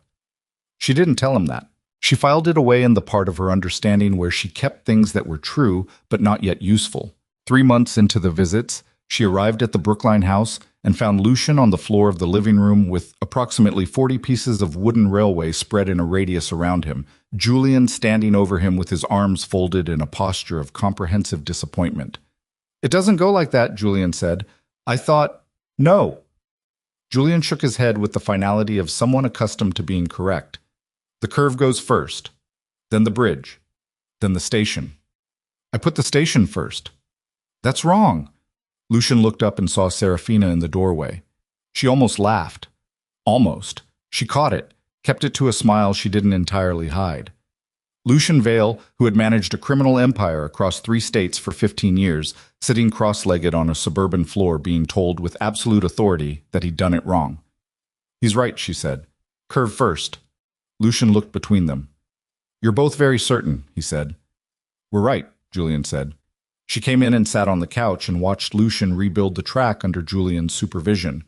She didn't tell him that. She filed it away in the part of her understanding where she kept things that were true but not yet useful. 3 months into the visits, she arrived at the Brookline house and found Lucian on the floor of the living room with approximately 40 pieces of wooden railway spread in a radius around him, Julian standing over him with his arms folded in a posture of comprehensive disappointment. "It doesn't go like that," Julian said. "I thought—" "No." Julian shook his head with the finality of someone accustomed to being correct. "The curve goes first, then the bridge, then the station. I put the station first." "That's wrong." Lucian looked up and saw Seraphina in the doorway. She almost laughed. Almost. She caught it, kept it to a smile she didn't entirely hide. Lucian Vale, who had managed a criminal empire across 3 states for 15 years, sitting cross-legged on a suburban floor being told with absolute authority that he'd done it wrong. "He's right," she said. "Curve first." Lucian looked between them. "You're both very certain," he said. "We're right," Julian said. She came in and sat on the couch and watched Lucian rebuild the track under Julian's supervision.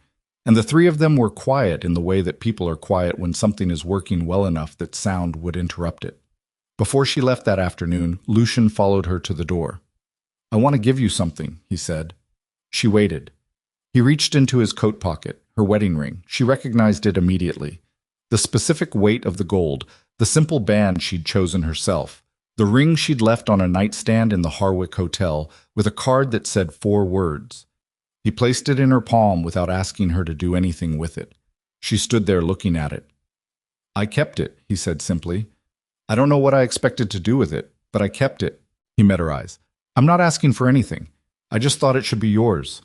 And the 3 of them were quiet in the way that people are quiet when something is working well enough that sound would interrupt it. Before she left that afternoon, Lucian followed her to the door. "I want to give you something," he said. She waited. He reached into his coat pocket, her wedding ring. She recognized it immediately. The specific weight of the gold, the simple band she'd chosen herself, the ring she'd left on a nightstand in the Harwick Hotel with a card that said 4 words. He placed it in her palm without asking her to do anything with it. She stood there looking at it. "I kept it," he said simply. "I don't know what I expected to do with it, but I kept it." He met her eyes. "I'm not asking for anything. I just thought it should be yours."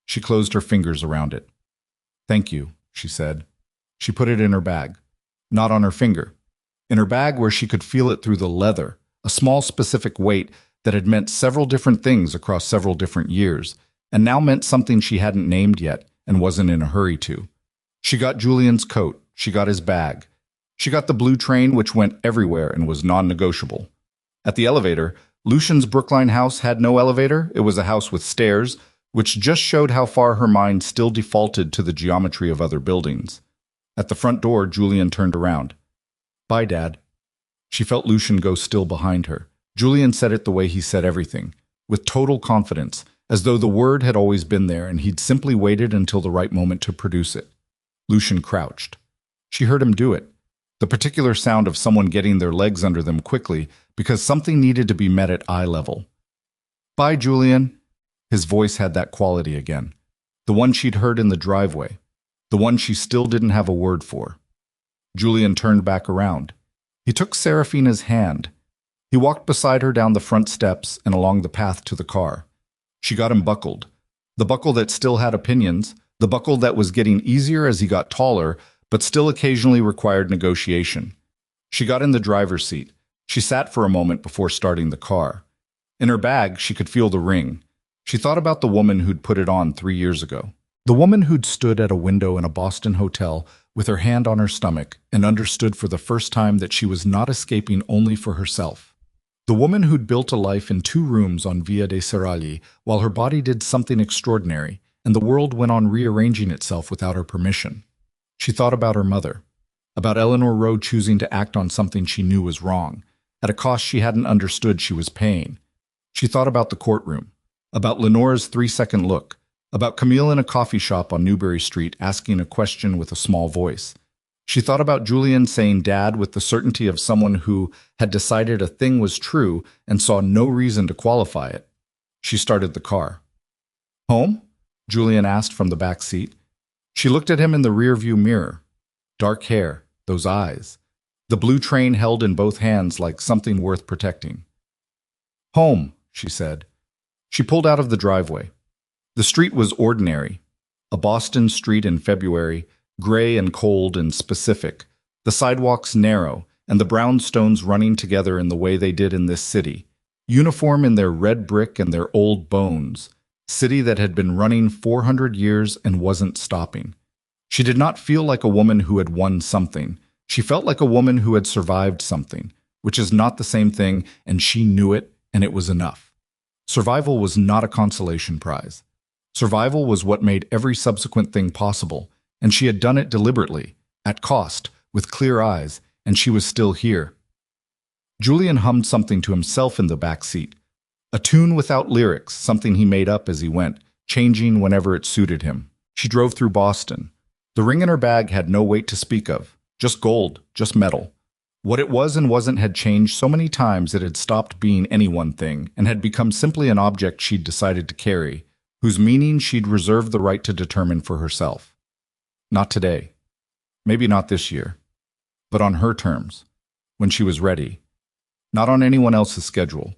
She closed her fingers around it. "Thank you," she said. She put it in her bag. Not on her finger. In her bag where she could feel it through the leather, a small specific weight that had meant several different things across several different years, and now meant something she hadn't named yet and wasn't in a hurry to. She got Julian's coat. She got his bag. She got the blue train, which went everywhere and was non-negotiable. At the elevator, Lucian's Brookline house had no elevator. It was a house with stairs, which just showed how far her mind still defaulted to the geometry of other buildings. At the front door, Julian turned around. "Bye, Dad." She felt Lucian go still behind her. Julian said it the way he said everything, with total confidence, as though the word had always been there and he'd simply waited until the right moment to produce it. Lucian crouched. She heard him do it, the particular sound of someone getting their legs under them quickly because something needed to be met at eye level. "Bye, Julian." His voice had that quality again, the one she'd heard in the driveway, the one she still didn't have a word for. Julian turned back around. He took Seraphina's hand. He walked beside her down the front steps and along the path to the car. She got him buckled. The buckle that still had opinions, the buckle that was getting easier as he got taller, but still occasionally required negotiation. She got in the driver's seat. She sat for a moment before starting the car. In her bag, she could feel the ring. She thought about the woman who'd put it on 3 years ago. The woman who'd stood at a window in a Boston hotel with her hand on her stomach and understood for the first time that she was not escaping only for herself. The woman who'd built a life in 2 rooms on Via dei Serragli while her body did something extraordinary and the world went on rearranging itself without her permission. She thought about her mother, about Eleanor Rowe choosing to act on something she knew was wrong, at a cost she hadn't understood she was paying. She thought about the courtroom, about Lenora's 3-second look, about Camille in a coffee shop on Newbury Street asking a question with a small voice. She thought about Julian saying Dad with the certainty of someone who had decided a thing was true and saw no reason to qualify it. She started the car. "Home?" Julian asked from the back seat. She looked at him in the rearview mirror. Dark hair, those eyes, the blue train held in both hands like something worth protecting. "Home," she said. She pulled out of the driveway. The street was ordinary, a Boston street in February, gray and cold and specific, the sidewalks narrow, and the brownstones running together in the way they did in this city, uniform in their red brick and their old bones, city that had been running 400 years and wasn't stopping. She did not feel like a woman who had won something. She felt like a woman who had survived something, which is not the same thing, and she knew it, and it was enough. Survival was not a consolation prize. Survival was what made every subsequent thing possible, and she had done it deliberately, at cost, with clear eyes, and she was still here. Julian hummed something to himself in the back seat. A tune without lyrics, something he made up as he went, changing whenever it suited him. She drove through Boston. The ring in her bag had no weight to speak of, just gold, just metal. What it was and wasn't had changed so many times it had stopped being any one thing and had become simply an object she'd decided to carry, whose meaning she'd reserved the right to determine for herself. Not today. Maybe not this year. But on her terms. When she was ready. Not on anyone else's schedule.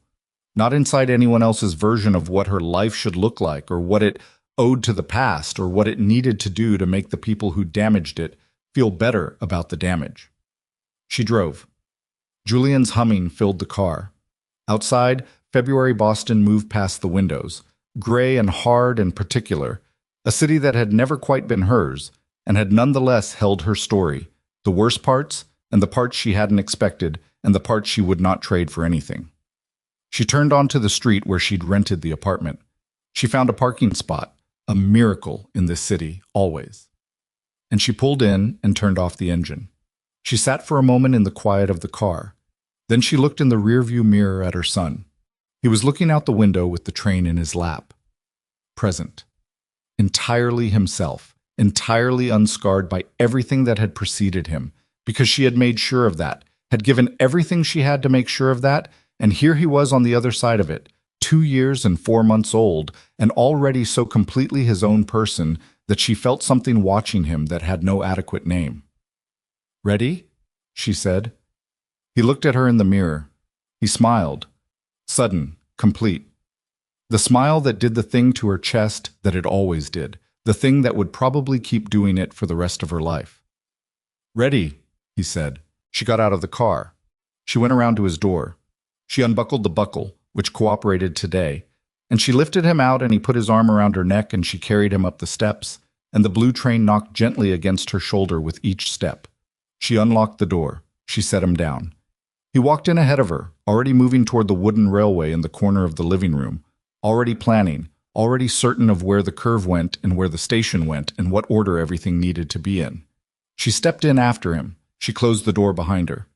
Not inside anyone else's version of what her life should look like, or what it owed to the past, or what it needed to do to make the people who damaged it feel better about the damage. She drove. Julian's humming filled the car. Outside, February Boston moved past the windows, gray and hard and particular, a city that had never quite been hers, and had nonetheless held her story, the worst parts, and the parts she hadn't expected, and the parts she would not trade for anything. She turned onto the street where she'd rented the apartment. She found a parking spot, a miracle in this city, always. And she pulled in and turned off the engine. She sat for a moment in the quiet of the car. Then she looked in the rearview mirror at her son. He was looking out the window with the train in his lap. Present. Entirely himself, entirely unscarred by everything that had preceded him, because she had made sure of that, had given everything she had to make sure of that, and here he was on the other side of it, 2 years and 4 months old, and already so completely his own person that she felt something watching him that had no adequate name. "Ready?" she said. He looked at her in the mirror. He smiled. Sudden, complete. The smile that did the thing to her chest that it always did, the thing that would probably keep doing it for the rest of her life. "Ready," he said. She got out of the car. She went around to his door. She unbuckled the buckle, which cooperated today, and she lifted him out and he put his arm around her neck and she carried him up the steps, and the blue train knocked gently against her shoulder with each step. She unlocked the door. She set him down. He walked in ahead of her, already moving toward the wooden railway in the corner of the living room, already planning, already certain of where the curve went and where the station went and what order everything needed to be in. She stepped in after him. She closed the door behind her.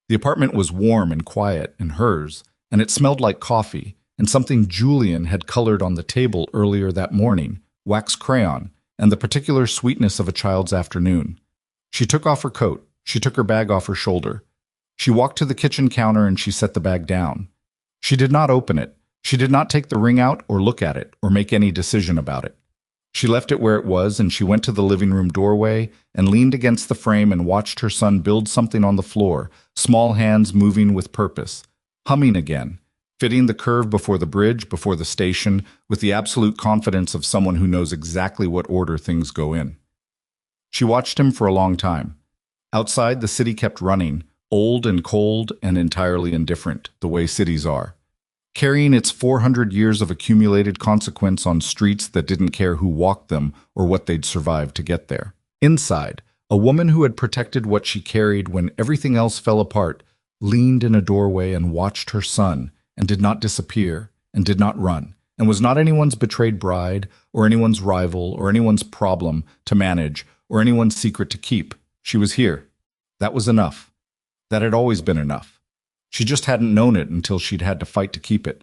The apartment was warm and quiet, and hers, and it smelled like coffee, and something Julian had colored on the table earlier that morning, wax crayon, and the particular sweetness of a child's afternoon. She took off her coat. She took her bag off her shoulder. She walked to the kitchen counter and she set the bag down. She did not open it. She did not take the ring out or look at it or make any decision about it. She left it where it was and she went to the living room doorway and leaned against the frame and watched her son build something on the floor, small hands moving with purpose, humming again, fitting the curve before the bridge, before the station, with the absolute confidence of someone who knows exactly what order things go in. She watched him for a long time. Outside, the city kept running, old and cold and entirely indifferent, the way cities are, carrying its 400 years of accumulated consequence on streets that didn't care who walked them or what they'd survived to get there. Inside, a woman who had protected what she carried when everything else fell apart leaned in a doorway and watched her son and did not disappear and did not run and was not anyone's betrayed bride or anyone's rival or anyone's problem to manage or anyone's secret to keep. She was here. That was enough. That had always been enough. She just hadn't known it until she'd had to fight to keep it.